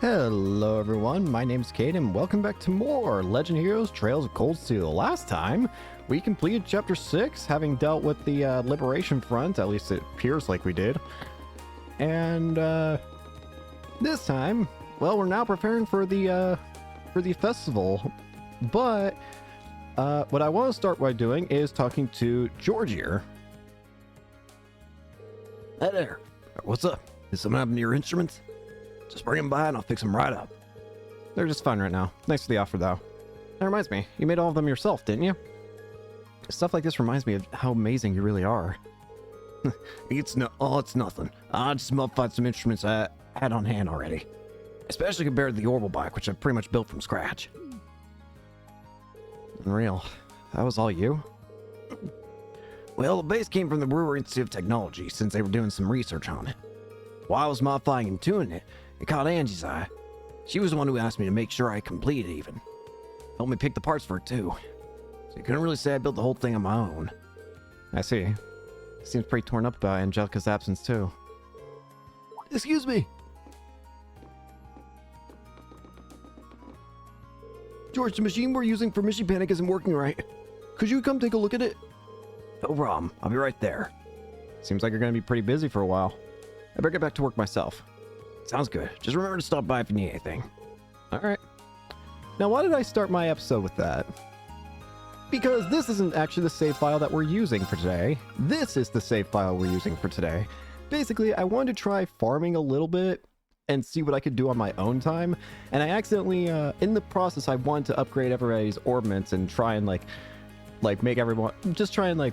Hello everyone, my name's Kate and welcome back to more Legend Heroes Trails of Cold Steel. Last time, we completed Chapter 6, having dealt with the Liberation Front, at least it appears like we did. And this time, well, we're now preparing for the festival. But what I want to start by doing is talking to George here. Hey there. What's up? Is something happening to your instruments? Just bring them by and I'll fix them right up. They're just fine right now. Thanks for the offer, though. That reminds me, you made all of them yourself, didn't you? Stuff like this reminds me of how amazing you really are. It's nothing. I just modified some instruments I had on hand already. Especially compared to the Orbital bike, which I've pretty much built from scratch. Unreal. That was all you? Well, the base came from the Brewer Institute of Technology, since they were doing some research on it. While I was modifying and tuning it, it caught Angie's eye. She was the one who asked me to make sure I completed even. Helped me pick the parts for it too. So you couldn't really say I built the whole thing on my own. I see. Seems pretty torn up by Angelica's absence too. Excuse me. George, the machine we're using for Mission Panic isn't working right. Could you come take a look at it? No problem. I'll be right there. Seems like you're going to be pretty busy for a while. I better get back to work myself. Sounds good. Just remember to stop by if you need anything. Alright. Now, why did I start my episode with that? Because this isn't actually the save file that we're using for today. This is the save file we're using for today. Basically, I wanted to try farming a little bit and see what I could do on my own time. And I accidentally, in the process, I wanted to upgrade everybody's orbments and try and like make everyone, just try and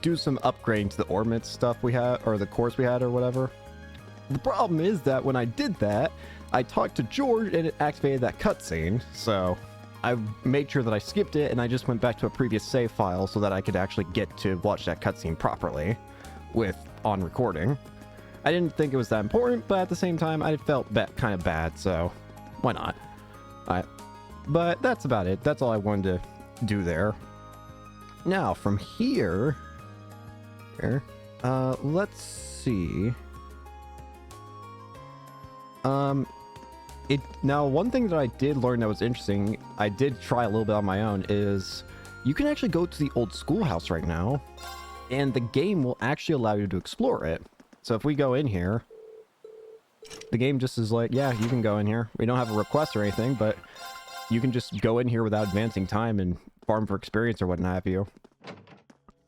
do some upgrading to the orbment stuff we had, or the course we had, or whatever. The problem is that when I did that, I talked to George and it activated that cutscene, so I made sure that I skipped it and I just went back to a previous save file so that I could actually get to watch that cutscene properly on recording. I didn't think it was that important, but at the same time, I felt kind of bad, so why not? But that's about it. That's all I wanted to do there. Now, from here, let's see. Now, one thing that I did learn that was interesting, I did try a little bit on my own, is you can actually go to the old schoolhouse right now, and the game will actually allow you to explore it. So if we go in here, the game just is like, yeah, you can go in here. We don't have a request or anything, but you can just go in here without advancing time and farm for experience or what have you.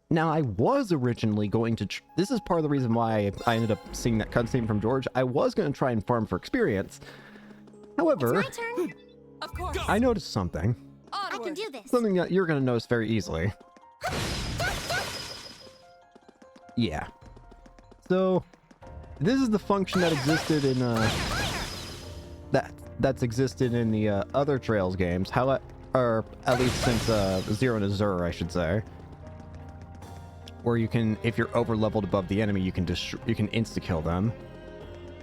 Now, I was originally going to... this is part of the reason why I ended up seeing that cutscene from George. I was going to try and farm for experience. However, It's my turn. Of course. I noticed something. I can do this. Something that you're going to notice very easily. Yeah. So, this is the function that existed in... that's existed in the other Trails games. Or at least since Zero and Azure, I should say. Where you can, if you're over leveled above the enemy, you can insta-kill them.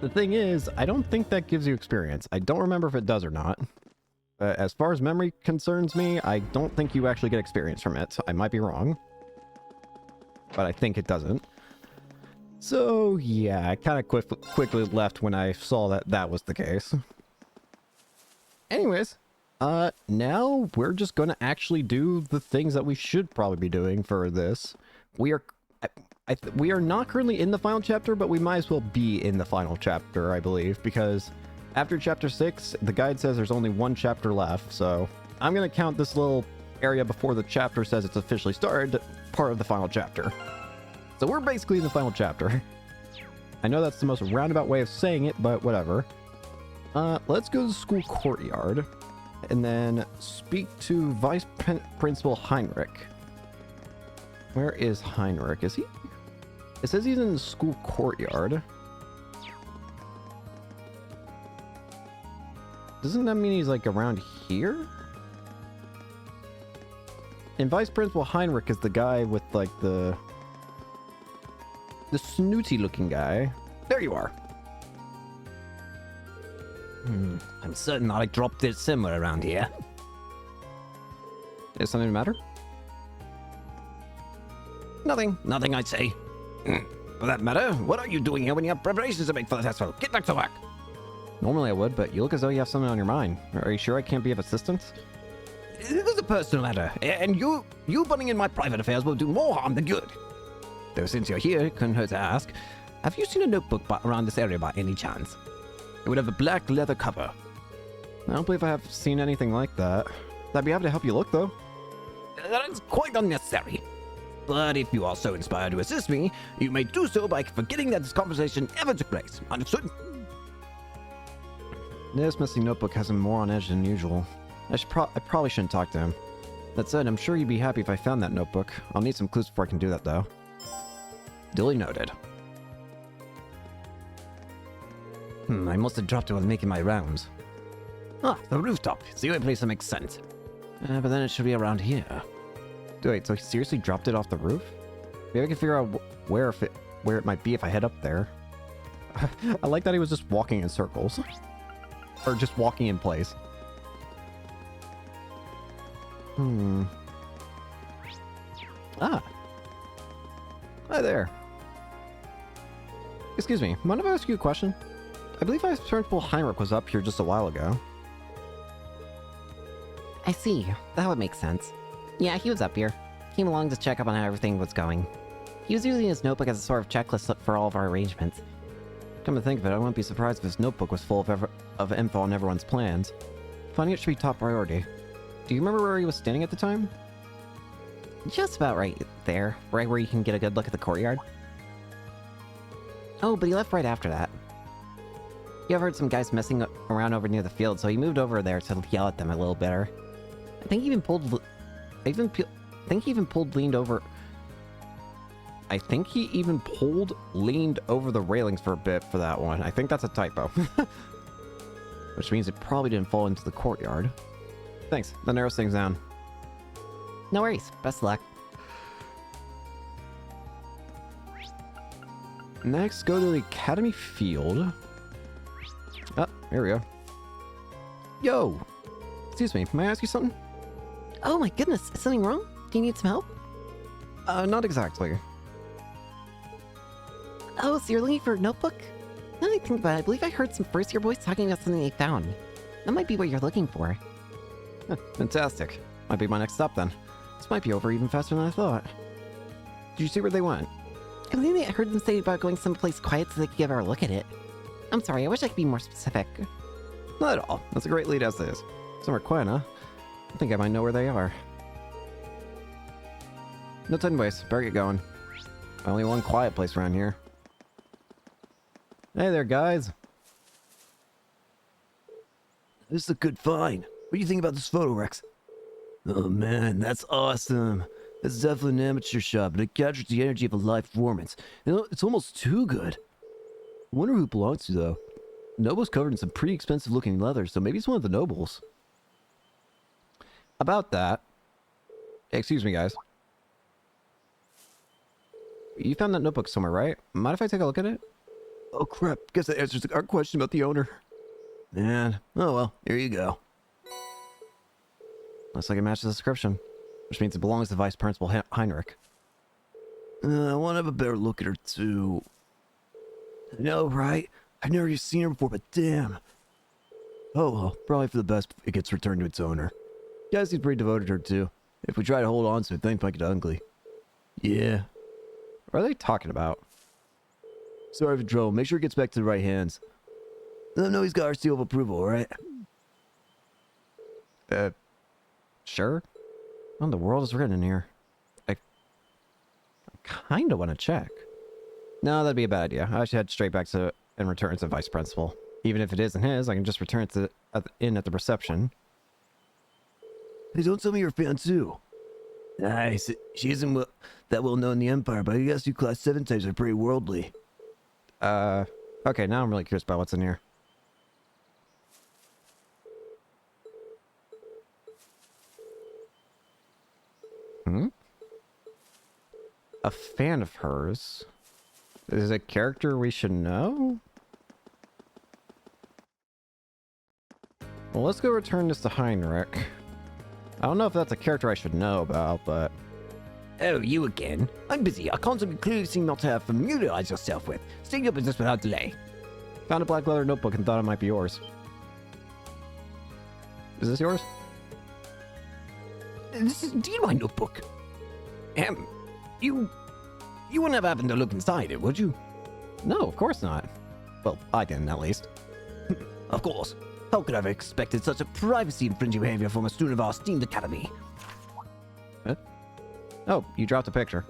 The thing is, I don't think that gives you experience. I don't remember if it does or not. As far as memory concerns me, I don't think you actually get experience from it. I might be wrong. But I think it doesn't. So, yeah, I kind of quickly left when I saw that that was the case. Anyways, now we're just going to actually do the things that we should probably be doing for this. We are not currently in the final chapter, but we might as well be in the final chapter, I believe, because after chapter 6, the guide says there's only one chapter left, so I'm going to count this little area before the chapter says it's officially started, part of the final chapter. So we're basically in the final chapter. I know that's the most roundabout way of saying it, but whatever. Let's go to the school courtyard, and then speak to Vice Principal Heinrich. Where is Heinrich? Is he? It says he's in the school courtyard. Doesn't that mean he's like around here? And Vice Principal Heinrich is the guy with like the snooty looking guy. There you are. I'm certain I dropped it somewhere around here. Is something the matter? Nothing, I'd say. For that matter, what are you doing here when you have preparations to make for the festival? Get back to work. Normally I would, but you look as though you have something on your mind. Are you sure I can't be of assistance? It is a personal matter, and you butting in my private affairs will do more harm than good. Though since you're here, it couldn't hurt to ask, have you seen a notebook around this area by any chance? It would have a black leather cover. I don't believe I have seen anything like that. I'd be happy to help you look, though. That is quite unnecessary. But if you are so inspired to assist me, you may do so by forgetting that this conversation ever took place. Understood? This missing notebook has him more on edge than usual. I probably shouldn't talk to him. That said, I'm sure you'd be happy if I found that notebook. I'll need some clues before I can do that, though. Duly noted. I must have dropped it while making my rounds. Ah, the rooftop. It's the only place that makes sense. But then it should be around here. Wait, so he seriously dropped it off the roof? Maybe I can figure out where it might be if I head up there. I like that he was just walking in circles. Or just walking in place. Ah. Hi there. Excuse me, mind if I ask you a question? I believe Vice Principal Heinrich was up here just a while ago. I see. That would make sense. Yeah, he was up here. Came along to check up on how everything was going. He was using his notebook as a sort of checklist for all of our arrangements. Come to think of it, I wouldn't be surprised if his notebook was full of info on everyone's plans. Finding it should be top priority. Do you remember where he was standing at the time? Just about right there, right where you can get a good look at the courtyard. Oh, but he left right after that. He overheard some guys messing around over near the field, so he moved over there to yell at them a little better. I think he even pulled... I think he even leaned over the railings for a bit for that one. I think that's a typo. Which means it probably didn't fall into the courtyard. Thanks, that narrows things down. No worries, best of luck. Next, go to the Academy Field. Oh, here we go. Yo! Excuse me, may I ask you something? Oh my goodness, is something wrong? Do you need some help? Not exactly. Oh, so you're looking for a notebook? Now that I think about it, I believe I heard some first-year boys talking about something they found. That might be what you're looking for. Fantastic. Might be my next stop then. This might be over even faster than I thought. Did you see where they went? I believe I heard them say about going someplace quiet so they could give her a look at it. I'm sorry, I wish I could be more specific. Not at all. That's a great lead as is. Somewhere quiet, huh? I think I might know where they are. No time to waste. Better get going. Only one quiet place around here. Hey there, guys. This is a good find. What do you think about this photo, Rex? Oh man, that's awesome. It's definitely an amateur shot, but it captures the energy of a live performance. You know, it's almost too good. I wonder who it belongs to, though. The noble's covered in some pretty expensive looking leather, so maybe it's one of the nobles. About that... Excuse me, guys. You found that notebook somewhere, right? Mind if I take a look at it? Oh crap, guess that answers our question about the owner. Man, oh well, here you go. Looks like it matches the description. Which means it belongs to Vice Principal Heinrich. I want to have a better look at her too. I know, right? I've never seen her before, but damn. Oh well, probably for the best it gets returned to its owner. Guess he's pretty devoted to her too. If we try to hold on to it, things might get ugly. Yeah. What are they talking about? Sorry for trouble. Make sure it gets back to the right hands. Let him know he's got our seal of approval, alright? Sure. What in the world is written in here? I kinda want to check. No, that'd be a bad idea. I should head straight back to and return it to Vice Principal. Even if it isn't his, I can just return it to at the reception. Hey, don't tell me you're a fan too. Nice. She isn't that well known in the Empire, but I guess you Class 7 types are pretty worldly. Okay, now I'm really curious about what's in here. A fan of hers? Is it a character we should know? Well, let's go return this to Heinrich. I don't know if that's a character I should know about, but... Oh, you again? I'm busy. I constantly clearly seem not to have familiarized yourself with. State your business without delay. Found a black leather notebook and thought it might be yours. Is this yours? This is indeed my notebook. You wouldn't have happened to look inside it, would you? No, of course not. Well, I didn't, at least. Of course. How could I have expected such a privacy-infringing behavior from a student of our esteemed academy? Huh? Oh, you dropped a picture.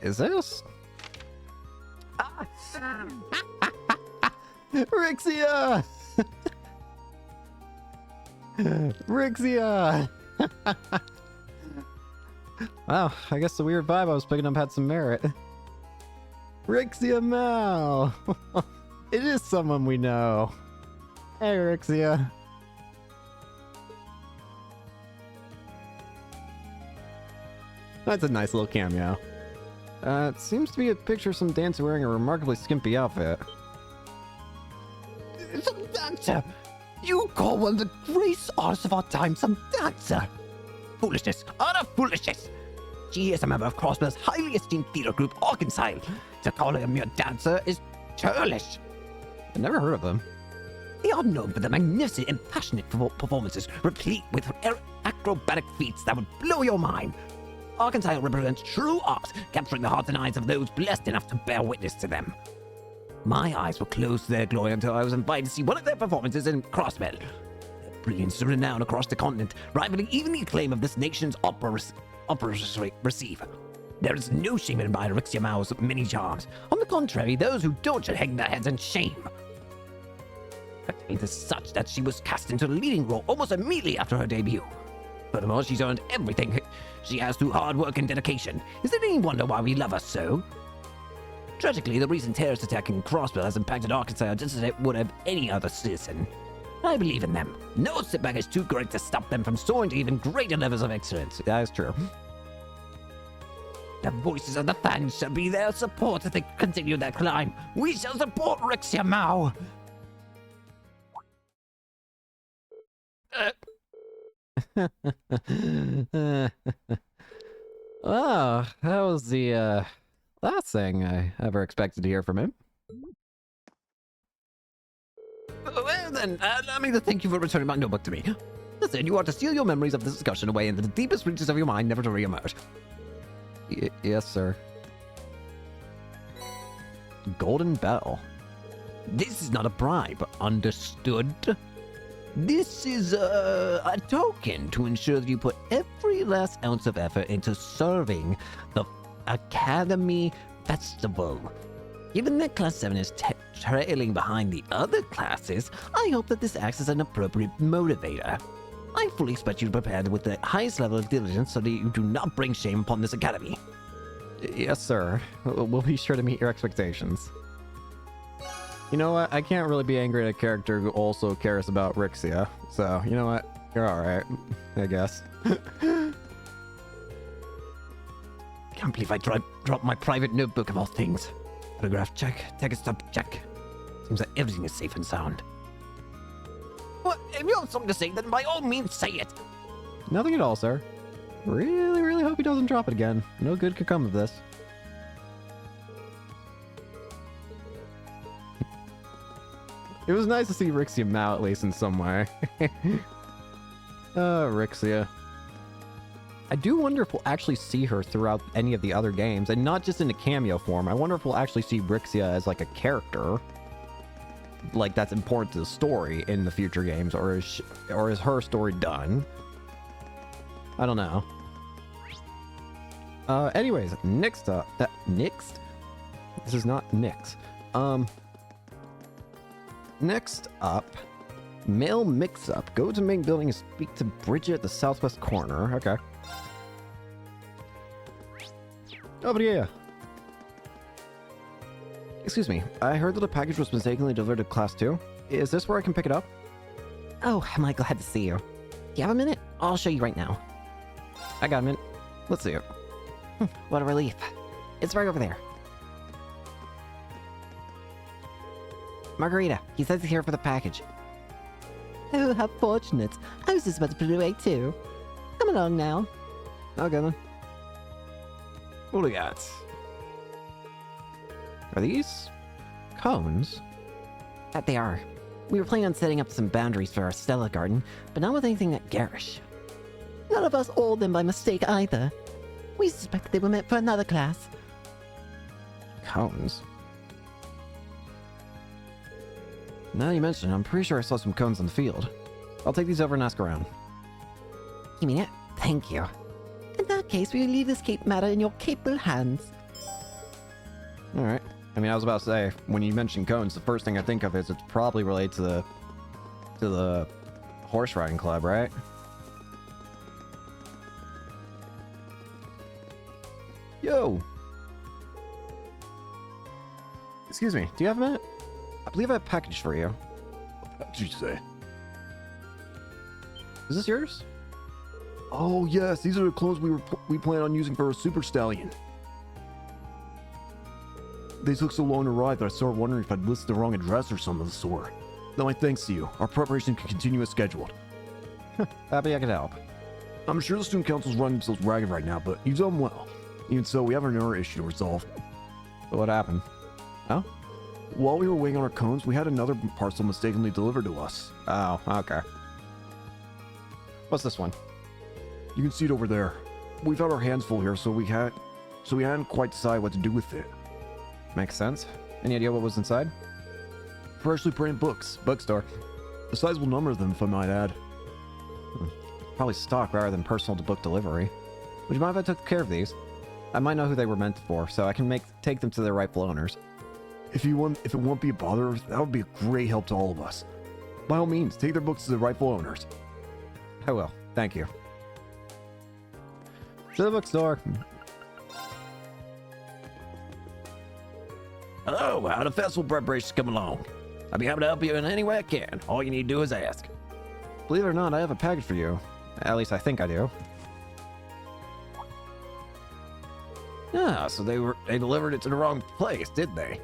Is this? Rixia! Rixia! Wow, I guess the weird vibe I was picking up had some merit. Rixia Mal! It is someone we know. Hey, Rixia. That's a nice little cameo. It seems to be a picture of some dancer wearing a remarkably skimpy outfit. Some dancer! You call one of the greatest artists of our time some dancer? Foolishness! Utter foolishness! She is a member of Crossbell's highly esteemed theater group, Arkansas. To call her a mere dancer is churlish. I've never heard of them. They are known for their magnificent and passionate performances, replete with acrobatic feats that would blow your mind. Arkansas represents true art, capturing the hearts and eyes of those blessed enough to bear witness to them. My eyes were closed to their glory until I was invited to see one of their performances in Crossbell. Their brilliance is renowned across the continent, rivaling even the acclaim of this nation's operas receive. There is no shame in admiring Rixia Mao's many charms. On the contrary, those who don't should hang their heads in shame. Her talent is such that she was cast into a leading role almost immediately after her debut. Furthermore, she's earned everything she has through hard work and dedication. Is it any wonder why we love her so? Tragically, the recent terrorist attack in Crossbell has impacted Arkansas just as it would have any other citizen. I believe in them. No setback is too great to stop them from soaring to even greater levels of excellence. That is true. The voices of the fans shall be their support as they continue their climb. We shall support Rixia Mao. Oh, that was the last thing I ever expected to hear from him. Well then, allow me to thank you for returning my notebook to me. Listen, you are to seal your memories of this discussion away into the deepest reaches of your mind, never to re-emerge. Yes, sir. Golden Bell. This is not a bribe, understood? This is a token to ensure that you put every last ounce of effort into serving the Academy Festival. Given that Class 7 is trailing behind the other classes, I hope that this acts as an appropriate motivator. I fully expect you to prepare with the highest level of diligence so that you do not bring shame upon this academy. Yes, sir. We'll be sure to meet your expectations. You know what? I can't really be angry at a character who also cares about Rixia. So, you know what? You're alright, I guess. Can't believe I dropped my private notebook of all things. Photograph check, text stop check. Seems that everything is safe and sound. Well, if you have something to say, then by all means say it. Nothing at all, sir. Really, really hope he doesn't drop it again. No good could come of this. It was nice to see Rixia Mao at least in some way. Rixia. I do wonder if we'll actually see her throughout any of the other games, and not just in a cameo form. I wonder if we'll actually see Rixia as like a character, like that's important to the story in the future games, or is her story done? I don't know. Anyways, next up, next? This is not Nyx. Next up, Mail Mix-Up. Go to main building and speak to Bridget at the southwest corner. Okay. Oh, yeah. Excuse me, I heard that a package was mistakenly delivered to Class 2. Is this where I can pick it up? Oh, am I glad to see you. Do you have a minute? I'll show you right now. I got a minute. Let's see it. What a relief. It's right over there. Margarita, he says he's here for the package. Oh, how fortunate. I was just about to put it away too. Come along now. Okay then. What do we got? Are these cones? That they are. We were planning on setting up some boundaries for our Stella garden, but not with anything that garish. None of us owned them by mistake either. We suspected they were meant for another class. Cones? Now you mention it, I'm pretty sure I saw some cones in the field. I'll take these over and ask around. You mean it? Thank you. In that case, we will leave this cape matter in your capable hands. Alright. I mean, I was about to say, when you mention cones, the first thing I think of is it's probably related to the horse riding club, right? Yo! Excuse me, do you have a minute? I believe I have a package for you. What did you say? Is this yours? Oh yes, these are the clothes we plan on using for a super stallion. They took so long to arrive that I started wondering if I'd listed the wrong address or some of the sort. Now my thanks to you. Our preparation can continue as scheduled. Happy I could help. I'm sure the student council's running themselves ragged right now, but you've done well. Even so, we have another issue to resolve. What happened? Oh? While we were waiting on our cones, we had another parcel mistakenly delivered to us. Oh, okay. What's this one? You can see it over there. We've had our hands full here, so we hadn't quite decided what to do with it. Makes sense. Any idea what was inside? Freshly printed books. Bookstore. A sizable number of them, if I might add. Probably stock rather than personal to book delivery. Would you mind if I took care of these? I might know who they were meant for, so I can take them to their rightful owners. If it won't be a bother, that would be a great help to all of us. By all means, take their books to the rightful owners. I will. Thank you. To the bookstore. Hello, how the festival preparations come along? I'll be happy to help you in any way I can. All you need to do is ask. Believe it or not, I have a package for you. At least I think I do. Ah, so they delivered it to the wrong place, did they?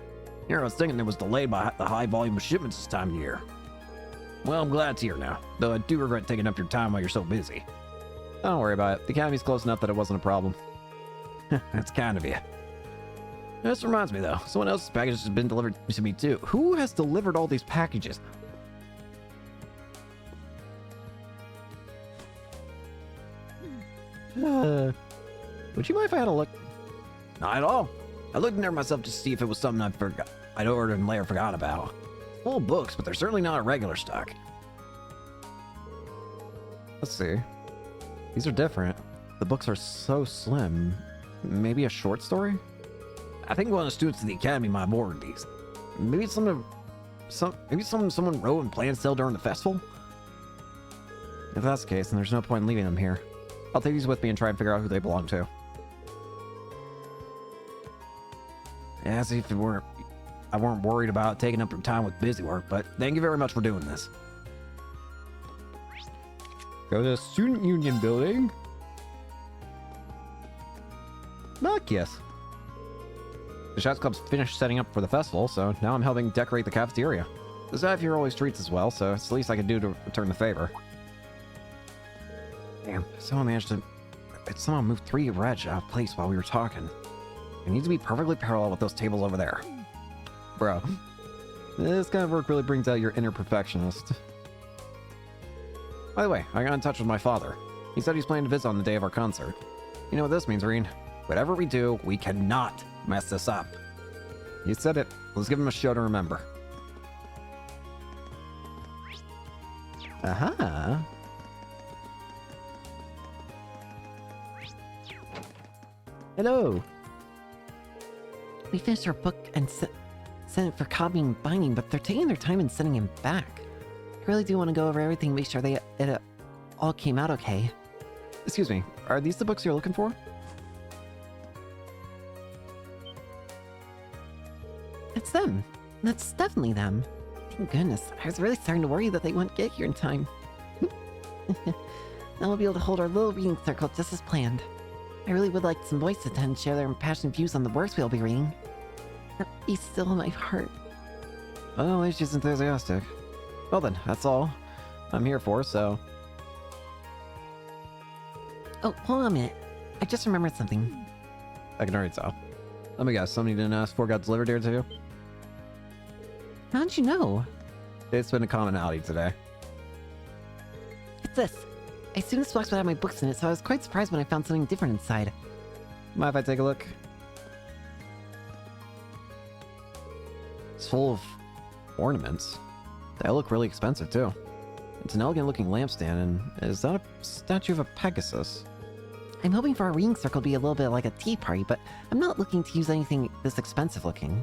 Here I was thinking it was delayed by the high volume of shipments this time of year. Well, I'm glad it's here now, though I do regret taking up your time while you're so busy. Don't worry about it. The academy's close enough that it wasn't a problem. That's kind of you. This reminds me though, someone else's package has been delivered to me too. Who has delivered all these packages? Would you mind if I had a look? Not at all. I looked in there myself to see if it was something I'd ordered and later forgot about. Full of books, but they're certainly not a regular stock. Let's see. These are different. The books are so slim. Maybe a short story? I think one of the students of the academy might have ordered these. Maybe it's someone wrote and planned to sell during the festival? If that's the case, then there's no point in leaving them here. I'll take these with me and try and figure out who they belong to. Yeah, as if I weren't worried about taking up your time with busy work, but thank you very much for doing this. Go to the Student Union building. Knock, yes. The Shots Club's finished setting up for the festival, so now I'm helping decorate the cafeteria. The staff here always treats us well, so it's the least I can do to return the favor. Damn, someone moved 3 reg out of place while we were talking. It needs to be perfectly parallel with those tables over there. Bro, this kind of work really brings out your inner perfectionist. By the way, I got in touch with my father. He said he's planning to visit on the day of our concert. You know what this means, Reen? Whatever we do, we cannot mess this up. You said it. Let's give him a show to remember. Aha. Hello. We finished our book and sent it for copying and binding, but they're taking their time in sending him back. I really do want to go over everything, make sure it all came out okay. Excuse me, are these the books you're looking for? It's them. That's definitely them. Thank goodness. I was really starting to worry that they wouldn't get here in time. Now we'll be able to hold our little reading circle just as planned. I really would like some boys to attend and share their passionate views on the works we'll be reading. That be still in my heart. Well, at least she's enthusiastic. Well then, that's all I'm here for, so... Oh, hold on a minute. I just remembered something. I can already tell. Let me guess, something you didn't ask for got delivered here too? How'd you know? It's been a commonality today. It's this. I assumed this box would have my books in it, so I was quite surprised when I found something different inside. Mind if I take a look? It's full of ornaments. They look really expensive too. It's an elegant looking lampstand, and is that a statue of a Pegasus? I'm hoping for our reading circle to be a little bit like a tea party, but I'm not looking to use anything this expensive looking.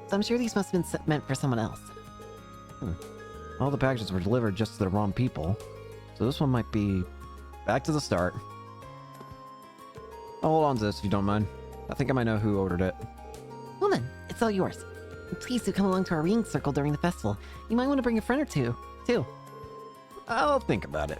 So I'm sure these must have been meant for someone else. All the packages were delivered just to the wrong people. So this one might be back to the start. I'll hold on to this if you don't mind. I think I might know who ordered it. Well then, it's all yours. Please do come along to our reading circle during the festival. You might want to bring a friend or two, too. I'll think about it.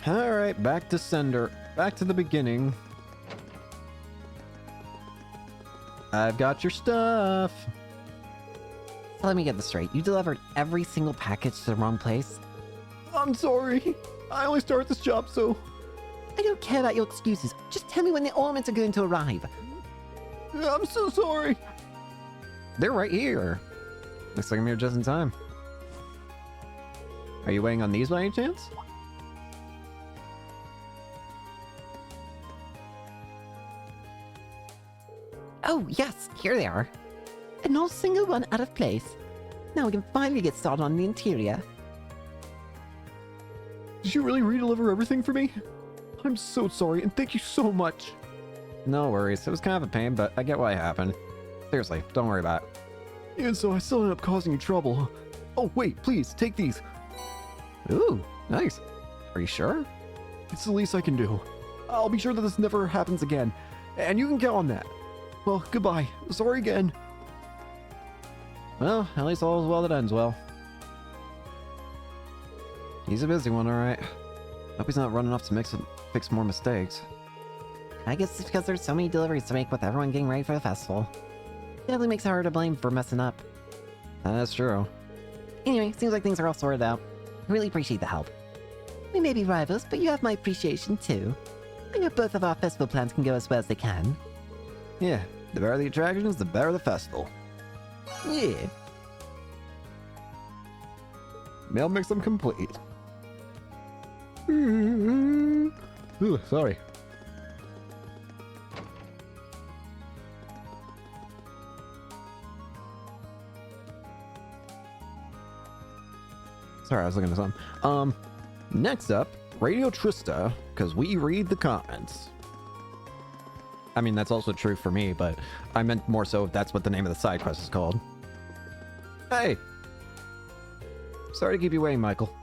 Alright, back to sender. Back to the beginning. I've got your stuff. So let me get this straight. You delivered every single package to the wrong place? I'm sorry. I only started this job, so... I don't care about your excuses. Just tell me when the ornaments are going to arrive. I'm so sorry. They're right here. Looks like I'm here just in time. Are you waiting on these by any chance? Oh, yes, here they are. And not a single one out of place. Now we can finally get started on the interior. Did you really redeliver everything for me? I'm so sorry, and thank you so much. No worries, it was kind of a pain, but I get why it happened. Seriously, don't worry about it. Even so, I still ended up causing you trouble. Oh, wait, please, take these. Ooh, nice. Are you sure? It's the least I can do. I'll be sure that this never happens again, and you can count on that. Well, goodbye. Sorry again. Well, at least all is well that ends well. He's a busy one, alright. Hope he's not running off to fix more mistakes. I guess it's because there's so many deliveries to make with everyone getting ready for the festival. Definitely makes it hard to blame for messing up. That's true. Anyway, seems like things are all sorted out. I really appreciate the help. We may be rivals, but you have my appreciation too. I hope both of our festival plans can go as well as they can. Yeah, the better the attractions, the better the festival. Yeah. Mail makes them complete. Ooh, sorry. Sorry, I was looking at something. Next up, Radio Trista, because we read the comments. I mean, that's also true for me, but I meant more so if that's what the name of the side quest is called. Hey! Sorry to keep you waiting, Michael.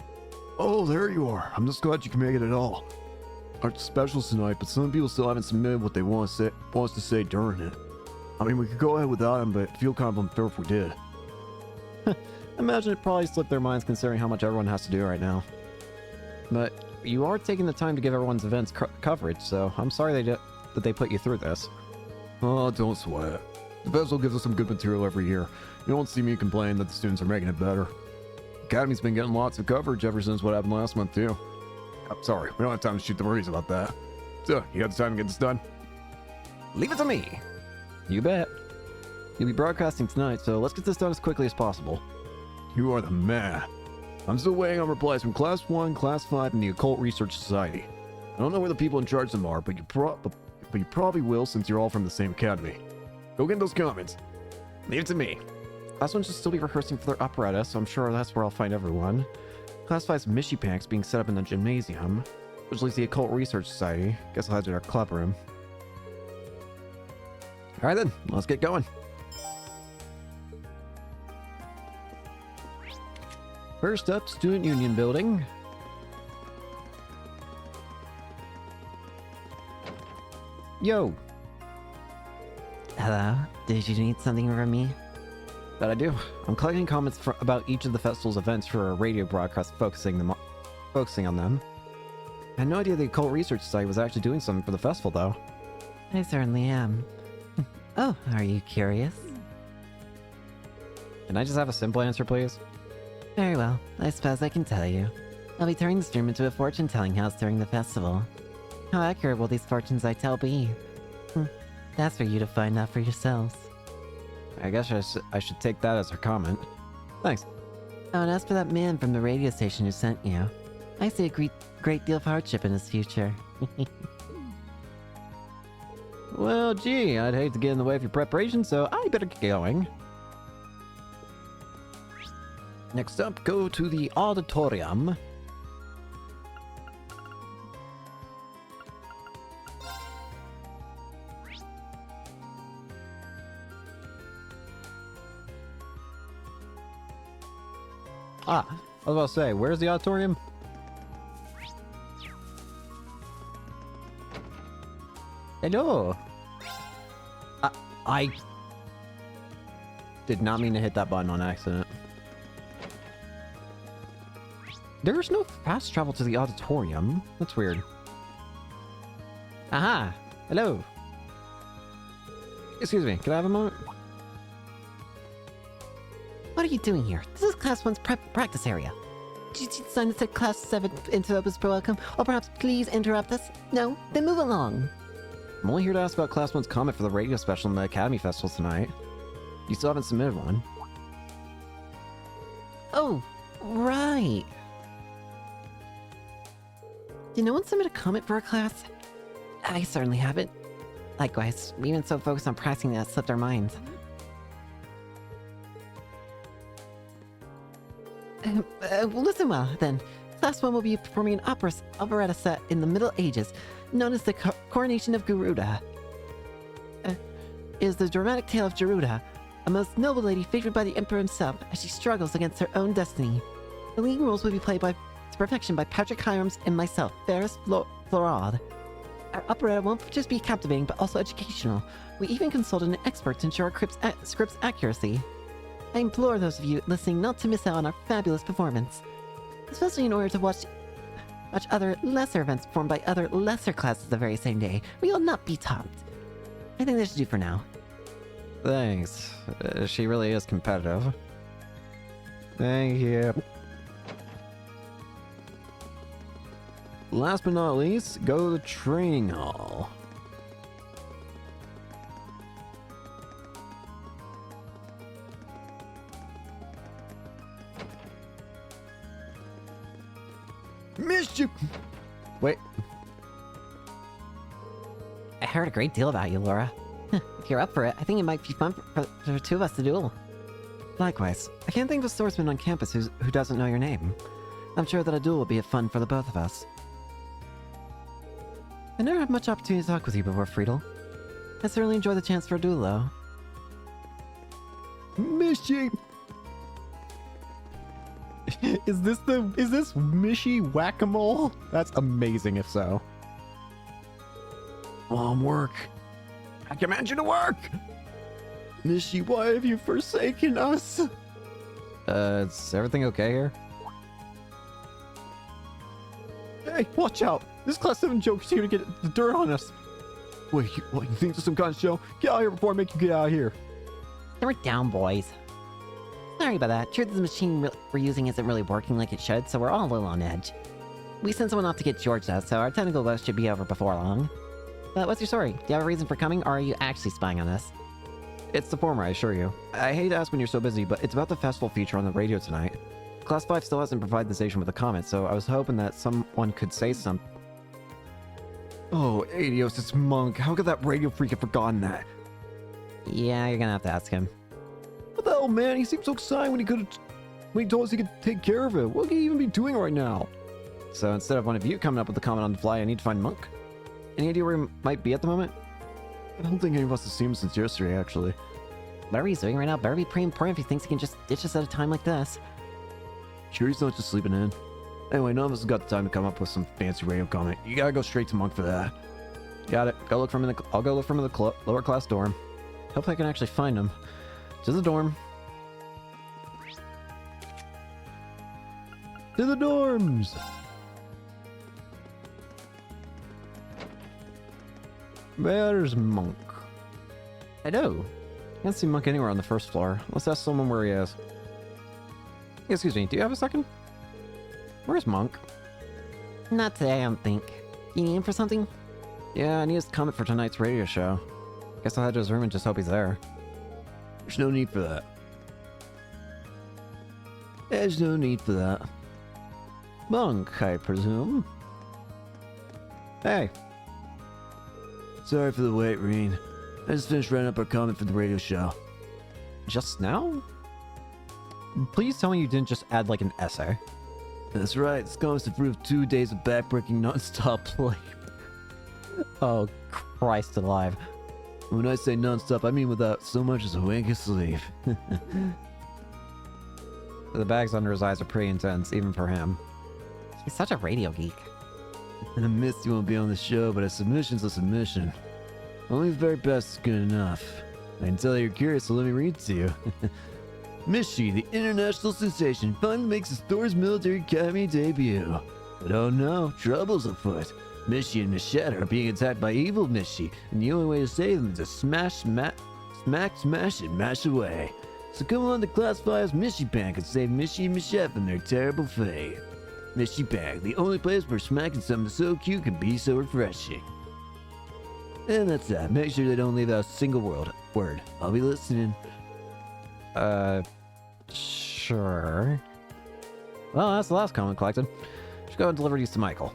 Oh, there you are. I'm just glad you can make it at all. Our specials tonight, but some people still haven't submitted what they want us to say during it. I mean, we could go ahead without them, but I feel kind of unfair if we did. Imagine it probably slipped their minds considering how much everyone has to do right now. But you are taking the time to give everyone's events coverage, so I'm sorry that they put you through this. Oh, don't sweat it. The festival gives us some good material every year. You don't see me complain that the students are making it better. Academy's been getting lots of coverage ever since what happened last month, too. I'm sorry, we don't have time to shoot the breeze about that. So, you got the time to get this done? Leave it to me! You bet. You'll be broadcasting tonight, so let's get this done as quickly as possible. You are the man. I'm still waiting on replies from Class 1, Class 5, and the Occult Research Society. I don't know where the people in charge of them are, but you probably will since you're all from the same academy. Go get those comments. Leave it to me. Class 1 should still be rehearsing for their operetta, so I'm sure that's where I'll find everyone. Class 5's Mishi Packs being set up in the gymnasium, which leads the Occult Research Society. Guess I'll head to our club room. Alright then, let's get going. First up, Student Union Building. Yo! Hello, did you need something from me? That I do. I'm collecting comments about each of the festival's events for a radio broadcast focusing on them. I had no idea the Occult Research Society was actually doing something for the festival, though. I certainly am. Oh, are you curious? Can I just have a simple answer, please? Very well, I suppose I can tell you. I'll be turning this room into a fortune-telling house during the festival. How accurate will these fortunes I tell be? That's for you to find out for yourselves. I guess I should take that as her comment. Thanks. Oh, and as for that man from the radio station who sent you, I see a great deal of hardship in his future. Well, gee, I'd hate to get in the way of your preparation, so I better get going. Next up, go to the auditorium. I was about to say, where's the auditorium? Hello. I did not mean to hit that button on accident. There's no fast travel to the auditorium. That's weird. Aha! Hello. Excuse me, can I have a moment? What are you doing here? This is Class 1's practice area. Did you decide to set Class 7 into us for welcome? Or perhaps please interrupt us? No? Then move along. I'm only here to ask about Class 1's comment for the radio special in the Academy Festival tonight. You still haven't submitted one. Oh, right. Did no one submit a comment for our class? I certainly haven't. Likewise, we've been so focused on practicing that it slipped our minds. Well, listen well, then. Class 1 will be performing an operetta set in the Middle Ages, known as the Coronation of Garuda. It is the dramatic tale of Garuda, a most noble lady favored by the Emperor himself as she struggles against her own destiny. The leading roles will be played to perfection by Patrick Hirams and myself, Ferris Florade. Our operetta won't just be captivating, but also educational. We even consulted an expert to ensure our script's accuracy. I implore those of you listening not to miss out on our fabulous performance, especially in order to watch other lesser events performed by other lesser classes the very same day. We will not be topped. I think that should do for now. Thanks. She really is competitive. Thank you. Last but not least, go to the training hall. Mischief! Wait, I heard a great deal about you, Laura. If you're up for it, I think it might be fun for the two of us to duel. likewise. I can't think of a swordsman on campus who doesn't know your name. I'm sure that a duel will be fun for the both of us. I never had much opportunity to talk with you before, Friedel. I certainly enjoy the chance for a duel, though. Mishy! Is this Mishy Whack-A-Mole? That's amazing if so. Mom, work. I command you to work! Mishy, why have you forsaken us? Is everything okay here? Hey, watch out! This Class 7 joke's here to get the dirt on us. Wait, you think this is some kind of show? Get out of here before I make you get out of here. Simmer down, boys. Sorry about that. Truth is, the machine we're using isn't really working like it should, so we're all a little on edge. We sent someone off to get George out, so our technical woes should be over before long. But what's your story? Do you have a reason for coming, or are you actually spying on us? It's the former, I assure you. I hate to ask when you're so busy, but it's about the festival feature on the radio tonight. Class 5 still hasn't provided the station with a comment, so I was hoping that someone could say something. Oh, Adios, it's Monk. How could that radio freak have forgotten that? Yeah, you're gonna have to ask him. What the hell, man? He seemed so excited when he told us he could take care of it. What could he even be doing right now? So instead of one of you coming up with a comment on the fly, I need to find Monk. Any idea where he might be at the moment? I don't think any of us have seen him since yesterday, actually. Whatever he's doing right now better be pretty important if he thinks he can just ditch us at a time like this. Sure he's not just sleeping in. Anyway, none of us has got the time to come up with some fancy radio comment. You gotta go straight to Monk for that. Got it. I'll go look from the lower class dorm. Hope I can actually find him. To the dorm. To the dorms! There's Monk. Hello. Can't see Monk anywhere on the first floor. Let's ask someone where he is. Excuse me, do you have a second? Where's Monk? Not today, I don't think. You need him for something? Yeah, I need his comment for tonight's radio show. Guess I'll head to his room and just hope he's there. There's no need for that. There's no need for that. Monk, I presume. Hey. Sorry for the wait, Reen. I just finished writing up our comment for the radio show. Just now? Please tell me you didn't just add like an essay. That's right, this comment's the fruit of 2 days of backbreaking non-stop play. Oh, Christ alive. When I say non-stop, I mean without so much as a wink of sleep. The bags under his eyes are pretty intense, even for him. He's such a radio geek. Misty won't be on the show, but a submission's a submission. Only the very best is good enough. I can tell you're curious, so let me read to you. Misty, the international sensation, finally makes his Thor's Military Academy debut. But oh no, trouble's afoot. Misty and Machette are being attacked by evil Misty, and the only way to save them is to smash, and mash away. So come on to Class 5's Misty Bank and save Misty and Machette from their terrible fate. Misty Bank, the only place where smacking something so cute can be so refreshing. And that's that. Make sure they don't leave out a single word. I'll be listening. Sure. Well, that's the last comment collected. Should go and deliver these to Michael.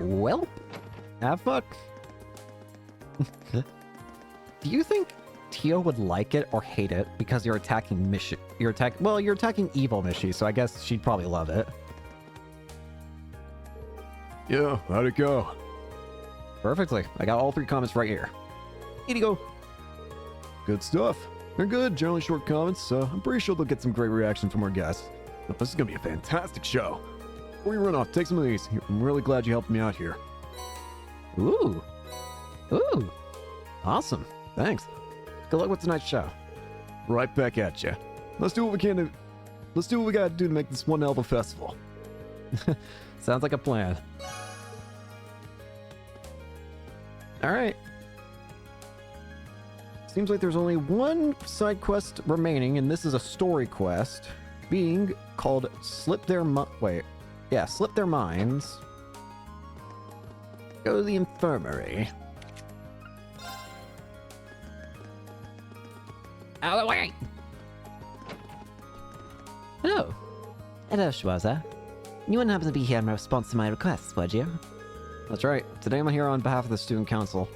Well, have fun. Do you think Tio would like it or hate it because you're attacking Mishi? You're attacking evil Mishi, so I guess she'd probably love it. Yeah, how'd it go? Perfectly. I got all 3 comments right here. Here you go. Good stuff. They're good, generally short comments, so I'm pretty sure they'll get some great reaction from our guests. Now, this is gonna be a fantastic show. Before you run off, take some of these. I'm really glad you helped me out here. Ooh. Ooh. Awesome. Thanks. Good luck with tonight's show. Right back at you. Let's do what we can to... Let's do what we gotta do to make this one hell of a festival. Sounds like a plan. Alright. Seems like there's only one side quest remaining, and this is a story quest, being called Slip Their Minds. Go to the infirmary. Out of the way! Hello. Hello, Schwarzer. You wouldn't happen to be here in response to my request, would you? That's right. Today I'm here on behalf of the student council.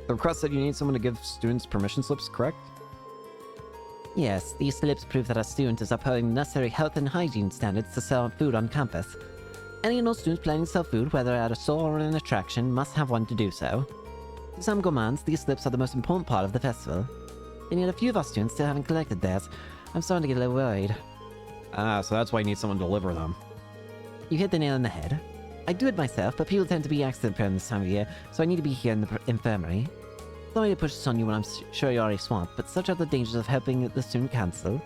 The request said you need someone to give students permission slips, correct? Yes, these slips prove that a student is upholding the necessary health and hygiene standards to sell food on campus. Any and all students planning to sell food, whether at a store or an attraction, must have one to do so. To some gourmands, these slips are the most important part of the festival. And yet a few of our students still haven't collected theirs. I'm starting to get a little worried. Ah, so that's why you need someone to deliver them. You hit the nail on the head. I do it myself, but people tend to be accident prone this time of year, so I need to be here in the infirmary. Sorry to push this on you when I'm sure you're already swamped, but such are the dangers of helping the student council.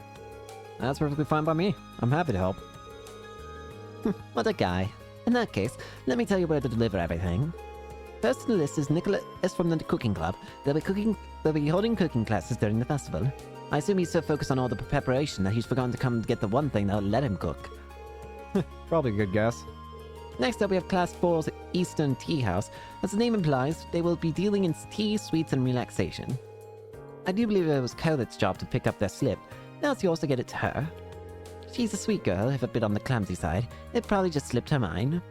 That's perfectly fine by me. I'm happy to help. What a guy. In that case, let me tell you where to deliver everything. First on the list is Nicholas from the cooking club. They'll be holding cooking classes during the festival. I assume he's so focused on all the preparation that he's forgotten to come get the one thing that'll let him cook. Probably a good guess. Next up, we have Class 4's Eastern Tea House. As the name implies, they will be dealing in tea, sweets, and relaxation. I do believe it was Colet's job to pick up their slip. Now it's yours to get it to her. She's a sweet girl, if a bit on the clumsy side. It probably just slipped her mind.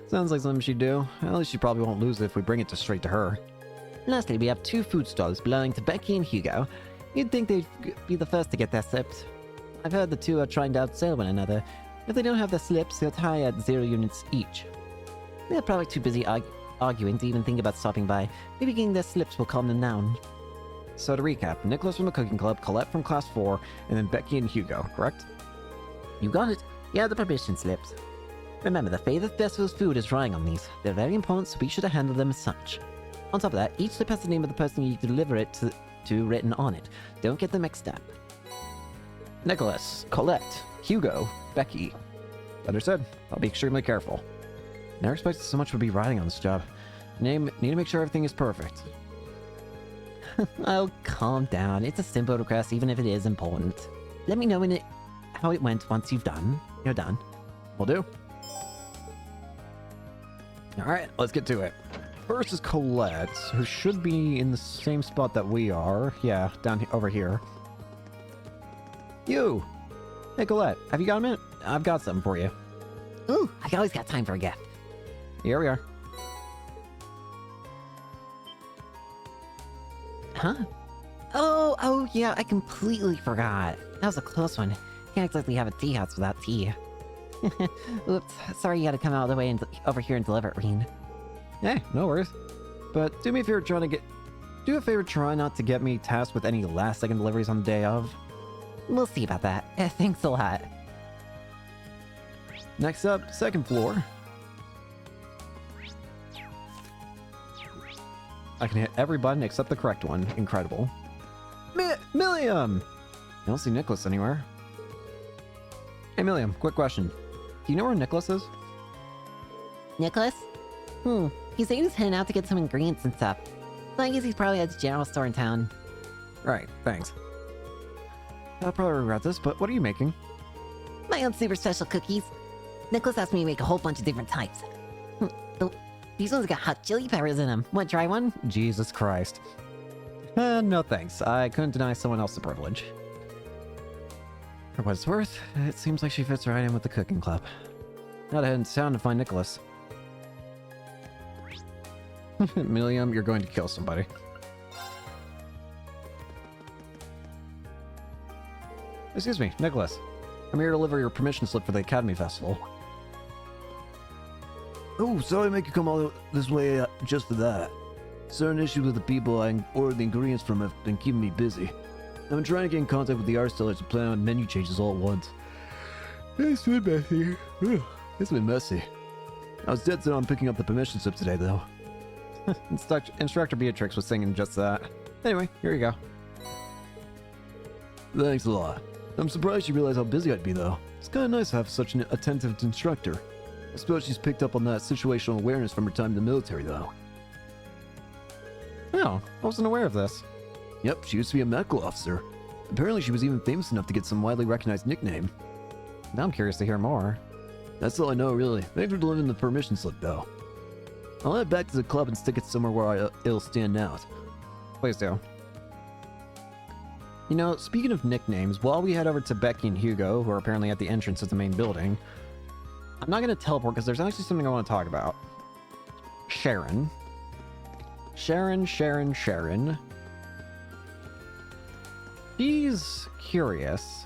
Sounds like something she'd do. At least she probably won't lose it if we bring it straight to her. Lastly, we have 2 food stalls belonging to Becky and Hugo. You'd think they'd be the first to get their slips. I've heard the 2 are trying to outsell one another. If they don't have their slips, they'll tie at 0 units each. They're probably too busy arguing to even think about stopping by. Maybe getting their slips will calm them down. So to recap, Nicholas from the cooking club, Colette from class 4, and then Becky and Hugo, correct? You got it. Yeah, the permission slips. Remember, the fate of the festival's food is riding on these. They're very important, so be sure to handle them as such. On top of that, each slip has the name of the person you deliver it to written on it. Don't get them mixed up. Nicholas, Colette, Hugo, Becky. Understood. I'll be extremely careful. Never expected so much would be riding on this job. Need to make sure everything is perfect. Oh, calm down. It's a simple request, even if it is important. Let me know how it went once you're done. Will do. Alright, let's get to it. First is Colette, who should be in the same spot that we are. Yeah, over here. You! Hey, Colette, have you got a minute? I've got something for you. Ooh, I always got time for a gift. Here we are. Huh? Oh, yeah, I completely forgot. That was a close one. Can't exactly have a tea house without tea. Oops, sorry you had to come out of the way and over here and deliver it, Reen. Hey, no worries. But do me a favor, try not to get me tasked with any last-second deliveries on the day of. We'll see about that. Thanks a lot. Next up, second floor. I can hit every button except the correct one. Incredible. Milliam! I don't see Nicholas anywhere. Hey, Milliam, quick question. Do you know where Nicholas is? Nicholas? He said he was heading out to get some ingredients and stuff. So I guess he's probably at the general store in town. Right, thanks. I'll probably regret this, but what are you making? My own super special cookies. Nicholas asked me to make a whole bunch of different types. These ones got hot chili peppers in them. Want to try one? Jesus Christ. No thanks. I couldn't deny someone else the privilege. For what it's worth, it seems like she fits right in with the cooking club. Gotta head in town to find Nicholas. Milliam, you're going to kill somebody. Excuse me, Nicholas. I'm here to deliver your permission slip for the Academy Festival. Oh, sorry to make you come all this way just for that. Certain issues with the people I ordered the ingredients from have been keeping me busy. I've been trying to get in contact with the art sellers to plan on menu changes all at once. It's been messy. It's been messy. I was dead set on picking up the permission slip today, though. Instructor Beatrix was singing just that. Anyway, here you go. Thanks a lot. I'm surprised you realized how busy I'd be, though. It's kind of nice to have such an attentive instructor. I suppose she's picked up on that situational awareness from her time in the military, though. Oh, I wasn't aware of this. Yep, she used to be a medical officer. Apparently she was even famous enough to get some widely recognized nickname. Now I'm curious to hear more. That's all I know, really. Thanks for delivering the permission slip, though. I'll head back to the club and stick it somewhere where it'll stand out. Please do. You know, speaking of nicknames, while we head over to Becky and Hugo, who are apparently at the entrance of the main building, I'm not going to teleport because there's actually something I want to talk about. Sharon. Sharon. She's curious.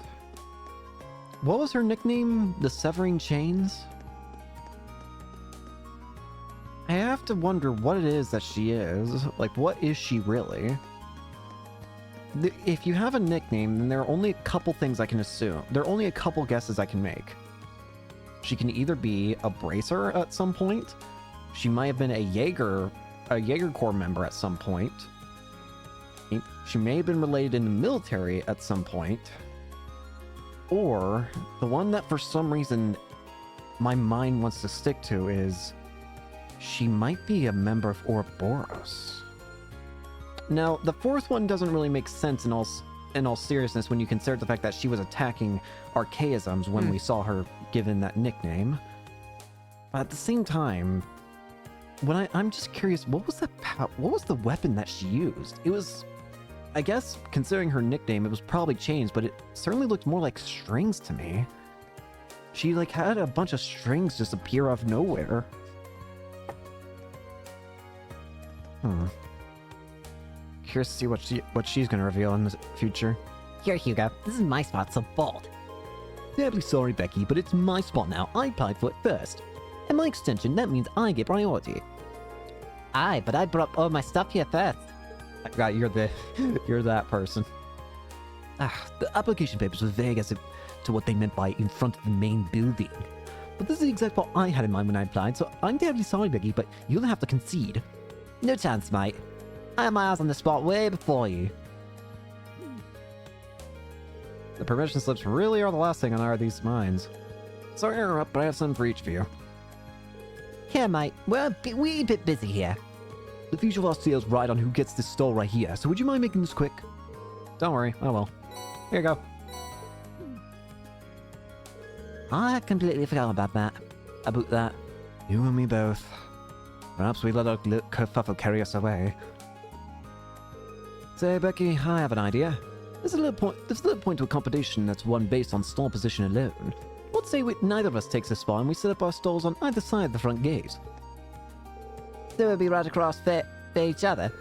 What was her nickname? The Severing Chains? I have to wonder what it is that she is. Like, what is she really? If you have a nickname, then there are only a couple things I can assume. There are only a couple guesses I can make. She can either be a bracer at some point. She might have been a Jaeger Corps member at some point. She may have been related in the military at some point. Or the one that for some reason my mind wants to stick to is she might be a member of Ouroboros. Now, the fourth one doesn't really make sense in all seriousness when you consider the fact that she was attacking archaisms when we saw her given that nickname. But at the same time, I'm just curious, what was the weapon that she used? It was, I guess, considering her nickname, it was probably chains, but it certainly looked more like strings to me. She like had a bunch of strings just appear out of nowhere. Curious to see what she's gonna reveal in the future. Here, Hugo. This is my spot, so bold. Terribly sorry, Becky, but it's my spot now. I applied for it first. And by extension, that means I get priority. Aye, but I brought all my stuff here first. I forgot you're that person. The application papers were vague as to what they meant by in front of the main building. But this is the exact what I had in mind when I applied, so I'm terribly sorry, Becky, but you'll have to concede. No chance, mate. I had my eyes on the spot way before you. The permission slips really are the last thing on our these minds. Sorry to interrupt, but I have something for each of you. Here, mate. We're a wee bit busy here. The future of our sales ride on who gets this stall right here, so would you mind making this quick? Don't worry, I will. Here you go. I completely forgot about that. About that. You and me both. Perhaps we let our kerfuffle carry us away. Say, Becky, I have an idea. There's a little point to a competition that's won based on stall position alone. Let's say neither of us takes a spot and we set up our stalls on either side of the front gate. So we'll be right across for each other.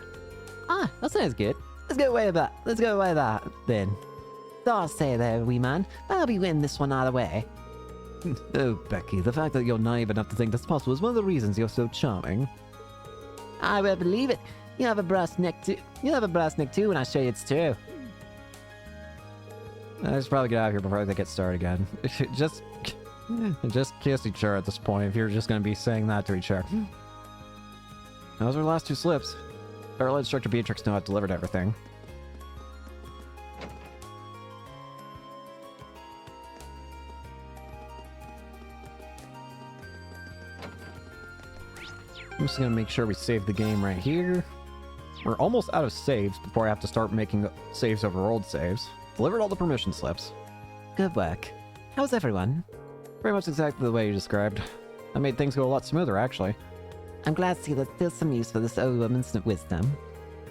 Ah, that sounds good. Let's go away with that. Let's go away with that, then. So I'll say there, wee man. I'll be winning this one either way. Oh, Becky, the fact that you're naive enough to think that's possible is one of the reasons you're so charming. I will believe it. You have a brass neck too. You have a brass neck too when I show you it's true. I should probably get out of here before they get started again. just kiss each other at this point if you're just going to be saying that to each other. Those are the last two slips. Better let Instructor Beatrix know I've delivered everything. I'm just going to make sure we save the game right here. We're almost out of saves before I have to start making saves over old saves. Delivered all the permission slips. Good work. How's everyone? Pretty much exactly the way you described. That made things go a lot smoother, actually. I'm glad to see there's still some use for this old woman's wisdom.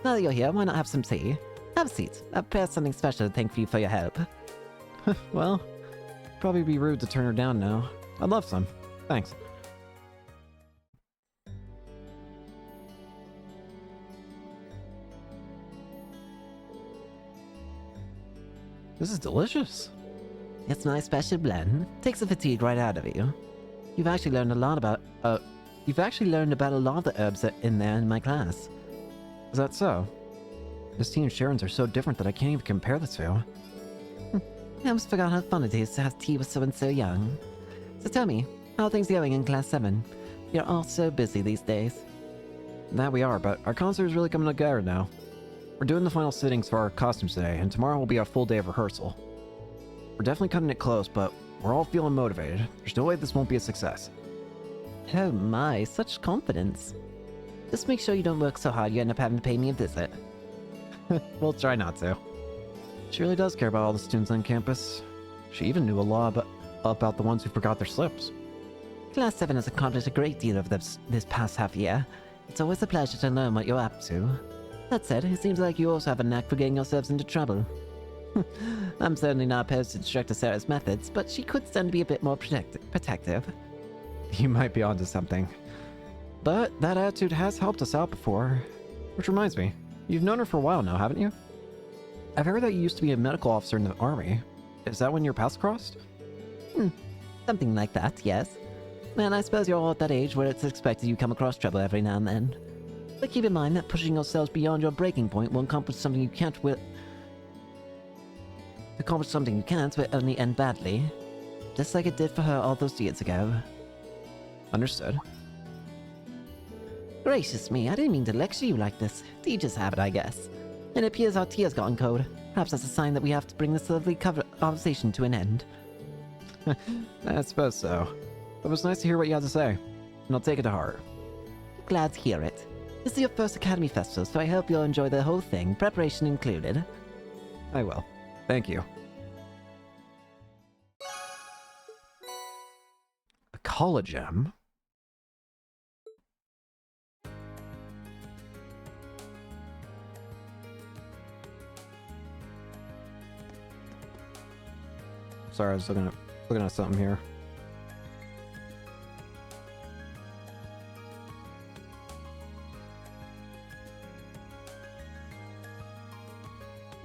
Now that you're here, why not have some tea? Have a seat. I've prepared something special to thank you for your help. Well, probably be rude to turn her down now. I'd love some. Thanks. This is delicious. It's my special blend. Takes the fatigue right out of you. You've actually learned a lot about a lot of the herbs that in there in my class. Is that so? This tea and Sharon's are so different that I can't even compare the two. I almost forgot how fun it is to have tea with someone so young. So tell me, how are things going in Class 7? You're all so busy these days. That we are, but our concert is really coming together now. We're doing the final sittings for our costumes today, and tomorrow will be a full day of rehearsal. We're definitely cutting it close, but we're all feeling motivated. There's no way this won't be a success. Oh my, such confidence. Just make sure you don't work so hard you end up having to pay me a visit. We'll try not to. She really does care about all the students on campus. She even knew a lot about the ones who forgot their slips. Class 7 has accomplished a great deal of this past half year. It's always a pleasure to learn what you're up to. That said, it seems like you also have a knack for getting yourselves into trouble. I'm certainly not opposed to Instructor Sarah's methods, but she could stand to be a bit more protective. You might be onto something. But that attitude has helped us out before. Which reminds me, you've known her for a while now, haven't you? I've heard that you used to be a medical officer in the army. Is that when your paths crossed? Something like that, yes. And I suppose you're all at that age where it's expected you come across trouble every now and then. But keep in mind that pushing yourselves beyond your breaking point will accomplish something you can't will only end badly. Just like it did for her all those years ago. Understood. Gracious me, I didn't mean to lecture you like this. Teacher's habit, I guess. It appears our tea has gotten cold. Perhaps that's a sign that we have to bring this lovely conversation to an end. I suppose so. It was nice to hear what you had to say, and I'll take it to heart. Glad to hear it. This is your first Academy Festival, so I hope you'll enjoy the whole thing, preparation included. I will. Thank you. A college-gem? Sorry, I was looking at something here.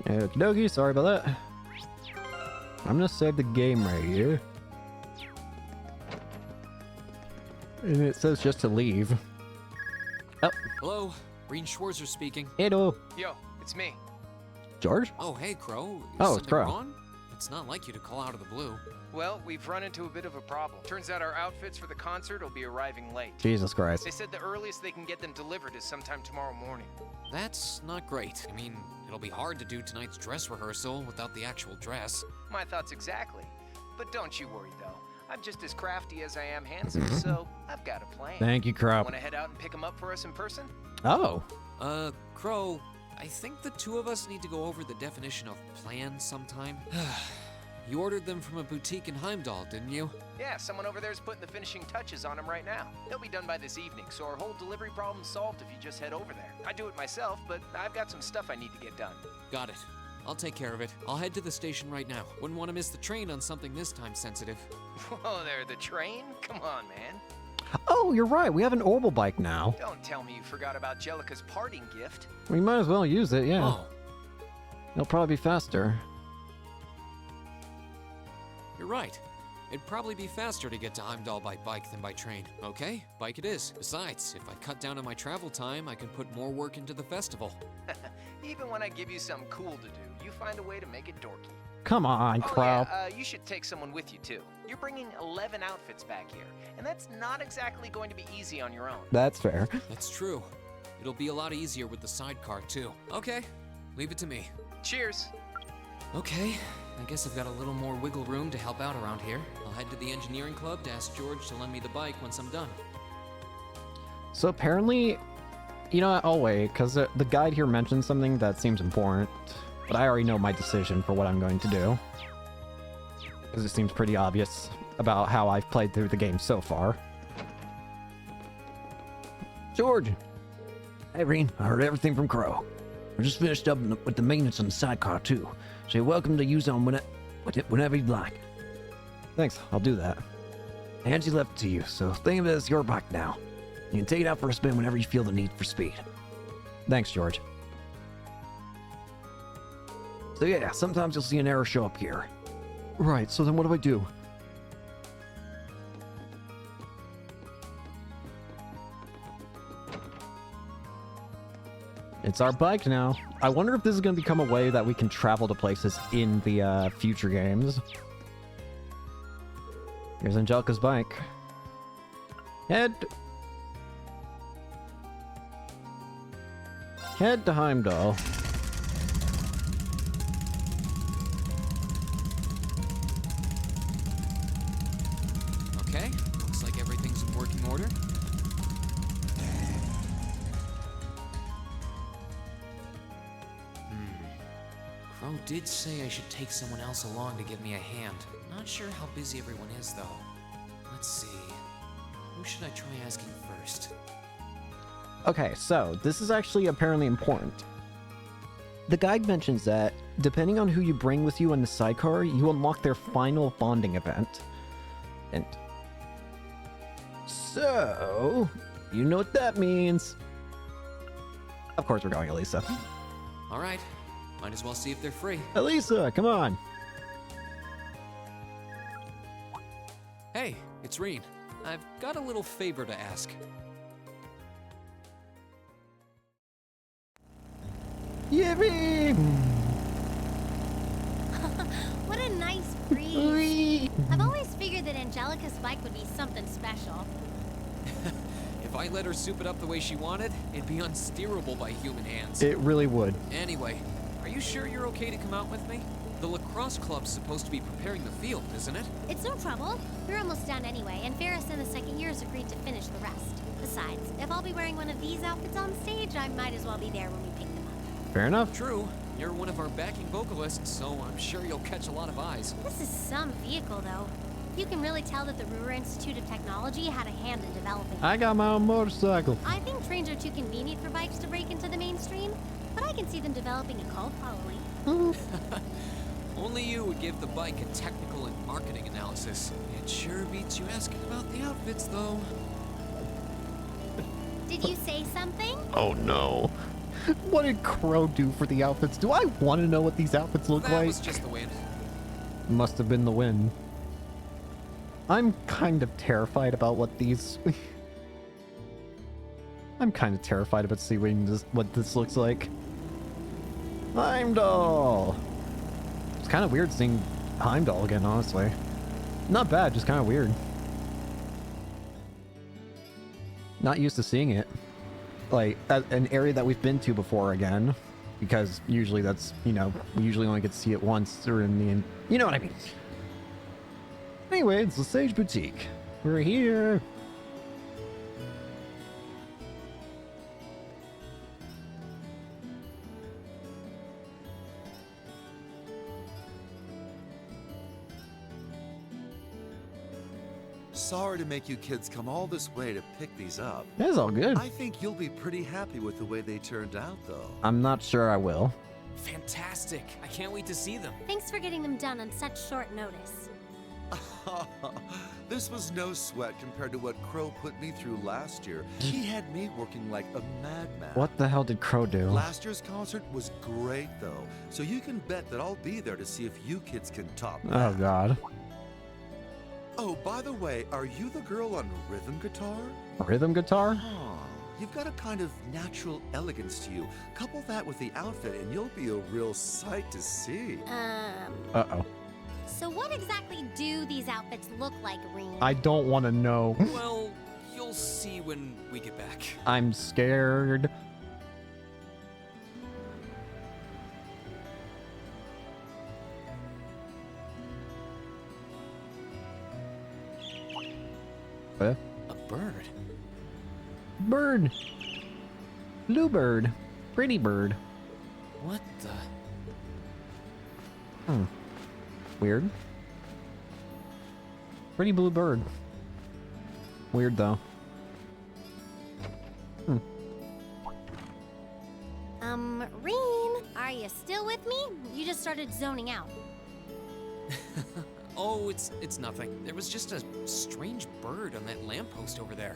Okie dokie, sorry about that. I'm gonna save the game right here. And it says just to leave. Oh. Hello, Rean Schwarzer speaking. Hello. Yo, it's me. George? Oh, hey, Crow. Is Oh, it's something Crow. wrong? It's not like you to call out of the blue. Well, we've run into a bit of a problem. Turns out our outfits for the concert will be arriving late. Jesus Christ. They said the earliest they can get them delivered is sometime tomorrow morning. That's not great. I mean, it'll be hard to do tonight's dress rehearsal without the actual dress. My thoughts exactly. But don't you worry, though. I'm just as crafty as I am handsome, so I've got a plan. Thank you, Crop. Want to head out and pick him up for us in person? Oh. Crow, I think the two of us need to go over the definition of plan sometime. You ordered them from a boutique in Heimdall, didn't you? Yeah, someone over there's putting the finishing touches on them right now. They'll be done by this evening, so our whole delivery problem's solved if you just head over there. I do it myself, but I've got some stuff I need to get done. Got it. I'll take care of it. I'll head to the station right now. Wouldn't want to miss the train on something this time sensitive. Whoa there, the train? Come on, man. Oh, you're right. We have an orbital bike now. Don't tell me you forgot about Jellica's parting gift. We might as well use it, yeah. Oh, It'll probably be faster. you're right. It'd probably be faster to get to Heimdall by bike than by train. Okay, bike it is. Besides, if I cut down on my travel time, I can put more work into the festival. Even when I give you something cool to do, you find a way to make it dorky. Come on, Oh Crop. yeah, you should take someone with you too. You're bringing 11 outfits back here, and that's not exactly going to be easy on your own. That's fair. That's true. It'll be a lot easier with the sidecar, too. Okay, leave it to me. Cheers. Okay, I guess I've got a little more wiggle room to help out around here. I'll head to the engineering club to ask George to lend me the bike once I'm done. So apparently, you know what, I'll wait, because the guide here mentions something that seems important, but I already know my decision for what I'm going to do. Because it seems pretty obvious about how I've played through the game so far. George! Hey, Reen, I heard everything from Crow. We're just finished up with the maintenance on the sidecar, too. So you're welcome to use it on whenever you'd like. Thanks, I'll do that. Angie left it to you, so think of it as your bike now. You can take it out for a spin whenever you feel the need for speed. Thanks, George. So yeah, sometimes you'll see an error show up here. Right, so then what do I do? It's our bike now. I wonder if this is going to become a way that we can travel to places in the future games. Here's Angelica's bike. Head to Heimdall. Okay, looks like everything's in working order. Crow did say I should take someone else along to give me a hand. Not sure how busy everyone is, though. Let's see. Who should I try asking first? Okay, so this is actually apparently important. The guide mentions that depending on who you bring with you in the sidecar, you unlock their final bonding event. And so, you know what that means. Of course, we're going Elisa. All right, might as well see if they're free. Elisa, come on. Hey, it's Reen. I've got a little favor to ask. Yippee! What a nice breeze. I've always figured that Angelica's bike would be something special. If I let her soup it up the way she wanted, it'd be unsteerable by human hands. It really would. Anyway, are you sure you're okay to come out with me? The lacrosse club's supposed to be preparing the field, isn't it? It's no trouble. We're almost done anyway, and Ferris and the second years agreed to finish the rest. Besides, if I'll be wearing one of these outfits on stage, I might as well be there when we pick them up. Fair enough. True. You're one of our backing vocalists, so I'm sure you'll catch a lot of eyes. This is some vehicle, though. You can really tell that the Ruhr Institute of Technology had a hand in developing it. I got my own motorcycle. I think trains are too convenient for bikes to break into the mainstream, but I can see them developing a cult following. Only you would give the bike a technical and marketing analysis. It sure beats you asking about the outfits, though. Did you say something? Oh no. What did Crow do for the outfits? Do I want to know what these outfits look That like? was just the wind. Must have been the wind. I'm kind of terrified about what these... I'm kind of terrified about seeing what this looks like. Heimdall! It's kind of weird seeing Heimdall again, honestly. Not bad, just kind of weird. Not used to seeing it. Like, an area that we've been to before again. Because usually that's, you know, we usually only get to see it once or in the... You know what I mean. Anyway, it's the Sage Boutique. We're here. Sorry to make you kids come all this way to pick these up. That's all good. I think you'll be pretty happy with the way they turned out, though. I'm not sure I will. Fantastic. I can't wait to see them. Thanks for getting them done on such short notice. This was no sweat compared to what Crow put me through last year. He had me working like a madman. What the hell did Crow do? Last year's concert was great, though, so you can bet that I'll be there to see if you kids can top that. Oh, God. Oh, by the way, are you the girl on rhythm guitar? Rhythm guitar? Huh. You've got a kind of natural elegance to you. Couple that with the outfit and you'll be a real sight to see. Uh-oh. So what exactly do these outfits look like, Rean? I don't want to know. Well, you'll see when we get back. I'm scared. Eh? A bird? Bird. Blue bird. Pretty bird. What the? Weird. Pretty blue bird. Weird though. Rean, are you still with me? You just started zoning out. Oh, it's nothing. There was just a strange bird on that lamppost over there.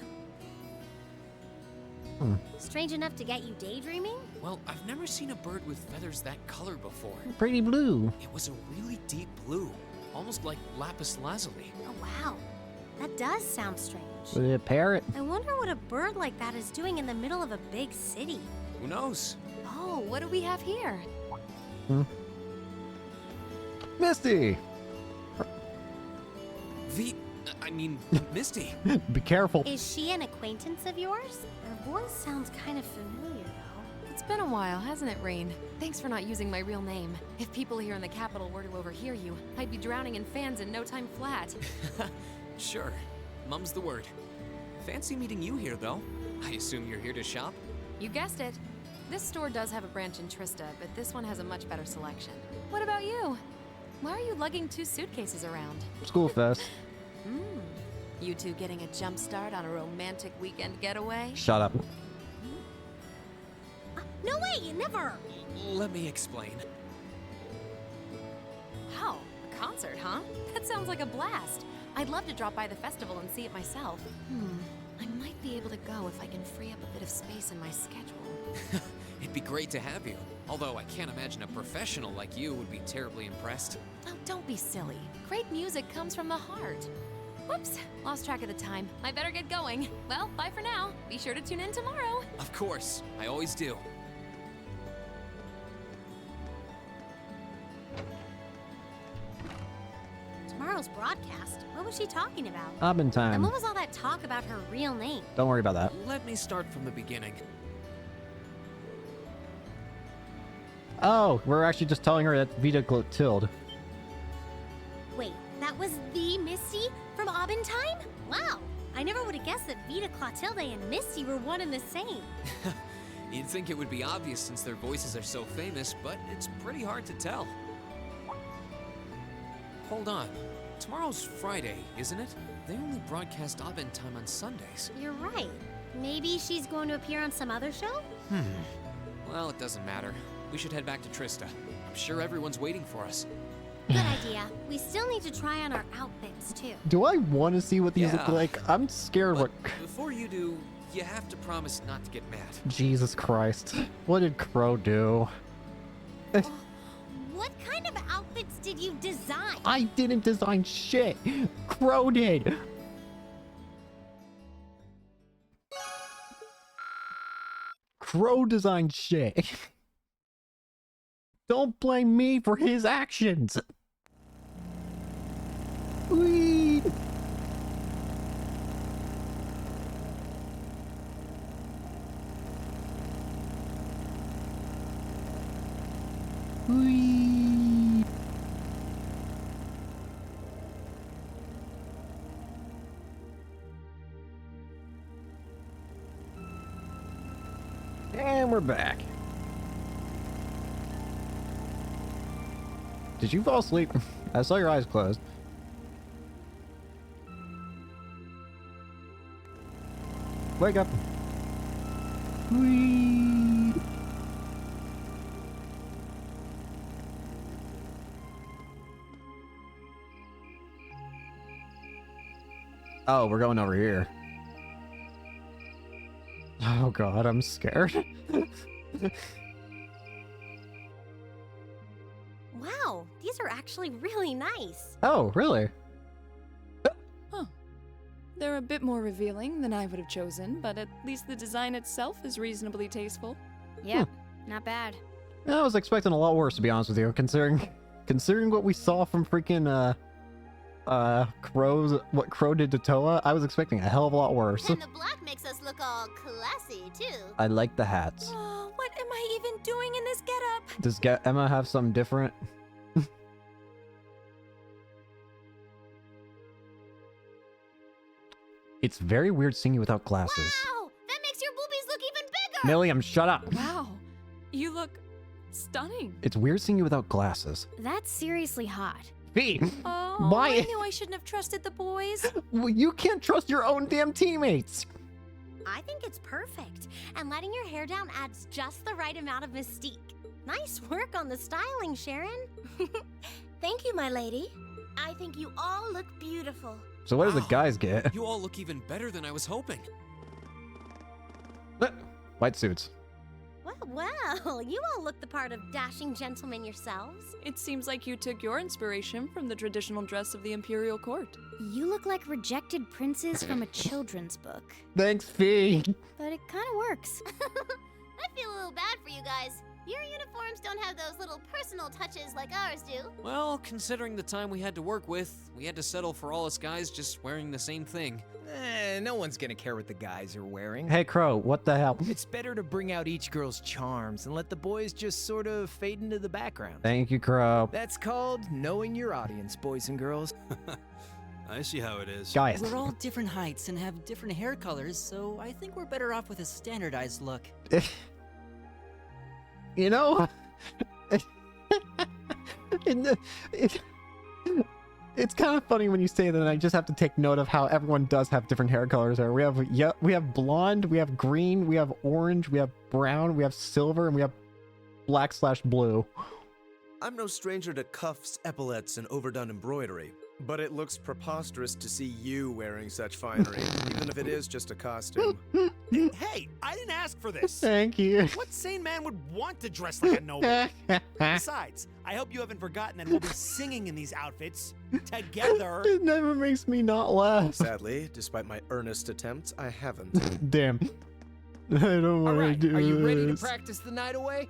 Strange enough to get you daydreaming? Well, I've never seen a bird with feathers that color before. Pretty blue. It was a really deep blue, almost like lapis lazuli. Oh, wow. That does sound strange. The parrot. I wonder what a bird like that is doing in the middle of a big city. Who knows? Oh, what do we have here? Misty! Misty. Be careful. Is she an acquaintance of yours? Her voice sounds kind of familiar, though. It's been a while, hasn't it, Rain? Thanks for not using my real name. If people here in the capital were to overhear you, I'd be drowning in fans in no time flat. Sure. Mum's the word. Fancy meeting you here, though. I assume you're here to shop? You guessed it. This store does have a branch in Trista, but this one has a much better selection. What about you? Why are you lugging 2 suitcases around? School fest. You two getting a jump start on a romantic weekend getaway? Shut up. No way, never! Let me explain. Oh, a concert, huh? That sounds like a blast. I'd love to drop by the festival and see it myself. I might be able to go if I can free up a bit of space in my schedule. It'd be great to have you. Although I can't imagine a professional like you would be terribly impressed. Oh, don't be silly. Great music comes from the heart. Whoops, lost track of the time. I better get going. Well, bye for now. Be sure to tune in tomorrow. Of course, I always do. Tomorrow's broadcast? What was she talking about? Obbin And time. what was all that talk about her real name? Don't worry about that. Let me start from the beginning. Oh, we're actually just telling her that Vita Clotilde. Wait, that was the Misty from Aubin Time? Wow, I never would have guessed that Vita Clotilde and Misty were one and the same. You'd think it would be obvious since their voices are so famous, but it's pretty hard to tell. Hold on. Tomorrow's Friday, isn't it? They only broadcast Aubin Time on Sundays. You're right. Maybe she's going to appear on some other show? Well, it doesn't matter. We should head back to Trista. I'm sure everyone's waiting for us. Good idea. We still need to try on our outfits, too. Do I want to see what these look Yeah. like? I'm scared But what... before you do, you have to promise not to get mad. Jesus Christ. What did Crow do? What kind of outfits did you design? I didn't design shit. Crow did. Crow designed shit. Don't blame me for his actions. Whee! Whee! And we're back. Did you fall asleep? I saw your eyes closed. Wake up. Whee! Oh, we're going over here. Oh god, I'm scared. Wow, these are actually really nice. Oh, really? Huh. They're a bit more revealing than I would have chosen, but at least the design itself is reasonably tasteful. Yeah, not bad. I was expecting a lot worse, to be honest with you, considering what we saw from freaking what Crow did to Toa. I was expecting a hell of a lot worse. And the black makes us look all classy, too. I like the hats. Oh, what am I even doing in this getup? Does Emma have something different? It's very weird seeing you without glasses. Wow, that makes your boobies look even bigger! Milliam, shut up! Wow, you look stunning. It's weird seeing you without glasses. That's seriously hot. Fee! Oh, Why? I knew I shouldn't have trusted the boys. Well, you can't trust your own damn teammates! I think it's perfect. And letting your hair down adds just the right amount of mystique. Nice work on the styling, Sharon. Thank you, my lady. I think you all look beautiful. So what do the Wow. guys get? You all look even better than I was hoping. White suits. Well, you all look the part of dashing gentlemen yourselves. It seems like you took your inspiration from the traditional dress of the Imperial Court. You look like rejected princes from a children's book. Thanks, Fee! But it kind of works. I feel a little bad for you guys. Your uniforms don't have those little personal touches like ours do. Well, considering the time we had to work with, we had to settle for all us guys just wearing the same thing. No one's gonna care what the guys are wearing. Hey, Crow, what the hell? It's better to bring out each girl's charms and let the boys just sort of fade into the background. Thank you, Crow. That's called knowing your audience, boys and girls. I see how it is. Guys. We're all different heights and have different hair colors, so I think we're better off with a standardized look. You know, it's kind of funny when you say that. And I just have to take note of how everyone does have different hair colors. There, we have blonde, we have green, we have orange, we have brown, we have silver, and we have black/blue. I'm no stranger to cuffs, epaulets, and overdone embroidery, but it looks preposterous to see you wearing such finery, even if it is just a costume. Hey, I didn't ask for this. Thank you. What sane man would want to dress like a noble? Besides, I hope you haven't forgotten that we'll be singing in these outfits together. It never makes me not laugh. Sadly, despite my earnest attempts, I haven't. Damn. I don't want to Alright, do are you ready to this. practice the night away?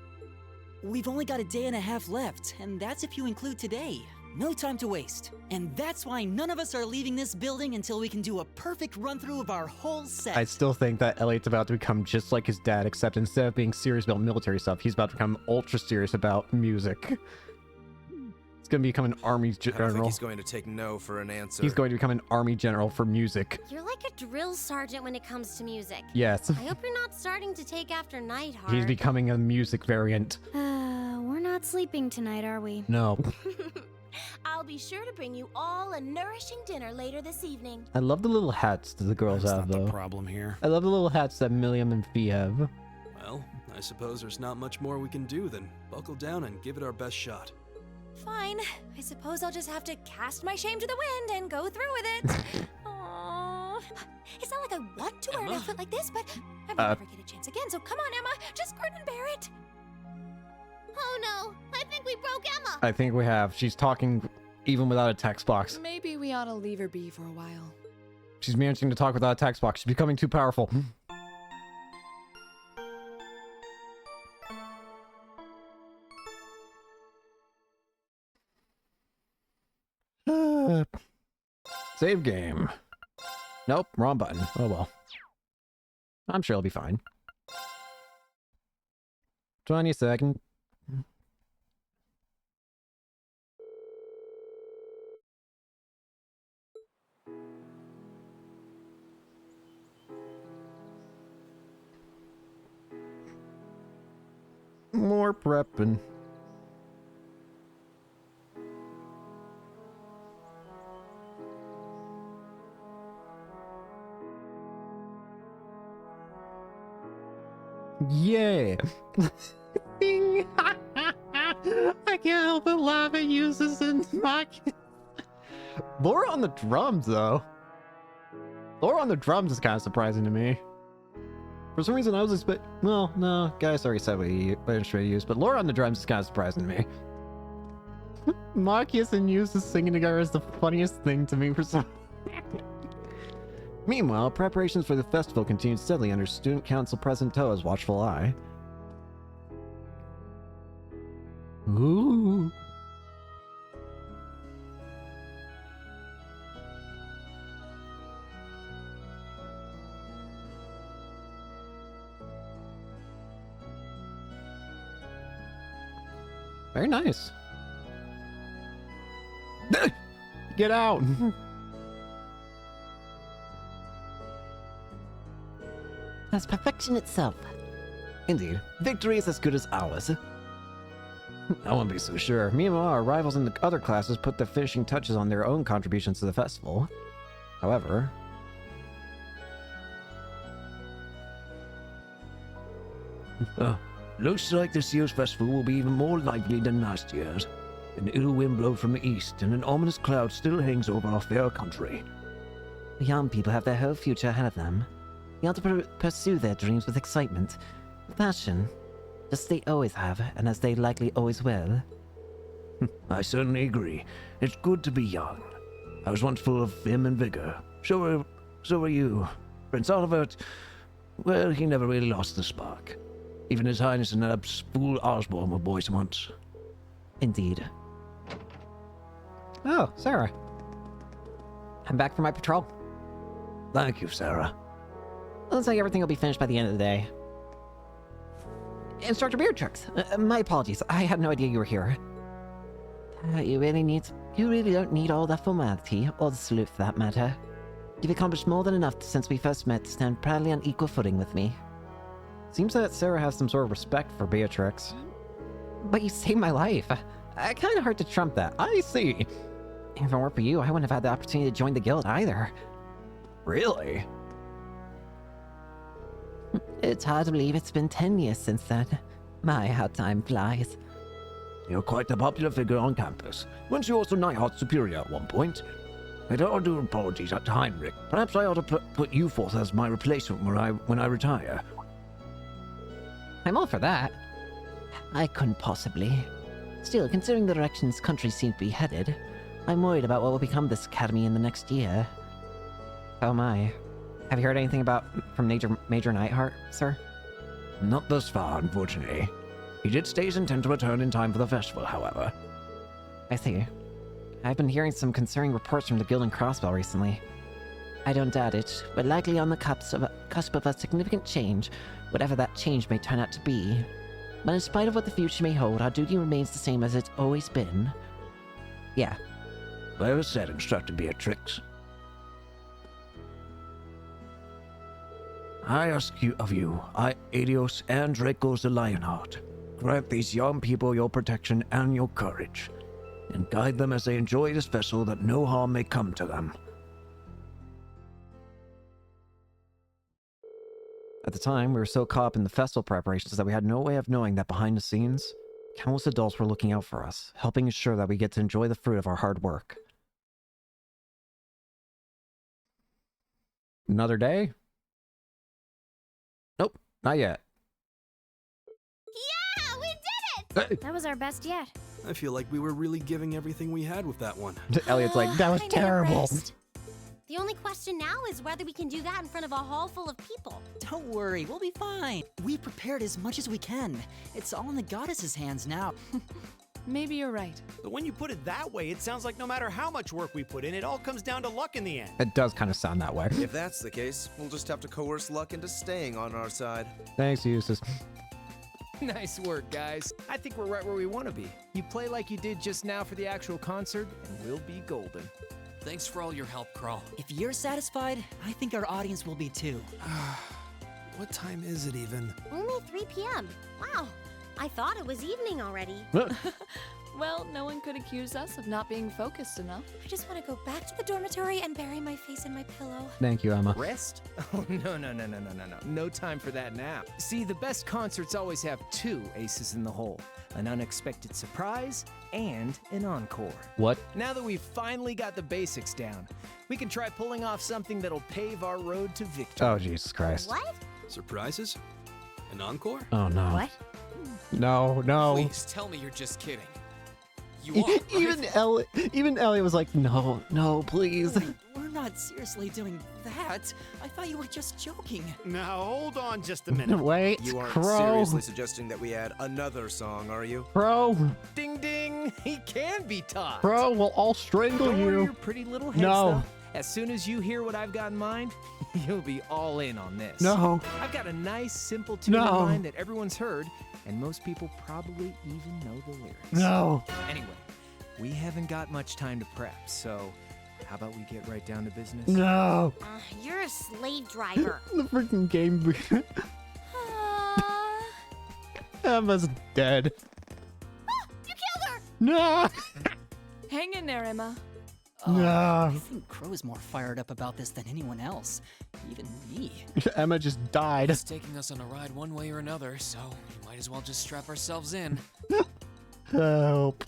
We've only got a day and a half left, and that's if you include today. No time to waste. And that's why none of us are leaving this building until we can do a perfect run-through of our whole set. I still think that Elliot's about to become just like his dad, except instead of being serious about military stuff, he's about to become ultra serious about music. He's going to become an army I don't think general. he's going to take no for an answer. He's going to become an army general for music. You're like a drill sergeant when it comes to music. Yes. I hope you're not starting to take after Nightheart. He's becoming a music variant. We're not sleeping tonight, are we? No. I'll be sure to bring you all a nourishing dinner later this evening. I love the little hats that the girls That's have, not though. the problem here. I love the little hats that Milliam and Fee have. Well, I suppose there's not much more we can do than buckle down and give it our best shot. Fine. I suppose I'll just have to cast my shame to the wind and go through with it. Aww. It's not like I want to wear an Emma? outfit like this, but I might never get a chance again, so come on, Emma. Just grin and bear it. Oh no, I think we broke Emma. I think we have. She's talking even without a text box. Maybe we ought to leave her be for a while. She's managing to talk without a text box. She's becoming too powerful. Save game. Nope, wrong button. Oh well. I'm sure it'll be fine. 20-second. more prepping. Yeah. I can't help but laugh at uses and Marcus. Laura on the drums, though. Laura on the drums is kind of surprising to me. For some reason, I was expecting. Well, no, guys already said what instrument to use, but Laura on the drums is kind of surprising to me. Marcus and Eustace singing together is the funniest thing to me for some. Meanwhile, preparations for the festival continued steadily under Student Council President Toa's watchful eye. Ooh. Very nice. Get out! That's perfection itself. Indeed, victory is as good as ours. I won't be so sure. Meanwhile, our rivals in the other classes put the finishing touches on their own contributions to the festival. However... Looks like this year's festival will be even more lively than last year's. An ill wind blows from the east, and an ominous cloud still hangs over our fair country. The young people have their whole future ahead of them. They ought to pursue their dreams with excitement, with passion, just as they always have, and as they likely always will. I certainly agree. It's good to be young. I was once full of vim and vigor. So were you. Prince Oliver, well, he never really lost the spark. Even His Highness and that fool Osborne were boys once. Indeed. Oh, Sarah. I'm back for my patrol. Thank you, Sarah. Looks like everything will be finished by the end of the day. Instructor Beatrix, my apologies. I had no idea you were here. You really don't need all that formality, or the salute for that matter. You've accomplished more than enough since we first met to stand proudly on equal footing with me. Seems that Sarah has some sort of respect for Beatrix. But you saved my life. Kind of hard to trump that. I see. If it weren't for you, I wouldn't have had the opportunity to join the guild either. Really? It's hard to believe it's been 10 years since then. My, how time flies. You're quite a popular figure on campus. Weren't you also Nighthawk Superior at one point? I don't do apologies at Heinrich. Perhaps I ought to put you forth as my replacement when I retire. I'm all for that. I couldn't possibly. Still, considering the direction this country seems to be headed, I'm worried about what will become of this academy in the next year. Oh my. Have you heard anything from Major Nightheart, sir? Not thus far, unfortunately. He did state his intent to return in time for the festival, however. I see. I've been hearing some concerning reports from the Guild and Crossbell recently. I don't doubt it, but likely on the cusp of a significant change, whatever that change may turn out to be. But in spite of what the future may hold, our duty remains the same as it's always been. Yeah. Well said, Instructor Beatrix. I ask of you, Aidios and Dracos the Lionheart, grant these young people your protection and your courage, and guide them as they enjoy this festival that no harm may come to them. At the time, we were so caught up in the festival preparations that we had no way of knowing that behind the scenes, countless adults were looking out for us, helping ensure that we get to enjoy the fruit of our hard work. Another day? Nope, not yet. Yeah, we did it! That was our best yet. I feel like we were really giving everything we had with that one. Elliot's like, that was terrible. The only question now is whether we can do that in front of a hall full of people. Don't worry, we'll be fine. We prepared as much as we can. It's all in the goddess's hands now. Maybe you're right. But when you put it that way, it sounds like no matter how much work we put in, it all comes down to luck in the end. It does kind of sound that way. If that's the case, we'll just have to coerce luck into staying on our side. Thanks, Eustace. Nice work, guys. I think we're right where we want to be. You play like you did just now for the actual concert, and we'll be golden. Thanks for all your help, Crawl. If you're satisfied, I think our audience will be too. What time is it even? Only 3 p.m. Wow. I thought it was evening already. Well, no one could accuse us of not being focused enough. I just want to go back to the dormitory and bury my face in my pillow. Thank you, Emma. Rest? Oh, no. No time for that now. See, the best concerts always have two aces in the hole. An unexpected surprise and an encore. What? Now that we've finally got the basics down, we can try pulling off something that'll pave our road to victory. Oh, Jesus Christ. What? Surprises? An encore? Oh, no. What? No. Please tell me you're just kidding. You are, right? Even Elliot was like, no, please. Wait, we're not seriously doing that. I thought you were just joking. Now, hold on just a minute. Wait, You aren't Crow. seriously suggesting that we add another song, are you? Crow. Ding ding! He can be taught. Crow, we'll all strangle Don't worry you. your pretty little head No. stuff. As soon as you hear what I've got in mind, you'll be all in on this. No. I've got a nice, simple tune in No. mind that everyone's heard, and most people probably even know the lyrics. No. Anyway, we haven't got much time to prep, so how about we get right down to business? No. You're a slave driver. The freaking game. Emma's dead. You killed her! No. Hang in there, Emma. No. I think Crow's more fired up about this than anyone else. Even me. Emma just died. It's taking us on a ride one way or another, so we might as well just strap ourselves in. Help.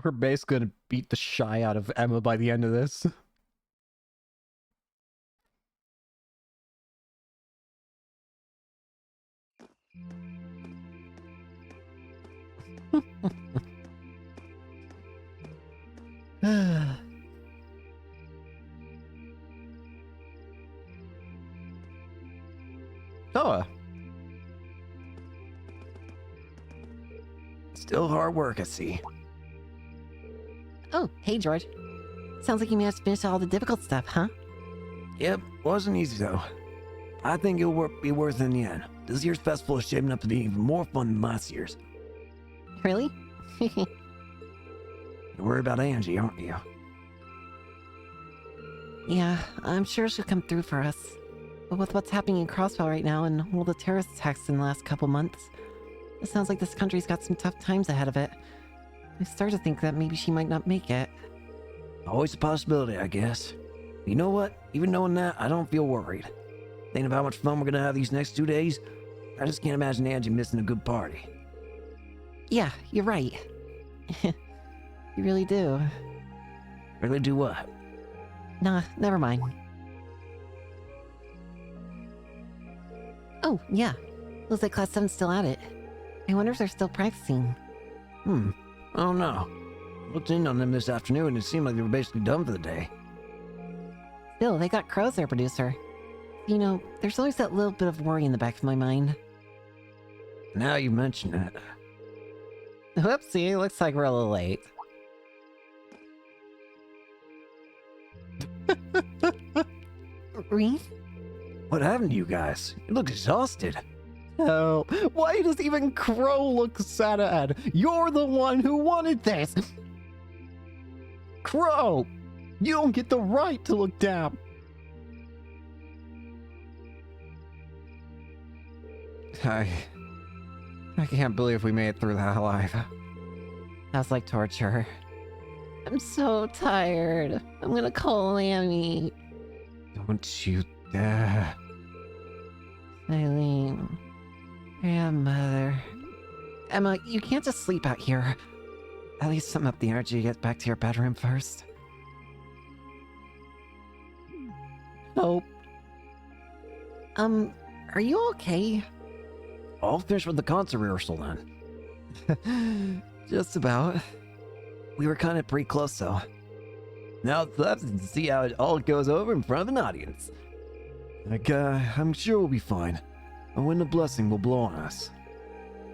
We're basically gonna beat the shy out of Emma by the end of this. Noah. Still hard work, I see. Oh, hey, George. Sounds like you managed to finish all the difficult stuff, huh? Yep, wasn't easy though. I think it'll be worth it in the end. This year's festival is shaping up to be even more fun than last year's. Really? You're worried about Angie, aren't you? Yeah, I'm sure she'll come through for us. But with what's happening in Crossville right now and all the terrorist attacks in the last couple months, it sounds like this country's got some tough times ahead of it. I start to think that maybe she might not make it. Always a possibility, I guess. You know what? Even knowing that, I don't feel worried. Thinking of how much fun we're gonna have these next 2 days, I just can't imagine Angie missing a good party. Yeah, you're right. You really do. Really do what? Nah, never mind. Oh, yeah. Looks like Class 7's still at it. I wonder if they're still practicing. I don't know. Looked in on them this afternoon and it seemed like they were basically done for the day. Still, they got Crow as their producer. You know, there's always that little bit of worry in the back of my mind. Now you mention it. Whoopsie, looks like we're a little late. Reese? What happened to you guys? You look exhausted. Oh, why does even Crow look sad? You're the one who wanted this. Crow, you don't get the right to look down. I can't believe we made it through that alive. That's like torture. I'm so tired. I'm gonna call Lammy. Don't you dare. Eileen. Grandmother. Emma, you can't just sleep out here. At least sum up the energy to get back to your bedroom first. Nope. Are you okay? All finished with the concert rehearsal then. Just about. We were kind of pretty close though. Now it's left to see how it all goes over in front of an audience. I'm sure we'll be fine. And when the blessing will blow on us.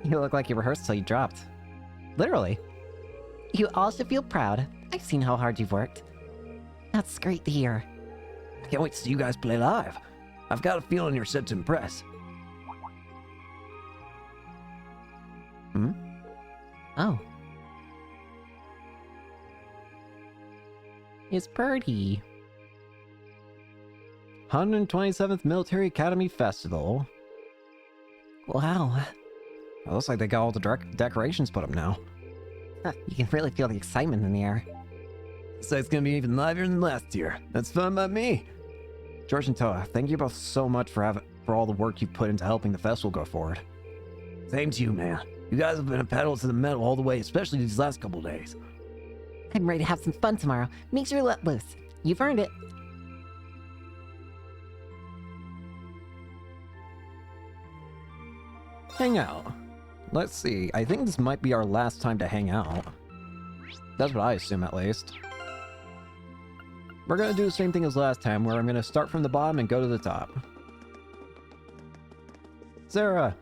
You look like you rehearsed till you dropped. Literally. You all should feel proud. I've seen how hard you've worked. That's great to hear. I can't wait to see you guys play live. I've got a feeling you're set to impress. Oh. It's Birdie. 127th Military Academy Festival. Wow. It looks like they got all the decorations put up now. You can really feel the excitement in the air. So it's gonna be even livelier than last year. That's fun by me. George and Toa, thank you both so much for all the work you've put into helping the festival go forward. Same to you, man. You guys have been a pedal to the metal all the way, especially these last couple days. I'm ready to have some fun tomorrow. Make sure you let loose. You've earned it. Hang out. Let's see, I think this might be our last time to hang out. That's what I assume, at least. We're gonna do the same thing as last time, where I'm gonna start from the bottom and go to the top. Sarah!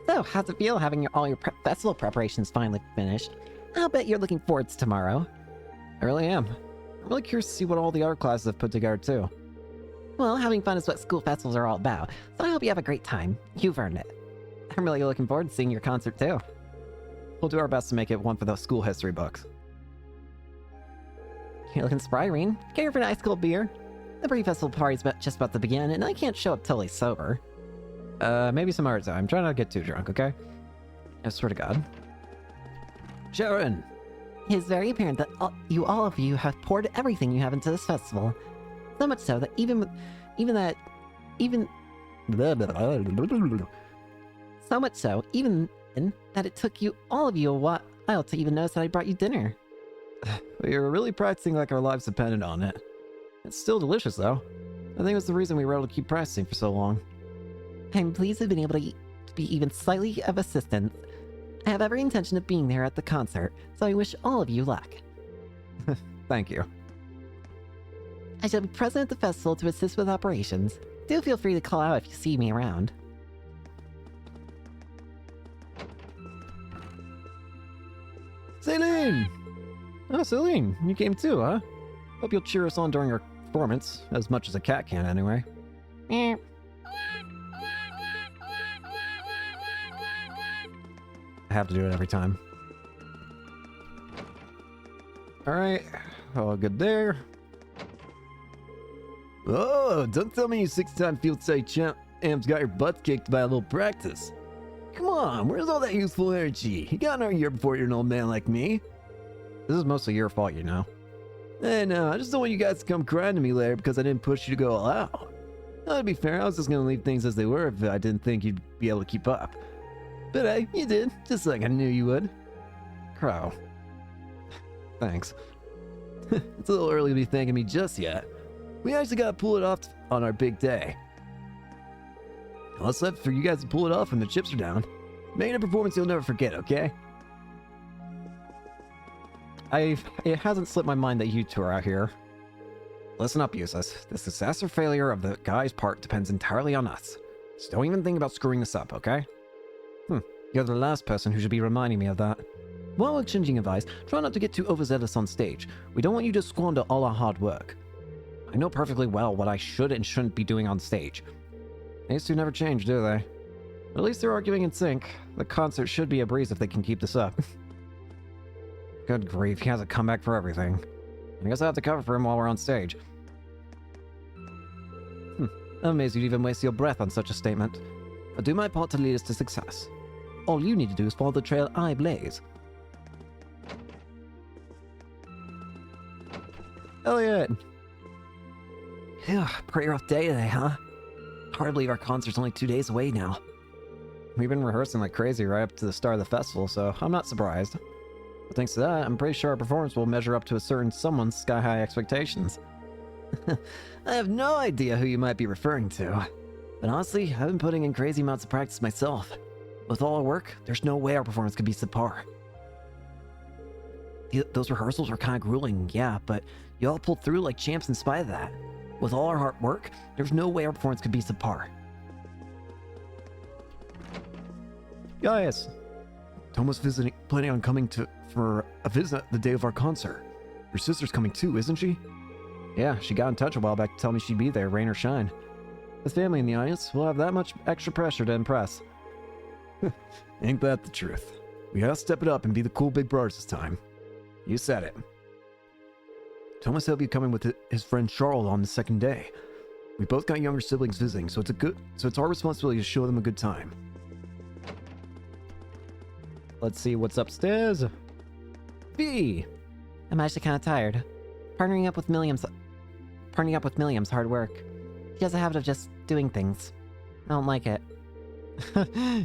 So, how's it feel having all your festival preparations finally finished? I'll bet you're looking forward to tomorrow. I really am. I'm really curious to see what all the other classes have put together, too. Well, having fun is what school festivals are all about, so I hope you have a great time. You've earned it. I'm really looking forward to seeing your concert, too. We'll do our best to make it one for the school history books. You're looking spry, Reen. Care for an ice cold beer? The pre-festival party's just about to begin, and I can't show up totally sober. Maybe some other time. Try not to get too drunk, okay? I swear to God. Sharon! It is very apparent that all of you have poured everything you have into this festival. So much so that So much so, even that it took all of you a while to even notice that I brought you dinner. We were really practicing like our lives depended on it. It's still delicious, though. I think it's the reason we were able to keep practicing for so long. I'm pleased to have been able to be even slightly of assistance. I have every intention of being there at the concert, so I wish all of you luck. Thank you. I shall be present at the festival to assist with operations. Do feel free to call out if you see me around. Celine! Oh, Celine, you came too, huh? Hope you'll cheer us on during our performance, as much as a cat can anyway. I have to do it every time. Alright, all good there. Oh, don't tell me you 6-time field state champ Am's got your butt kicked by a little practice. Come on, where's all that youthful energy? You got another year before you're an old man like me. This is mostly your fault, you know. Hey, no, I just don't want you guys to come crying to me later because I didn't push you to go all out. Now, to be fair, I was just gonna leave things as they were if I didn't think you'd be able to keep up. But hey, you did, just like I knew you would. Crow. Thanks. It's a little early to be thanking me just yet. We actually gotta pull it off on our big day. What's left for you guys to pull it off when the chips are down? Make it a performance you'll never forget, okay? It hasn't slipped my mind that you two are out here. Listen up, Useless. The success or failure of the guy's part depends entirely on us. So don't even think about screwing this up, okay? You're the last person who should be reminding me of that. While exchanging advice, try not to get too overzealous on stage. We don't want you to squander all our hard work. I know perfectly well what I should and shouldn't be doing on stage. These two never change, do they? At least they're arguing in sync. The concert should be a breeze if they can keep this up. Good grief, he has a comeback for everything. I guess I have to cover for him while we're on stage. I'm amazed you'd even waste your breath on such a statement. I'll do my part to lead us to success. All you need to do is follow the trail I blaze. Elliot! Phew, pretty rough day today, huh? Hard to believe our concert's only 2 days away now. We've been rehearsing like crazy right up to the start of the festival, so I'm not surprised. But thanks to that, I'm pretty sure our performance will measure up to a certain someone's sky-high expectations. I have no idea who you might be referring to. But honestly, I've been putting in crazy amounts of practice myself. With all our work, there's no way our performance could be subpar. Those rehearsals were kind of grueling, yeah, but you all pulled through like champs in spite of that. With all our hard work, there's no way our performance could be subpar. Gaius! Toma's planning on coming for a visit the day of our concert. Your sister's coming too, isn't she? Yeah, she got in touch a while back to tell me she'd be there, rain or shine. With family in the audience, we'll have that much extra pressure to impress. Ain't that the truth? We gotta step it up and be the cool big brothers this time. You said it. Thomas will be coming with his friend Charles on the second day. We both got younger siblings visiting, so it's our responsibility to show them a good time. Let's see what's upstairs. V! I'm actually kind of tired. Partnering up with Milliam's hard work. She has a habit of just doing things. I don't like it.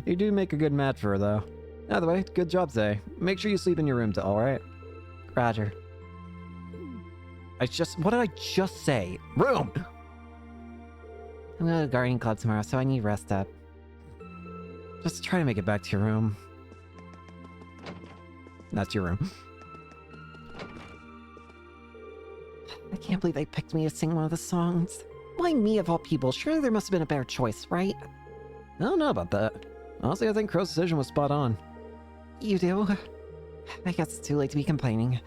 You do make a good match for her, though. Either way, good job, Zay. Make sure you sleep in your room, alright? Roger. What did I just say? Room! I'm going to Guardian Club tomorrow, so I need rest up. Just try to make it back to your room. That's your room. I can't believe they picked me to sing one of the songs. Why me of all people? Surely there must have been a better choice, right? I don't know about that. Honestly, I think Crow's decision was spot on. You do? I guess it's too late to be complaining.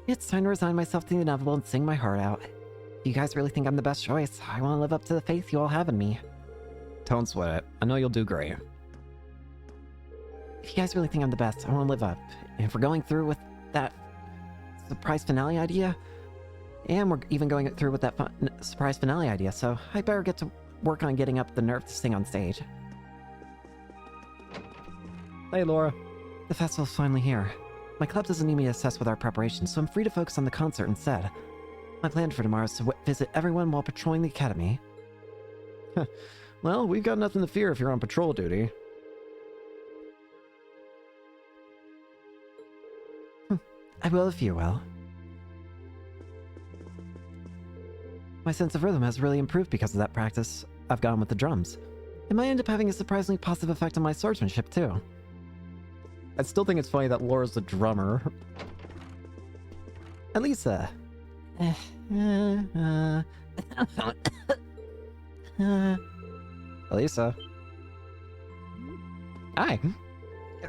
It's time to resign myself to the inevitable and sing my heart out. If you guys really think I'm the best choice, I want to live up to the faith you all have in me. Don't sweat it. I know you'll do great. If you guys really think I'm the best, I want to live up. And if we're going through with that surprise finale idea, and we're even going through with that surprise finale idea, so I better get to work on getting up the nerve to sing on stage. Hey, Laura. The festival's finally here. My club doesn't need me to assess with our preparations, so I'm free to focus on the concert instead. My plan for tomorrow is to visit everyone while patrolling the academy. Well, we've got nothing to fear if you're on patrol duty. I will if you will. My sense of rhythm has really improved because of that practice I've gotten with the drums. It might end up having a surprisingly positive effect on my swordsmanship, too. I still think it's funny that Laura's the drummer. Elisa. Elisa. Hi.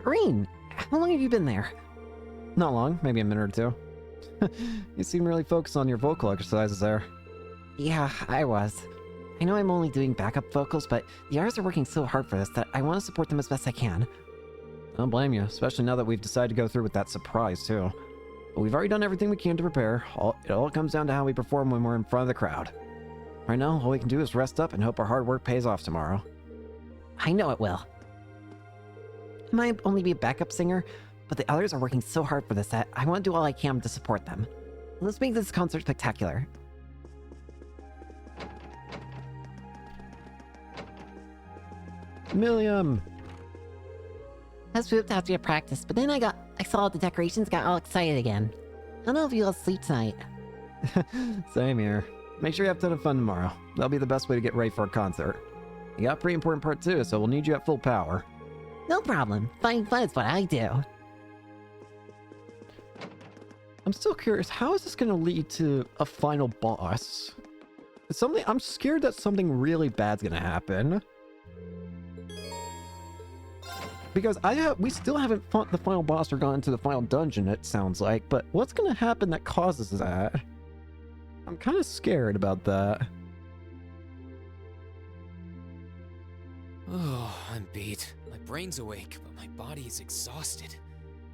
Rean, how long have you been there? Not long, maybe a minute or two. You seem really focused on your vocal exercises there. Yeah, I was. I know I'm only doing backup vocals, but the artists are working so hard for this that I want to support them as best I can. I don't blame you, especially now that we've decided to go through with that surprise, too. But we've already done everything we can to prepare. It all comes down to how we perform when we're in front of the crowd. Right now, all we can do is rest up and hope our hard work pays off tomorrow. I know it will. I might only be a backup singer, but the others are working so hard for this that I want to do all I can to support them. Let's make this concert spectacular. Milliam! I was pooped after your practice, but then I saw all the decorations, got all excited again. I don't know if you'll sleep tonight. Same here. Make sure you have a ton of fun tomorrow. That'll be the best way to get ready for a concert. You got a pretty important part too, so we'll need you at full power. No problem. Finding fun is what I do. I'm still curious, how is this going to lead to a final boss? I'm scared that something really bad's going to happen. Because we still haven't fought the final boss or gone to the final dungeon, it sounds like, but what's going to happen that causes that? I'm kind of scared about that. Oh, I'm beat. My brain's awake, but my body is exhausted.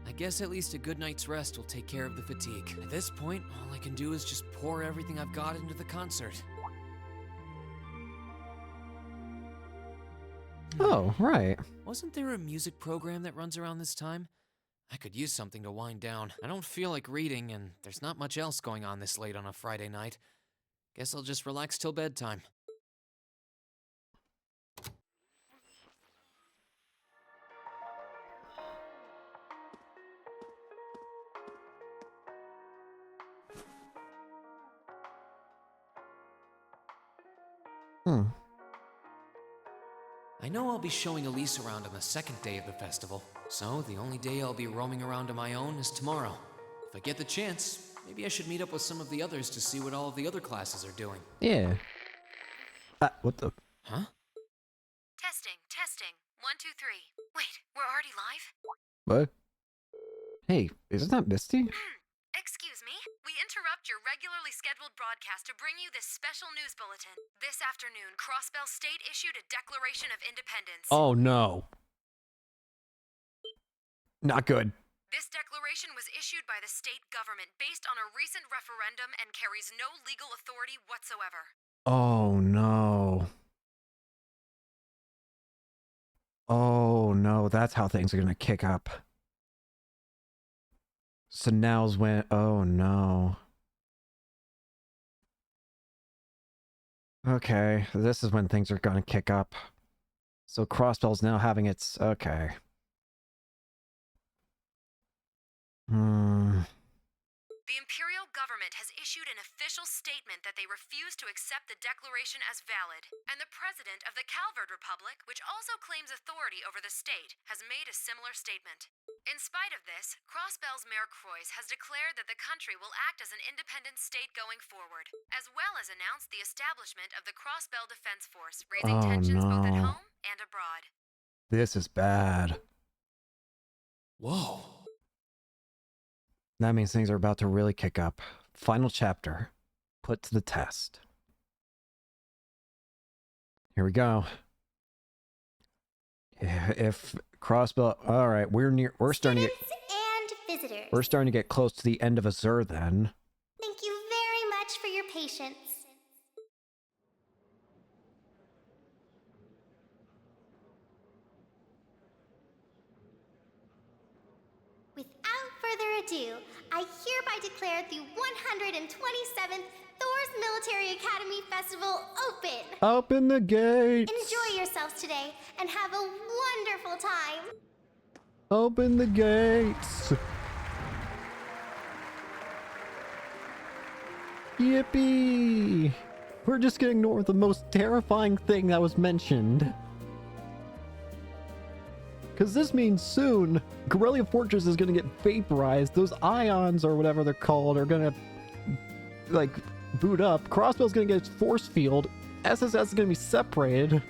I guess at least a good night's rest will take care of the fatigue. At this point, all I can do is just pour everything I've got into the concert. Oh, right. Wasn't there a music program that runs around this time? I could use something to wind down. I don't feel like reading, and there's not much else going on this late on a Friday night. Guess I'll just relax till bedtime. I know I'll be showing Elise around on the second day of the festival, so the only day I'll be roaming around on my own is tomorrow. If I get the chance, maybe I should meet up with some of the others to see what all of the other classes are doing. Yeah. What the? Huh? Testing. 1, 2, 3. Wait, we're already live? What? Hey, isn't that Misty? Excuse me? We interrupt your regularly scheduled broadcast to bring you this special news bulletin. This afternoon, Crossbell State issued a Declaration of Independence. Oh no. Not good. This declaration was issued by the state government based on a recent referendum and carries no legal authority whatsoever. Oh no. Oh no, that's how things are gonna kick up. So now's when, oh no. Okay, this is when things are gonna kick up. So Crossbell's now having its, okay. The Imperial government has issued an official statement that they refuse to accept the declaration as valid, and the president of the Calvard Republic, which also claims authority over the state, has made a similar statement. In spite of this, Crossbell's Mayor Croix has declared that the country will act as an independent state going forward, as well as announced the establishment of the Crossbell Defense Force, raising tensions both at home and abroad. This is bad. Whoa. That means things are about to really kick up. Final chapter. Put to the test. Here we go. If Crossbell, all right, we're starting to get and visitors. We're starting to get close to the end of Azure then. Thank you very much for your patience. Without further ado, I hereby declare the 127th Thor's Military Academy Festival open. Open the gates. Enjoy yourselves today and have a wonderful time. Open the gates. Yippee! We're just gonna ignore the most terrifying thing that was mentioned. Because this means soon, Corellia Fortress is gonna get vaporized. Those ions, or whatever they're called, are gonna, like, boot up. Crossbell's gonna get its force field. SSS is gonna be separated.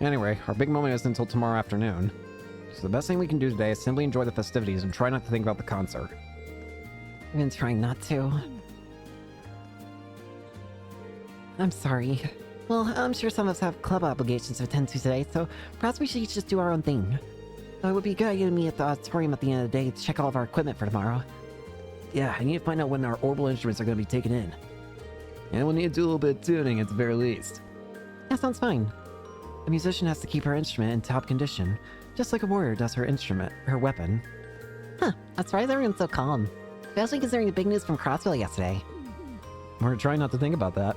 Anyway, our big moment isn't until tomorrow afternoon. So the best thing we can do today is simply enjoy the festivities and try not to think about the concert. I've been trying not to. I'm sorry. Well, I'm sure some of us have club obligations to attend to today, so perhaps we should each just do our own thing. It would be a good idea to meet at the auditorium at the end of the day to check all of our equipment for tomorrow. Yeah, I need to find out when our orbital instruments are going to be taken in. And we'll need to do a little bit of tuning at the very least. That sounds fine. A musician has to keep her instrument in top condition, just like a warrior does her instrument, her weapon. Huh, that's why everyone's so calm. Especially considering the big news from Crossbell yesterday. We're trying not to think about that.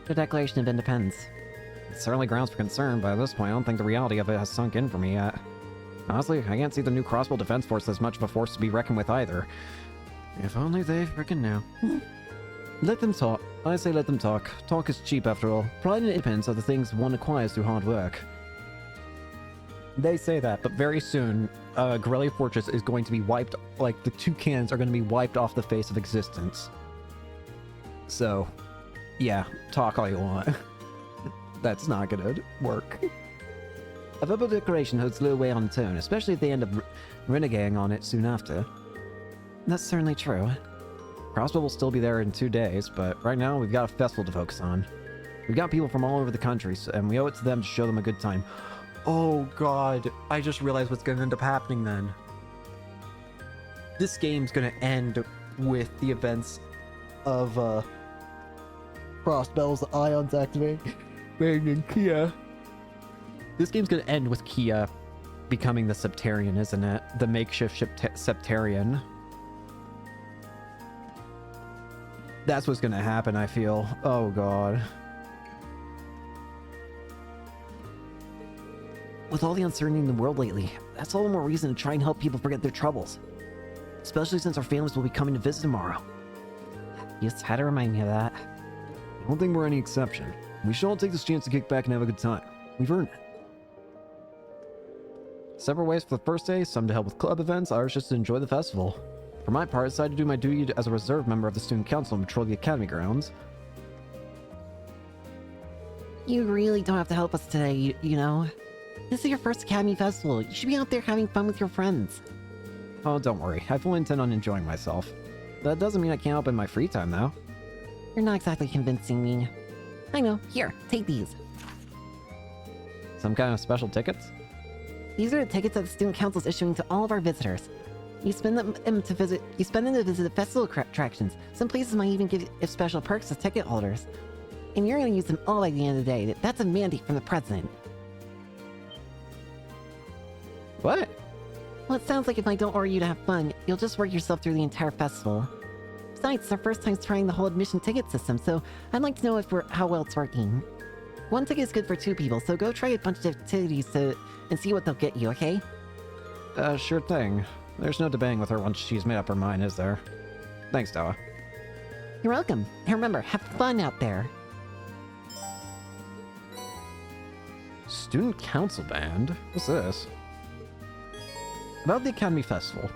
The Declaration of Independence. It's certainly grounds for concern, but at this point I don't think the reality of it has sunk in for me yet. Honestly, I can't see the new Crossbell Defense Force as much of a force to be reckoned with either. If only they frickin' knew. Let them talk. I say let them talk. Talk is cheap after all. Pride and independence are the things one acquires through hard work. They say that, but very soon, Corellia Fortress is going to be wiped, like the two cannons are going to be wiped off the face of existence. So, yeah, talk all you want. That's not gonna work. A verbal declaration holds little weight on tone, especially if they end up renegating on it soon after. That's certainly true. Crossbell will still be there in 2 days, but right now we've got a festival to focus on. We've got people from all over the country, and we owe it to them to show them a good time. Oh god, I just realized what's going to end up happening then. This game's going to end with the events of Crossbell's ions activating and Kia. This game's going to end with Kia becoming the Septarian, isn't it? The makeshift Septarian. That's what's going to happen, I feel. Oh god. With all the uncertainty in the world lately, that's all the more reason to try and help people forget their troubles. Especially since our families will be coming to visit tomorrow. You just had to remind me of that. I don't think we're any exception. We should all take this chance to kick back and have a good time. We've earned it. Several ways for the first day, some to help with club events, others just to enjoy the festival. For my part, I decided to do my duty as a reserve member of the student council and patrol the academy grounds. You really don't have to help us today, you know? This is your first Academy Festival. You should be out there having fun with your friends. Oh, don't worry. I fully intend on enjoying myself. That doesn't mean I can't help in my free time, though. You're not exactly convincing me. I know. Here, take these. Some kind of special tickets? These are the tickets that the Student Council is issuing to all of our visitors. You spend them to visit the festival attractions. Some places might even give special perks to ticket holders. And you're gonna use them all by the end of the day. That's a mandate from the president. What? Well, it sounds like if I don't order you to have fun, you'll just work yourself through the entire festival. Besides, it's our first time trying the whole admission ticket system, so I'd like to know how well it's working. One ticket is good for 2 people, so go try a bunch of activities and see what they'll get you, okay? Sure thing. There's no debating with her once she's made up her mind, is there? Thanks, Dawa. You're welcome. And remember, have fun out there. Student Council Band? What's this? About the Academy Festival.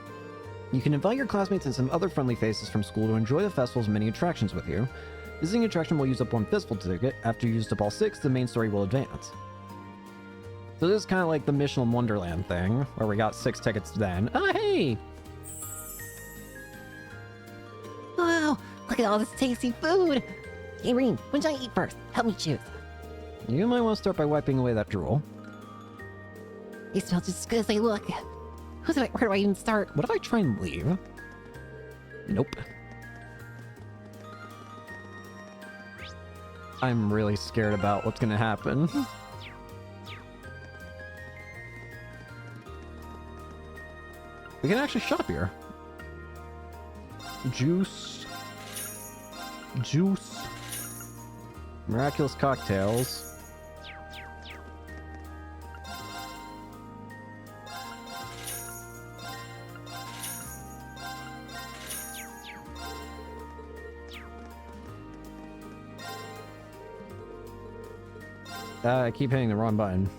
You can invite your classmates and some other friendly faces from school to enjoy the festival's many attractions with you. Visiting attraction will use up 1 festival ticket. After you used up all 6, the main story will advance. So this is kind of like the Mission in Wonderland thing, where we got 6 tickets then. Oh, hey! Wow, look at all this tasty food! Hey, Reem, what should I eat first? Help me choose. You might want to start by wiping away that drool. They smell just as good as they look. Where do I even start? What if I try and leave? Nope. I'm really scared about what's gonna happen. We can actually shop here. Juice. Miraculous cocktails. I keep hitting the wrong button.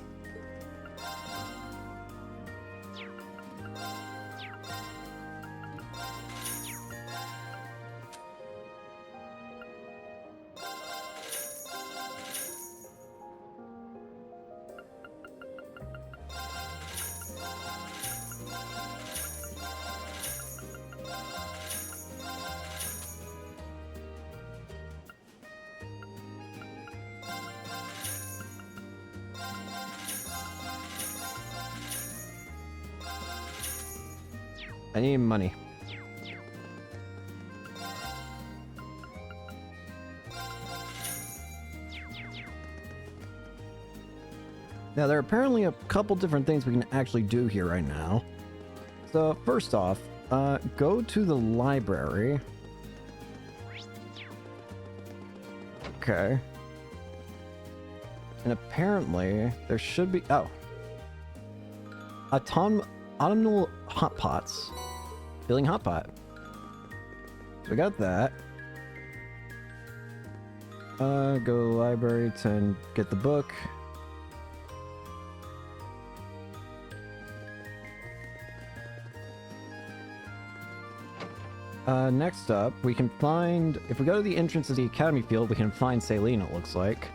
I need money. Now, there are apparently a couple different things we can actually do here right now. So, first off, go to the library. Okay. And apparently, there should be... Oh. Autumnal hot pots. Filling hot pot. So we got that. Go to the library to get the book. Next up, we can find... If we go to the entrance of the Academy Field, we can find Saline, it looks like.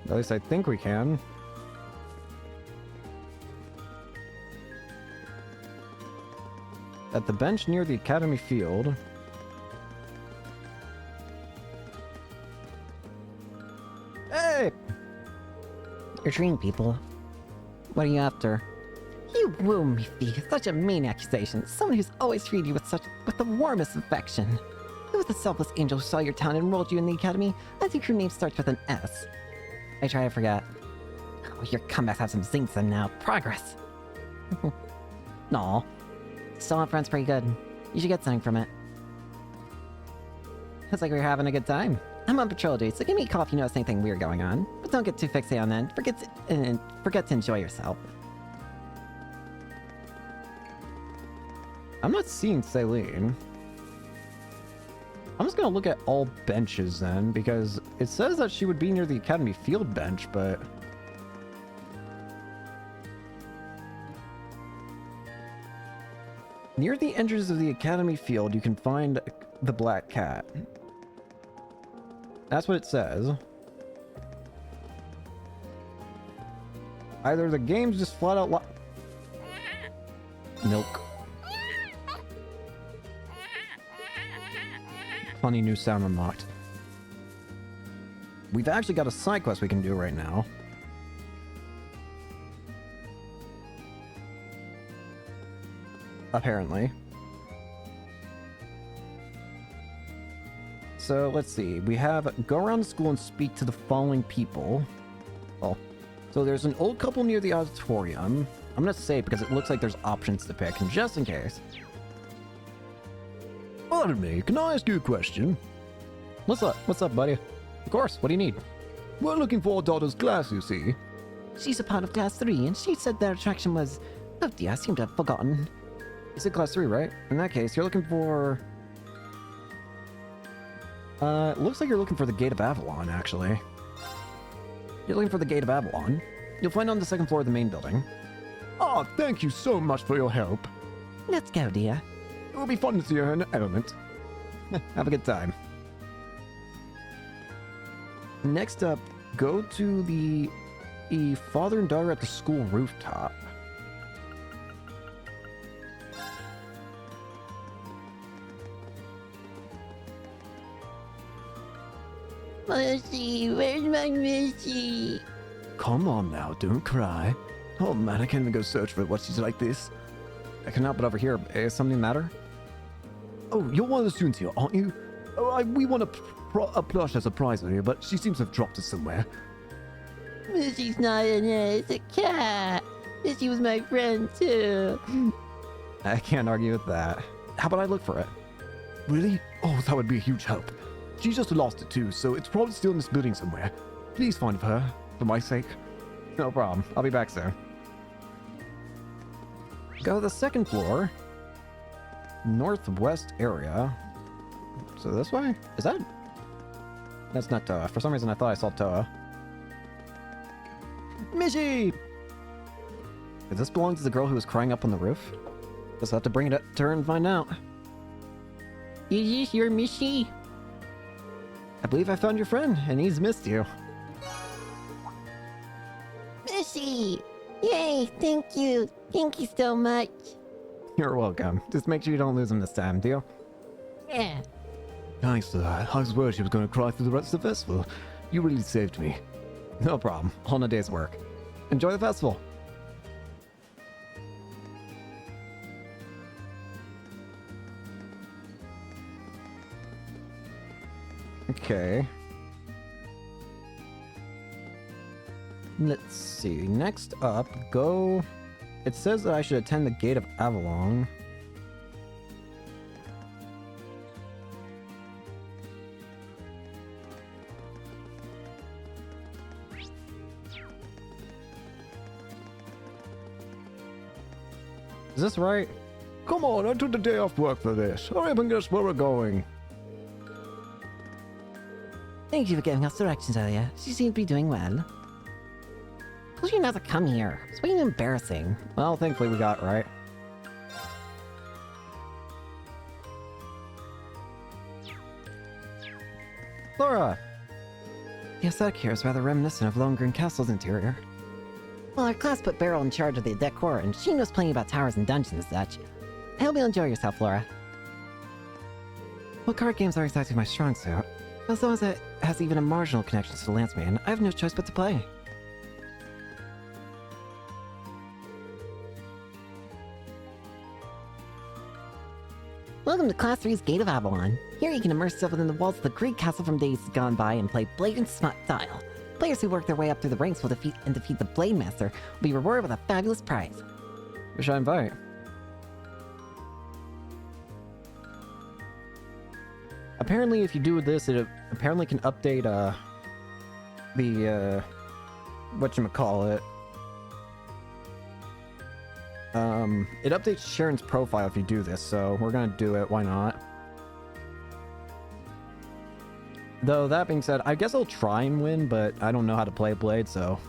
At least I think we can. At the bench near the Academy Field. Hey! You're treating people. What are you after? You woo me, Fee. Such a mean accusation. Someone who's always treated you with the warmest affection. Who was the selfless angel who saw your talent and enrolled you in the academy? I think your name starts with an S. I try to forget. Oh, your comebacks have some zing to them now. Progress. Aw. Still on friends pretty good. You should get something from it. Looks like we're having a good time. I'm on patrol duty, so give me a call if you notice anything weird going on. But don't get too fixated on that. Forget to enjoy yourself. I'm not seeing Saline. I'm just gonna look at all benches then, because it says that she would be near the Academy Field bench, but... Near the entrance of the Academy Field, you can find the Black Cat. That's what it says. Either the game's just flat out Milk. funny new sound unlocked. We've actually got a side quest we can do right now. Apparently. So let's see. We have go around the school and speak to the following people. Oh, so there's an old couple near the auditorium. I'm gonna say it because it looks like there's options to pick, and just in case. Pardon me, can I ask you a question? What's up? What's up, buddy? Of course. What do you need? We're looking for our daughter's class, you see. She's a part of Class 3, and she said their attraction was... Oh dear, I seem to have forgotten. You said Class 3, right? In that case, you're looking for... it looks like you're looking for the Gate of Avalon, actually. You're looking for the Gate of Avalon. You'll find it on the second floor of the main building. Oh, thank you so much for your help. Let's go, dear. It will be fun to see her in an element. Have a good time. Next up, go to the father and daughter at the school rooftop. Mercy, where's my Mercy? Come on now, don't cry. Oh man, I can't even go search for what she's like this. I cannot but overhear. Is something the matter? Oh, you're one of the students here, aren't you? Oh, we want a plush as a prize here, but she seems to have dropped it somewhere. Mercy's not in it, it's a cat. Missy was my friend too. I can't argue with that. How about I look for it? Really? Oh, that would be a huge help. She just lost it too, so it's probably still in this building somewhere. Please find her, for my sake. No problem. I'll be back soon. Go to the second floor. Northwest area. So this way? Is that? That's not Toa. For some reason I thought I saw Toa. Missy! Does this belong to the girl who was crying up on the roof? Just have to bring it to her and find out. Is this your Missy? I believe I found your friend, and he's missed you. Missy! Yay, thank you. Thank you so much. You're welcome. Just make sure you don't lose him this time, deal? Yeah. Thanks for that. I was worried she was going to cry through the rest of the festival. You really saved me. No problem. On a day's work. Enjoy the festival. Okay. Let's see. Next up, go... It says that I should attend the Gate of Avalon. Is this right? Come on, I took the day off work for this. Hurry up and guess where we're going. Thank you for giving us directions earlier. She seems to be doing well. Told you not to come here. It's being embarrassing. Well, thankfully we got it right. Laura! The aesthetic here is rather reminiscent of Lohengrin Castle's interior. Well, our class put Beryl in charge of the decor, and she knows plenty about towers and dungeons and such. I hope you'll enjoy yourself, Laura. Well, card games are exactly my strong suit. As long as it has even a marginal connection to the Landsman, I have no choice but to play. Welcome to Class 3's Gate of Avalon. Here you can immerse yourself within the walls of the great castle from days gone by and play blatant smut style. Players who work their way up through the ranks will defeat the Blade Master will be rewarded with a fabulous prize. Who should I invite? Apparently, if you do this, it apparently can update, the, whatchamacallit. It updates Sharon's profile if you do this, so we're gonna do it, why not? Though, that being said, I guess I'll try and win, but I don't know how to play Blade, so...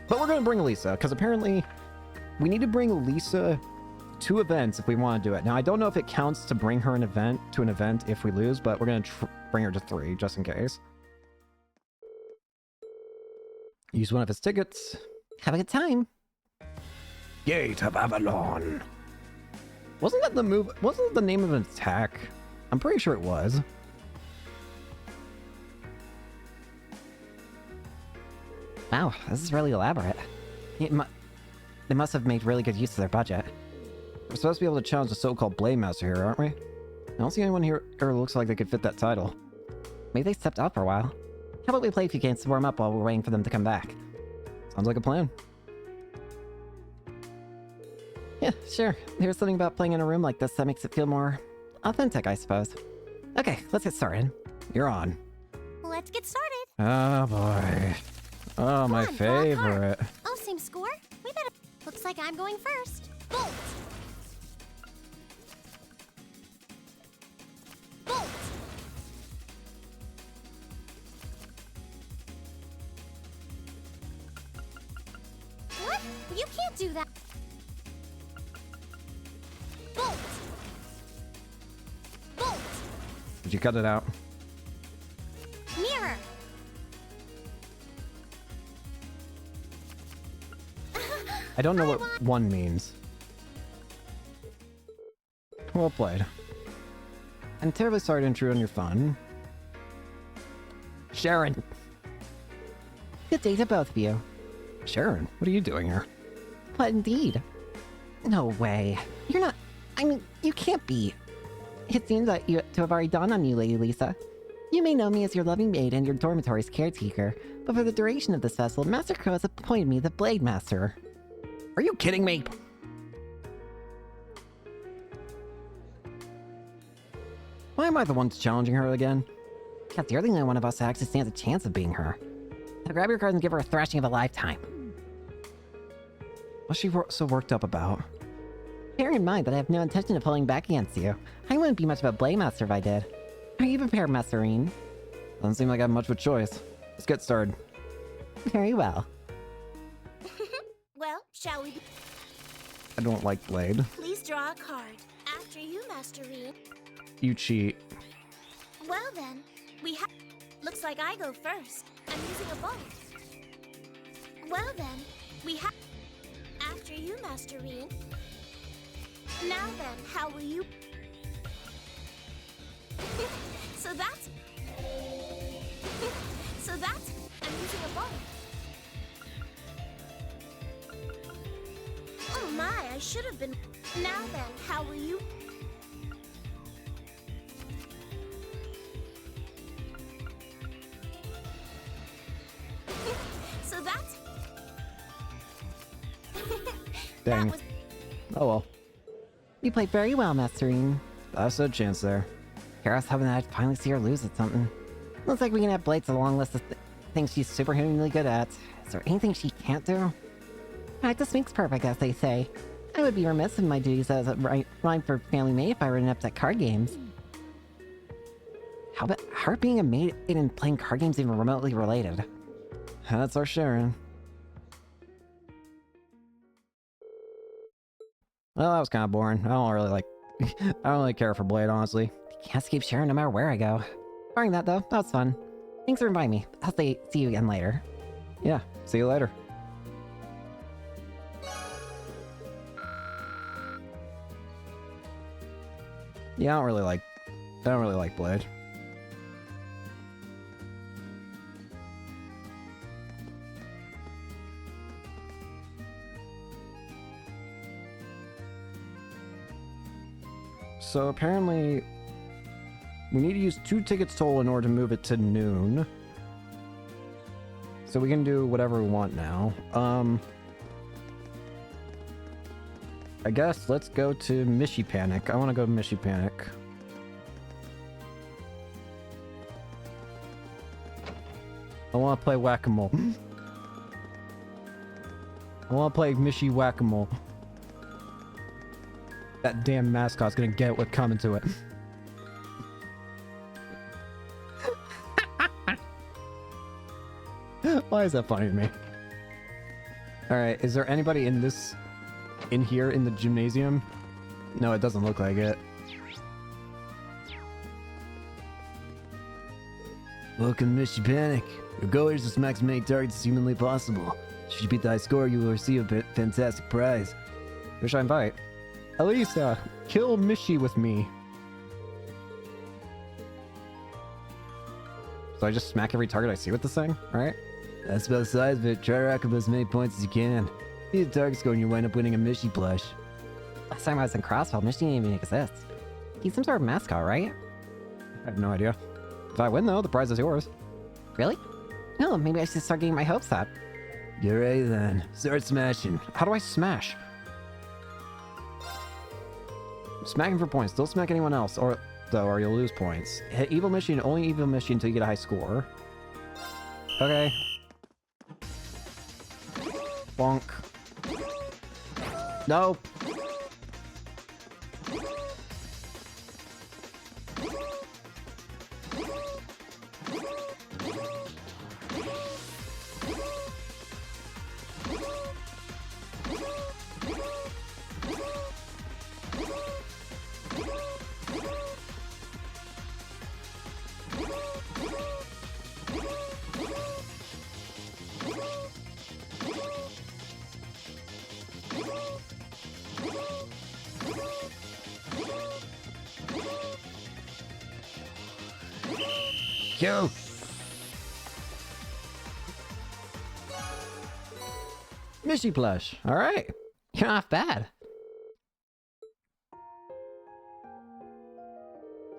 But we're gonna bring Elisa, because apparently we need to bring Elisa 2 events if we want to do it. Now, I don't know if it counts to bring her an event if we lose, but we're gonna bring her to 3, just in case. Use one of his tickets. Have a good time. Gate of Avalon. Wasn't that the name of an attack? I'm pretty sure it was. Wow, this is really elaborate. They must have made really good use of their budget. We're supposed to be able to challenge the so-called Blade Master here, aren't we? I don't see anyone here who looks like they could fit that title. Maybe they stepped out for a while. How about we play a few games to warm up while we're waiting for them to come back? Sounds like a plan. Yeah, sure. There's something about playing in a room like this that makes it feel more authentic, I suppose. Okay, let's get started. You're on. Let's get started. Oh boy. Oh, my favorite. Oh, same score? We better... Looks like I'm going first. Bolt! Bolt! What? You can't do that. Bolt! Bolt! Did you cut it out? Mirror! I don't know what one means. Well played. I'm terribly sorry to intrude on your fun. Sharon! Good day to both of you. Sharon, what are you doing here? What indeed? No way. You're not... I mean, you can't be. It seems that you to have already dawned on you, Lady Lisa. You may know me as your loving maid and your dormitory's caretaker, but for the duration of this festival, Master Crow has appointed me the Blade Master. Are you kidding me? Why am I the one challenging her again? Because you're the only one of us that actually stands a chance of being her. Now grab your card and give her a thrashing of a lifetime. What's she so worked up about? Bear in mind that I have no intention of pulling back against you. I wouldn't be much of a Blade Master if I did. Are you prepared, Masserine? Doesn't seem like I have much of a choice. Let's get started. Very well. Well, shall we... I don't like Blade. Please draw a card. After you, Masserine. You cheat. Well then, we have... Looks like I go first. I'm using a bolt. Well then, we have... After you, Masserine. Now then, how will you... So that's... I'm using a bolt. Oh my, I should have been... Now then, how will you... So that's... Dang. Oh well. You played very well, Masserine. I stood a chance there. Here I was hoping that I'd finally see her lose at something. Looks like we can have Blade's a long list of things she's superhumanly good at. Is there anything she can't do? Practice makes perfect, as they say. I would be remiss in my duties as a rhyme for family maid if I were inept at card games. How about her being a maid and playing card games even remotely related? That's our Sharon. Well, that was kind of boring. I don't really care for Blade, honestly. Can't escape Sharon no matter where I go. Barring that, though, that was fun. Thanks for inviting me. I'll see you again later. Yeah, see you later. Yeah, I don't really like Blade. So apparently, we need to use 2 tickets total in order to move it to noon. So we can do whatever we want now. I guess let's go to Mishy Panic. I want to go to Mishy Panic. I want to play Whack-A-Mole. I want to play Mishy Whack-A-Mole. That damn mascot's gonna get what coming to it. Why is that funny to me? Alright, is there anybody in here in the gymnasium? No, it doesn't look like it. Welcome to Mishy Panic. Your goal is to smack as many targets as humanly possible. Should you beat the high score, you will receive a fantastic prize. Who should I invite? Elisa, kill Mishy with me. So I just smack every target I see with this thing, right? That's about the size of it. Try to rack up as many points as you can. Beat the target score and you wind up winning a Mishy plush. Last time I was in Crossfell, Misty didn't even exist. He's some sort of mascot, right? I have no idea. If I win, though, the prize is yours. Really? No, maybe I should start getting my hopes up. Get ready then. Start smashing. How do I smash? Smacking for points. Don't smack anyone else, or you'll lose points. Hit evil mission, only evil mission until you get a high score. Okay. Bonk. No. Yo! Mishy plush. All right. You're not bad.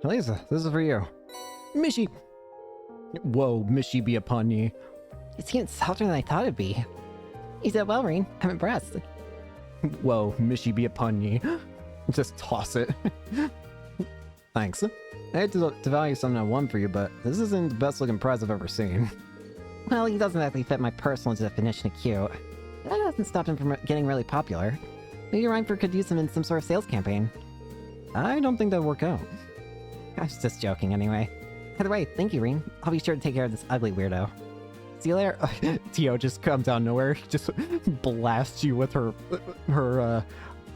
Lisa, this is for you. Mishy. Whoa, Mishy be upon ye. It's even softer than I thought it'd be. You said well, Rean. I'm impressed. Whoa, Mishy be upon ye. Just toss it. Thanks. I hate to value something I won for you, but this isn't the best looking prize I've ever seen. Well, he doesn't exactly fit my personal definition of cute. That doesn't stop him from getting really popular. Maybe Reinford could use him in some sort of sales campaign. I don't think that'd work out. I was just joking anyway. Either way, thank you, Rean. I'll be sure to take care of this ugly weirdo. See you later. Tio just comes out of nowhere, just blasts you with her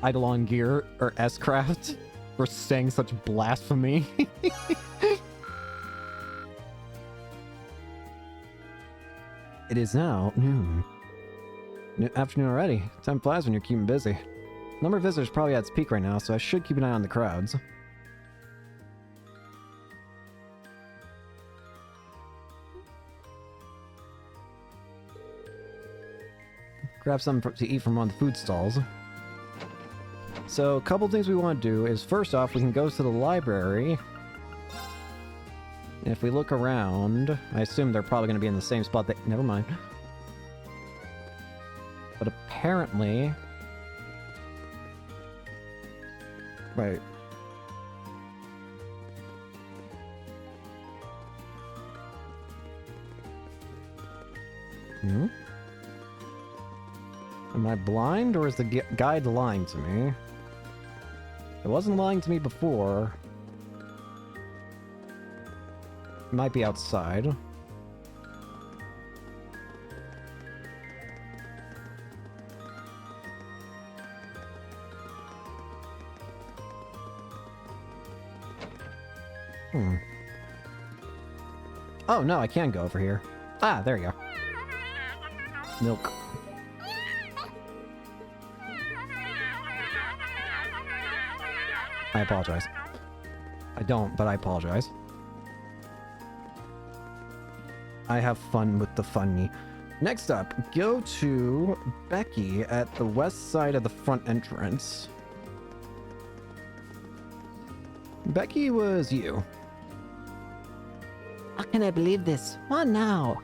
Eidolon gear, or S-Craft, for saying such blasphemy. It is now noon. Afternoon already. Time flies when you're keeping busy. Number of visitors probably at its peak right now, so I should keep an eye on the crowds. Grab something to eat from one of the food stalls. So, a couple things we want to do is, first off, we can go to the library. And if we look around, I assume they're probably going to be in the same spot that... Never mind. But apparently... Wait. Hmm? Am I blind, or is the guide lying to me? It wasn't lying to me before. It might be outside. Hmm. Oh, no, I can go over here. Ah, there you go. Milk. I apologize. I don't, but I apologize. I have fun with the funny. Next up, go to Becky at the west side of the front entrance. Becky was you. How can I believe this? What now?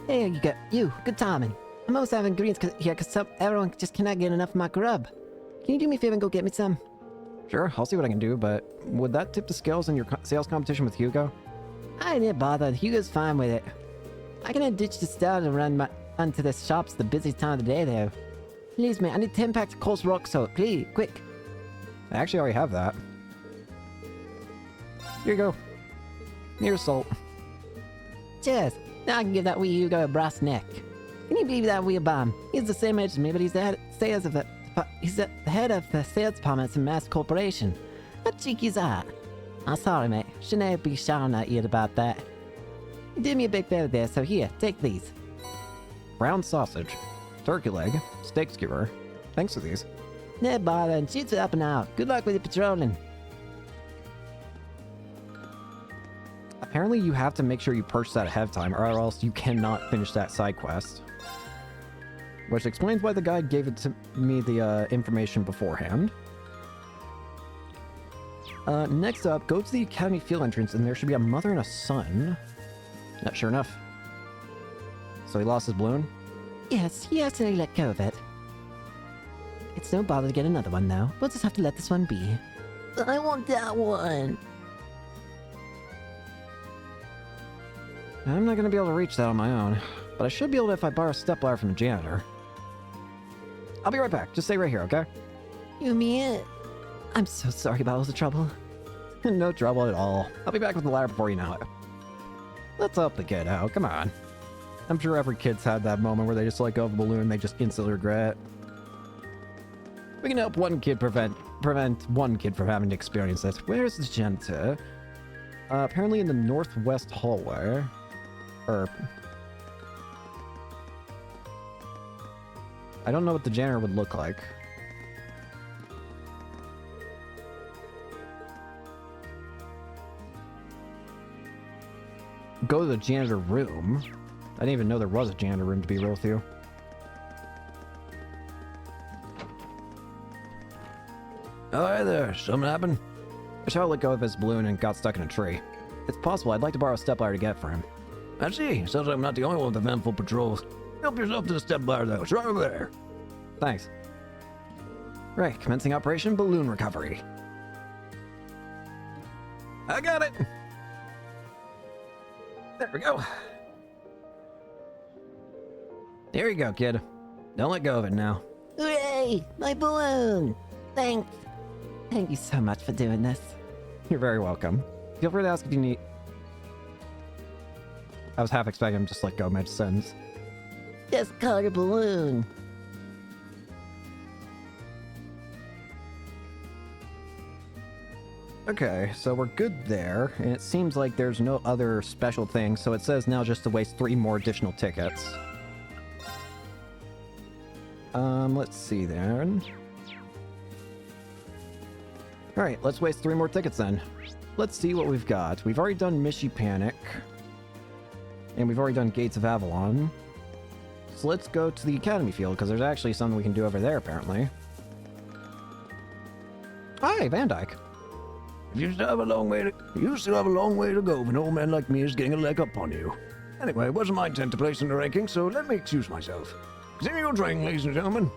Hey, you. Good timing. I'm almost having greens here because everyone just cannot get enough of my grub. Can you do me a favor and go get me some? Sure, I'll see what I can do, but would that tip the scales in your sales competition with Hugo? I didn't bother. Hugo's fine with it. I can ditch the style and run to the shops the busiest time of the day, though. Please, man, I need 10 packs of Cole's Rock Salt. Please, quick. I actually already have that. Here you go. Here's salt. Cheers. Now I can give that wee Hugo a brass neck. Can you believe that wee bomb? He's the same age as me, but he's the head of the sales department at some mass corporation. How cheeky is that? I'm sorry, mate. Shouldn't be shouting at you about that. You did me a big favor there, so here, take these. Brown sausage, turkey leg, steak skewer. Thanks for these. No bother, and shoots it up and out. Good luck with your patrolling. apparently you have to make sure you purchase that ahead of time, or else you cannot finish that side quest. Which explains why the guide gave it to me the information beforehand. Next up, go to the Academy Field entrance, and there should be a mother and a son. Not sure enough. So he lost his balloon? Yes, he actually let go of it. It's no bother to get another one, though. We'll just have to let this one be. I want that one. I'm not going to be able to reach that on my own, but I should be able to if I borrow a stepladder from the janitor. I'll be right back. Just stay right here, okay? Yumi, I'm so sorry about all the trouble. No trouble at all. I'll be back with the ladder before you know it. Let's help the kid out. Come on. I'm sure every kid's had that moment where they just let go of a balloon and they just instantly regret. We can help one kid prevent one kid from having to experience this. Where's the janitor? Apparently in the northwest hallway. I don't know what the janitor would look like. Go to the janitor room. I didn't even know there was a janitor room, to be real with you. Oh, hi there. Something happened? The child let go of his balloon and got stuck in a tree. It's possible. I'd like to borrow a stepladder to get for him. I see. Sounds like I'm not the only one with eventful patrols. Help yourself to the stepladder, though. It's right over there. Thanks. Right, commencing Operation Balloon Recovery. I got it. There we go. Here you go, kid. Don't let go of it now. Hooray! My balloon! Thanks. Thank you so much for doing this. You're very welcome. Feel free to ask if you need... I was half expecting him to just let go mid-sentence. Just color balloon. Okay, so we're good there, and it seems like there's no other special thing, so it says now just to waste 3 more additional tickets. Let's see then. Alright, let's waste 3 more tickets then. Let's see what we've got. We've already done Mishy Panic. And we've already done Gates of Avalon. So let's go to the Academy Field, because there's actually something we can do over there, apparently. Hi, Van Dyke. You still have a long way to go if an old man like me is getting a leg up on you. Anyway, it wasn't my intent to place in the ranking, so let me excuse myself. Continue your training, ladies and gentlemen.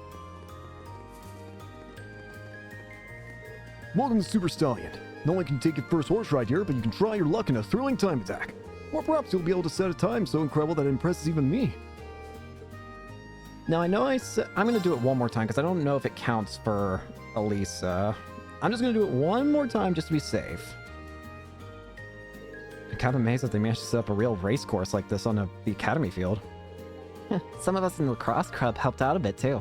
Welcome to Super Stallion. Not only can you take your first horse ride here, but you can try your luck in a thrilling time attack. Or perhaps you'll be able to set a time so incredible that it impresses even me. Now, I know I'm going to do it one more time, because I don't know if it counts for Elisa. I'm just going to do it one more time just to be safe. I'm kind of amazed that they managed to set up a real race course like this on the Academy Field. Some of us in the lacrosse club helped out a bit too.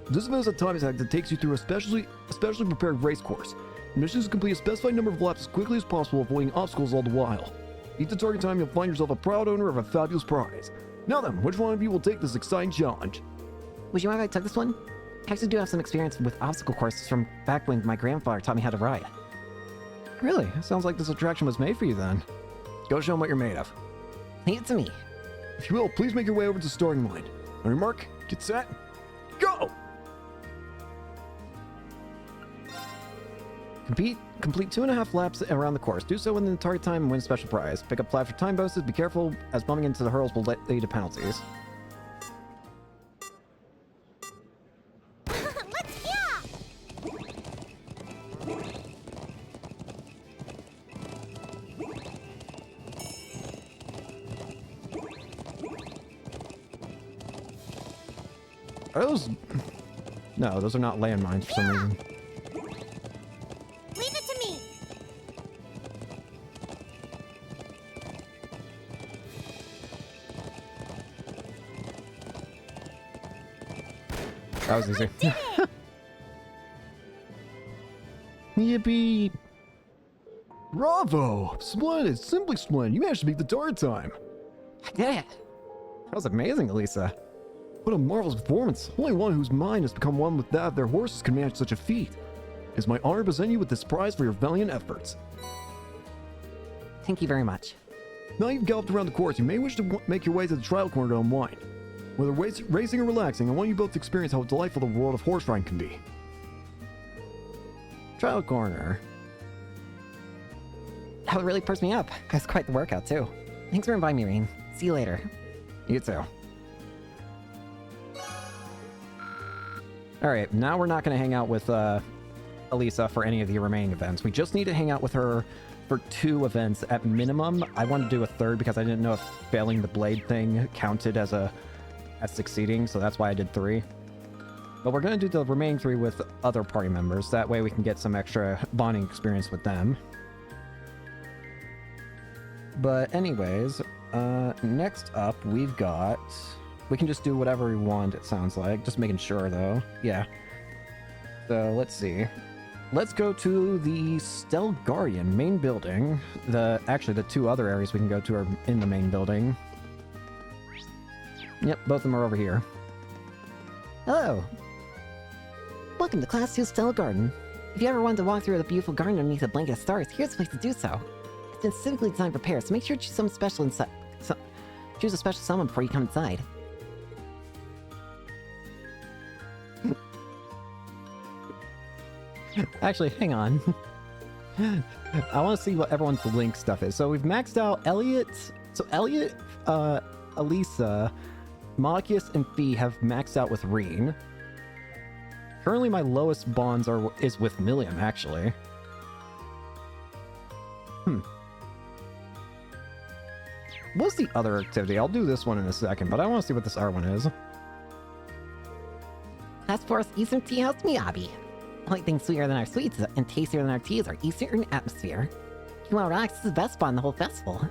This event is a time attack that takes you through a specially prepared race course. The mission is to complete a specified number of laps as quickly as possible, avoiding obstacles all the while. Eat the target time, you'll find yourself a proud owner of a fabulous prize. Now then, which one of you will take this exciting challenge? Would you mind if I took this one? I actually do have some experience with obstacle courses from back when my grandfather taught me how to ride. Really? Sounds like this attraction was made for you then. Go show them what you're made of. Leave it to me. If you will, please make your way over to the starting line. On your mark, get set, go! Complete 2.5 laps around the course. Do so within the target time and win a special prize. Pick up flags for time bonuses. Be careful, as bumping into the hurdles will lead to penalties. Are those... No, those are not landmines for some reason. Leave it to me. That was easy. Yippee! Bravo! Splendid! Simply splendid! You managed to beat the target time! I did it! That was amazing, Elisa. What a marvelous performance! Only one whose mind has become one with that of their horses can manage such a feat. It is my honor to present you with this prize for your valiant efforts. Thank you very much. Now you've galloped around the course, you may wish to make your way to the trial corner to unwind. Whether racing or relaxing, I want you both to experience how delightful the world of horse riding can be. Trial corner. That would really perks me up. That's quite the workout, too. Thanks for inviting me, Reen. See you later. You too. Alright, now we're not going to hang out with Elisa for any of the remaining events. We just need to hang out with her for 2 events at minimum. I wanted to do a third because I didn't know if failing the blade thing counted as succeeding, so that's why I did 3. But we're going to do the remaining 3 with other party members. That way we can get some extra bonding experience with them. But anyways, next up we've got... We can just do whatever we want, it sounds like. Just making sure, though. Yeah. So, let's see. Let's go to the Stelgarian main building. Actually, the 2 other areas we can go to are in the main building. Yep, both of them are over here. Hello. Welcome to Class 2 Stella Garden. If you ever wanted to walk through the beautiful garden underneath a blanket of stars, here's a place to do so. It's been specifically designed for pairs, so make sure to choose something special inside. Choose a special summon before you come inside. Actually, hang on. I want to see what everyone's link stuff is. So we've maxed out Elliot. So Elliot, Elisa, Malachius, and Fee have maxed out with Reen. Currently, my lowest bonds is with Milliam, actually. What's the other activity? I'll do this one in a second, but I want to see what this other one is. Task Force Eastern Tea House Miyabi. The only thing sweeter than our sweets and tastier than our tea is our Eastern atmosphere. If you want to relax, this is the best spot in the whole festival.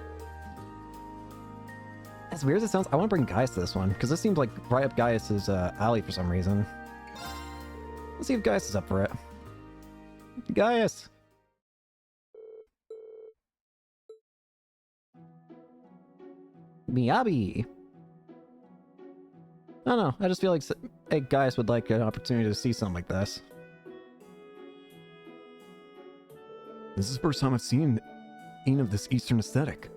As weird as it sounds, I want to bring Gaius to this one, because this seems like right up Gaius's alley for some reason. Let's see if Gaius is up for it. Gaius! Miyabi! I don't know, I just feel like hey, Gaius would like an opportunity to see something like this. This is the first time I've seen any of this Eastern aesthetic.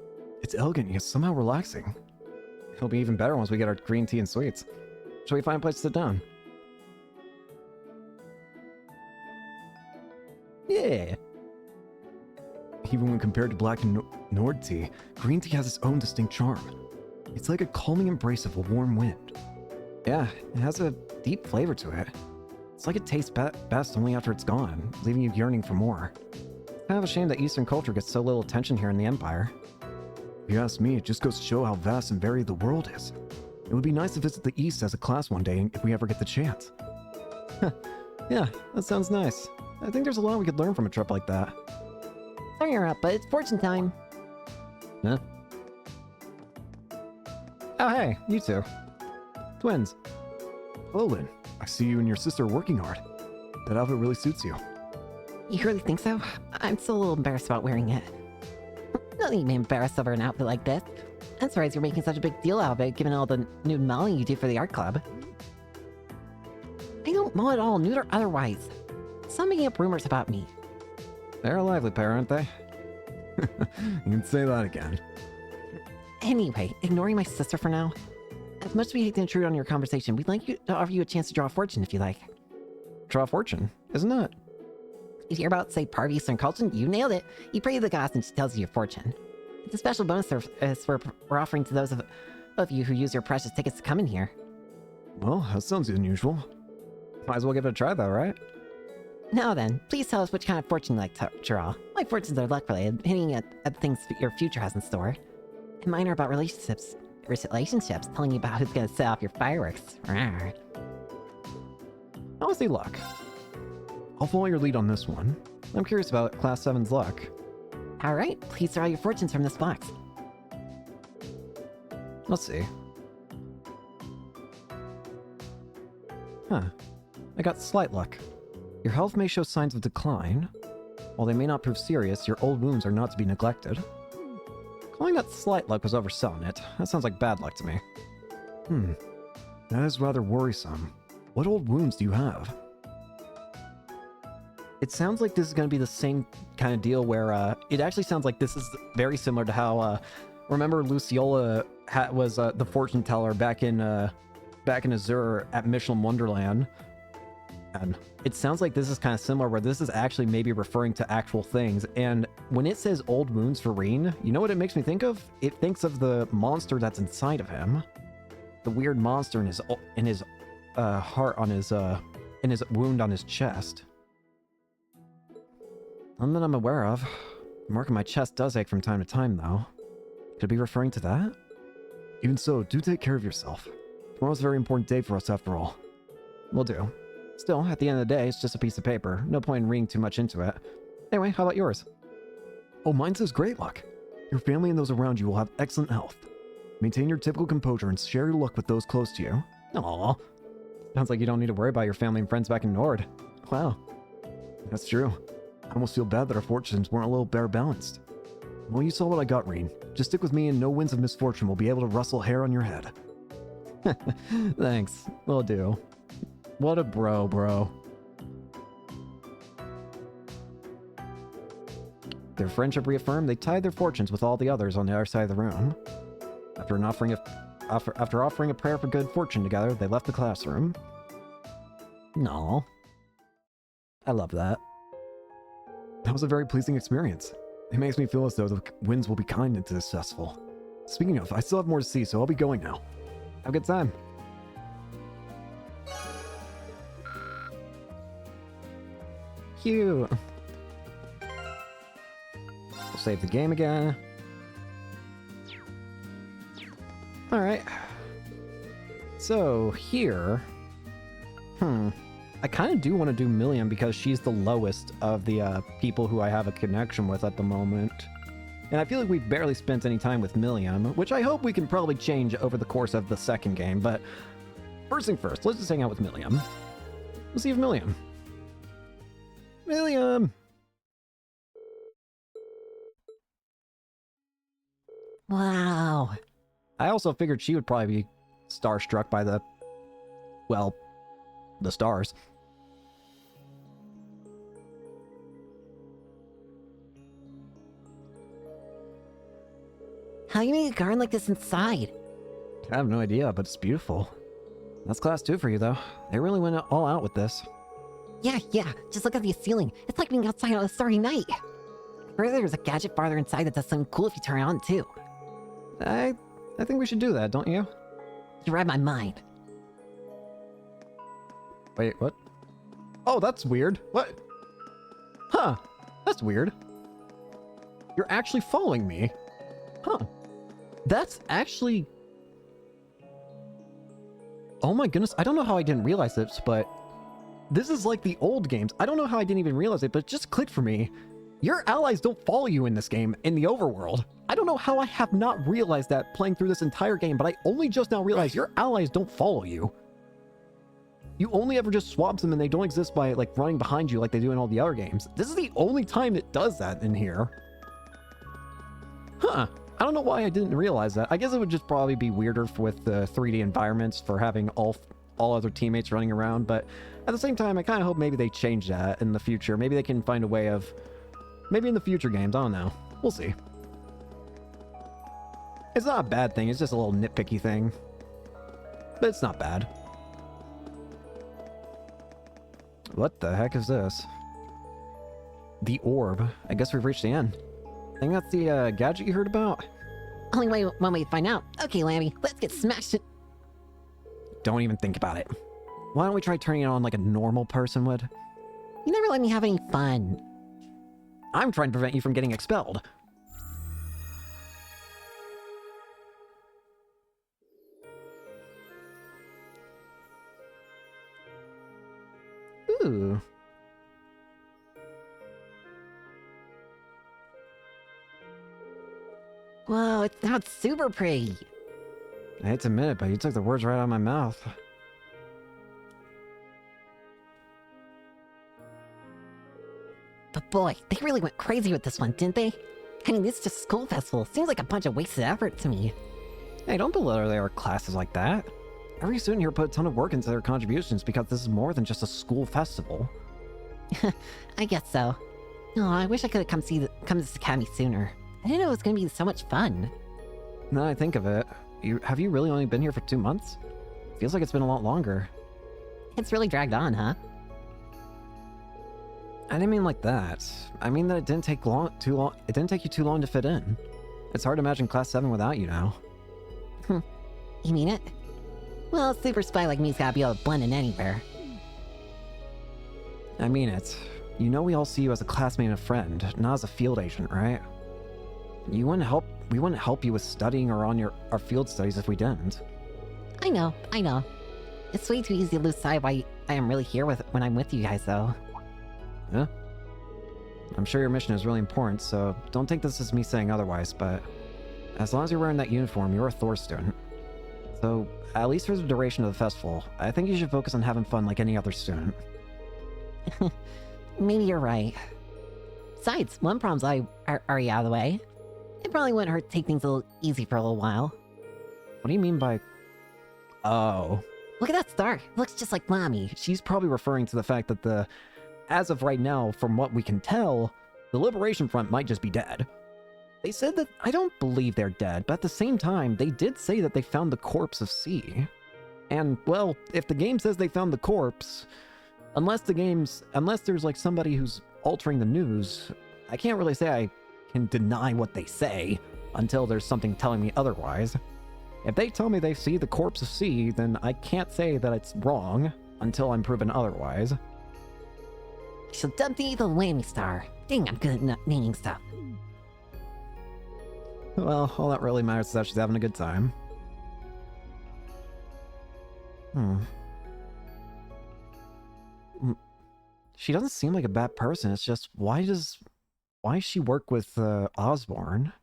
It's elegant yet somehow relaxing. It'll be even better once we get our green tea and sweets. Shall we find a place to sit down? Yeah! Even when compared to black and Nord tea, green tea has its own distinct charm. It's like a calming embrace of a warm wind. Yeah, it has a deep flavor to it. It's like it tastes best only after it's gone, leaving you yearning for more. It's kind of a shame that Eastern culture gets so little attention here in the Empire. If you ask me, it just goes to show how vast and varied the world is. It would be nice to visit the East as a class one day if we ever get the chance. Yeah, that sounds nice. I think there's a lot we could learn from a trip like that. Sorry you're up, but it's fortune time. Huh? Oh hey, you two. Twins. Hello, Lynn. I see you and your sister are working hard. That outfit really suits you. You really think so? I'm still a little embarrassed about wearing it. Nothing to be embarrassed over an outfit like this. I'm surprised you're making such a big deal out of it, given all the nude modeling you do for the art club. I don't mow at all, nude or otherwise. Stop making up rumors about me. They're a lively pair, aren't they? You can say that again. Anyway, ignoring my sister for now. As much as we hate to intrude on your conversation, we'd like to offer you a chance to draw a fortune if you like. Draw a fortune? Isn't it? If you're about to say part of Eastern culture, you nailed it. You pray to the goddess and she tells you your fortune. It's a special bonus service we're offering to those of you who use your precious tickets to come in here. Well, that sounds unusual. Might as well give it a try though, right? Now then, please tell us which kind of fortune you'd like to draw. My fortunes are luck related, hinting at things your future has in store. And mine are about relationships, telling you about who's gonna set off your fireworks. Rawr. I want to see luck. I'll follow your lead on this one. I'm curious about Class 7's luck. Alright, please draw your fortunes from this box. Let's see. Huh. I got slight luck. Your health may show signs of decline. While they may not prove serious, your old wounds are not to be neglected. Calling that slight luck was overselling it. That sounds like bad luck to me. That is rather worrisome. What old wounds do you have? It sounds like this is going to be the same kind of deal where, it actually sounds like this is very similar to how, remember Luciola was the fortune teller back in Azure at Michelin Wonderland. And it sounds like this is kind of similar, where this is actually maybe referring to actual things. And when it says old wounds for Rean, you know what it makes me think of? It thinks of the monster that's inside of him. The weird monster in his heart on his in his wound on his chest. None that I'm aware of. The mark on my chest does ache from time to time, though. Could it be referring to that? Even so, do take care of yourself. Tomorrow's a very important day for us, after all. Will do. Still, at the end of the day, it's just a piece of paper. No point in reading too much into it. Anyway, how about yours? Oh, mine says great luck. Your family and those around you will have excellent health. Maintain your typical composure and share your luck with those close to you. Aww. Sounds like you don't need to worry about your family and friends back in Nord. Wow. That's true. I almost feel bad that our fortunes weren't a little better balanced. Well, you saw what I got, Rean. Just stick with me and no winds of misfortune will be able to rustle hair on your head. Thanks. Will do. What a bro. Their friendship reaffirmed, they tied their fortunes with all the others on the other side of the room. After offering a prayer for good fortune together, they left the classroom. No. I love that. That was a very pleasing experience. It makes me feel as though the winds will be kind and successful. Speaking of, I still have more to see, so I'll be going now. Have a good time. Cute. We'll save the game again. Alright. So, here... I kind of do want to do Milliam because she's the lowest of the people who I have a connection with at the moment. And I feel like we've barely spent any time with Milliam, which I hope we can probably change over the course of the second game, but first thing first, let's just hang out with Milliam. Let's see if Milliam. Wow. I also figured she would probably be starstruck by the stars. How you make a garden like this inside? I have no idea, but it's beautiful. That's class 2 for you, though. They really went all out with this. Yeah, just look at the ceiling. It's like being outside on a starry night. Further, there's a gadget farther inside that does something cool if you turn it on, too. I think we should do that, don't you? You read my mind. Wait, what? Oh, that's weird. What? Huh. That's weird. You're actually following me. Huh. That's actually... Oh my goodness, I don't know how I didn't realize this, but... This is like the old games. I don't know how I didn't even realize it, but it just clicked for me. Your allies don't follow you in this game, in the overworld. I don't know how I have not realized that playing through this entire game, but I only just now realized your allies don't follow you. You only ever just swap them and they don't exist by like running behind you like they do in all the other games. This is the only time it does that in here. Huh. I don't know why I didn't realize that. I guess it would just probably be weirder with the 3D environments for having all other teammates running around, but at the same time, I kind of hope maybe they change that in the future. Maybe they can find a way of... Maybe in the future games, I don't know. We'll see. It's not a bad thing, it's just a little nitpicky thing. But it's not bad. What the heck is this? The orb. I guess we've reached the end. I think that's the gadget you heard about? Only one way to find out. Okay, Lammy, let's get smashed. Don't even think about it. Why don't we try turning it on like a normal person would? You never let me have any fun. I'm trying to prevent you from getting expelled. Ooh. Whoa, it's not super pretty. I hate to admit it, but you took the words right out of my mouth. But boy, they really went crazy with this one, didn't they? I mean, this is just a school festival. Seems like a bunch of wasted effort to me. Hey, don't belittle their classes like that. Every student here put a ton of work into their contributions because this is more than just a school festival. I guess so. No, I wish I could have come to this academy sooner. I didn't know it was going to be so much fun. Now that I think of it, have you really only been here for 2 months? Feels like it's been a lot longer. It's really dragged on, huh? I didn't mean like that. I mean that it didn't take too long. It didn't take you too long to fit in. It's hard to imagine Class 7 without you now. You mean it? Well, a super spy like me's gotta be able to blend in anywhere. I mean it. You know we all see you as a classmate and a friend, not as a field agent, right? We wouldn't help you with studying or on our field studies if we didn't. I know. It's way too easy to lose sight of why I am really here when I'm with you guys, though. Yeah? I'm sure your mission is really important, so don't take this as me saying otherwise, but as long as you're wearing that uniform, you're a Thor student. So, at least for the duration of the festival, I think you should focus on having fun like any other student. Maybe you're right. Besides, one problem's already out of the way. It probably wouldn't hurt to take things a little easy for a little while. What do you mean by... Oh. Look at that star. It looks just like Mommy. She's probably referring to the fact that as of right now, from what we can tell, the Liberation Front might just be dead. They said that... I don't believe they're dead, but at the same time, they did say that they found the corpse of C. And, well, if the game says they found the corpse, unless there's like somebody who's altering the news, I can't really say I can deny what they say until there's something telling me otherwise. If they tell me they see the corpse of C, then I can't say that it's wrong until I'm proven otherwise. I shall dub thee the Whammy Star. Dang, I'm good at naming stuff. Well, all that really matters is that she's having a good time. She doesn't seem like a bad person. It's just, why does she work with Osborne?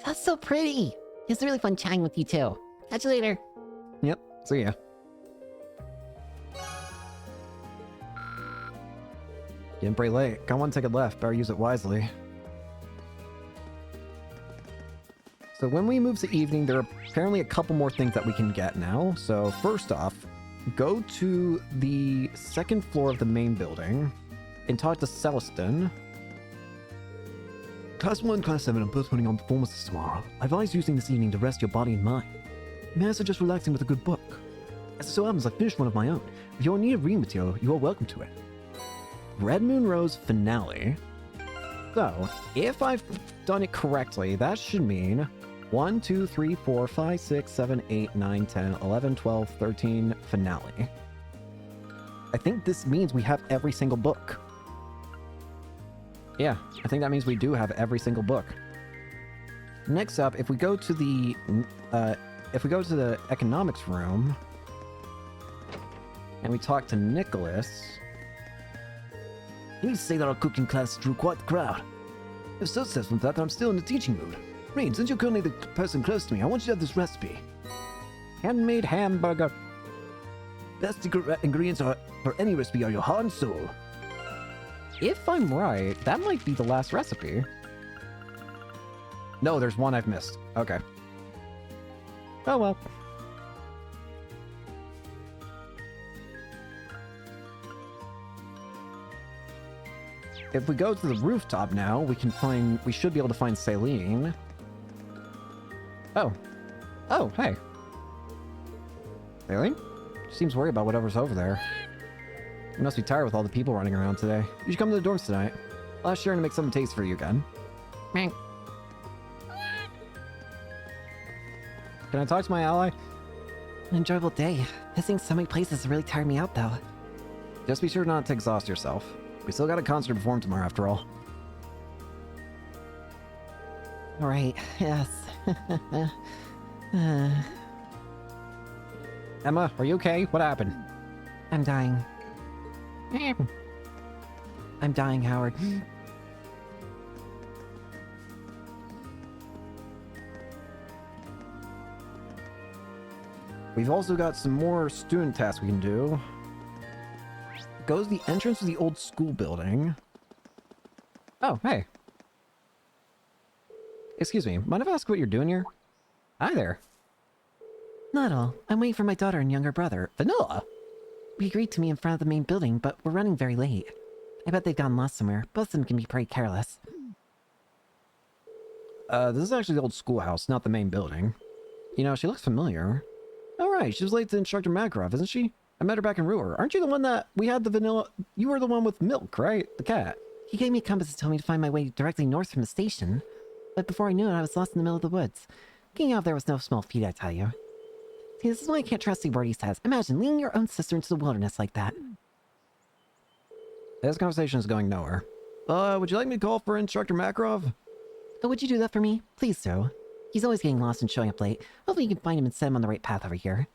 That's so pretty. It's really fun chatting with you too. Catch you later. Yep, see ya. Getting pretty late. Got one ticket left. Better use it wisely. So when we move to evening, there are apparently a couple more things that we can get now. So first off, go to the 2nd floor of the main building and talk to Celestin. Class 1, Class 7 are both putting on performances tomorrow. I advise using this evening to rest your body and mind. May I suggest relaxing with a good book? As it so happens, I finished one of my own. If you're in need of reading material, you are welcome to it. Red Moon Rose Finale. So, if I've done it correctly, that should mean 1, 2, 3, 4, 5, 6, 7, 8, 9, 10, 11, 12, 13, finale. I think this means we have every single book. Yeah, I think that means we do have every single book. Next up, if we go to the economics room and we talk to Nicholas. You need to say that our cooking class drew quite the crowd. It was so successful in fact that I'm still in the teaching mood. Rain, since you're currently the person close to me, I want you to have this recipe. Handmade hamburger. Best ingredients for any recipe are your heart and soul. If I'm right, that might be the last recipe. No, there's one I've missed. Okay. Oh well. If we go to the rooftop now, we should be able to find Celine. Oh. Oh, hey. Celine? She seems worried about whatever's over there. You must be tired with all the people running around today. You should come to the dorms tonight. I'll ask Sharon to make something tasty for you again. Can I talk to my ally? An enjoyable day. Visiting so many places really tired me out, though. Just be sure not to exhaust yourself. We still got a concert to perform tomorrow, after all. Right, yes. Emma, are you okay? What happened? I'm dying. I'm dying, Howard. We've also got some more student tasks we can do. Goes the entrance to the old school building. Oh, hey. Excuse me, mind if I ask what you're doing here? Hi there. Not all. I'm waiting for my daughter and younger brother, Vanilla. We agreed to meet in front of the main building, but we're running very late. I bet they've gotten lost somewhere. Both of them can be pretty careless. This is actually the old schoolhouse, not the main building. You know, she looks familiar. All right, she was late to Instructor Makarov, isn't she? I met her back in Ruhr. Aren't you the one that we had the vanilla... You were the one with Milk, right? The cat. He gave me a compass to tell me to find my way directly north from the station. But before I knew it, I was lost in the middle of the woods. Getting out there was no small feat, I tell you. See, this is why I can't trust a word he says. Imagine leading your own sister into the wilderness like that. This conversation is going nowhere. Would you like me to call for Instructor Makarov? Oh, would you do that for me? Please do. He's always getting lost and showing up late. Hopefully you can find him and set him on the right path over here.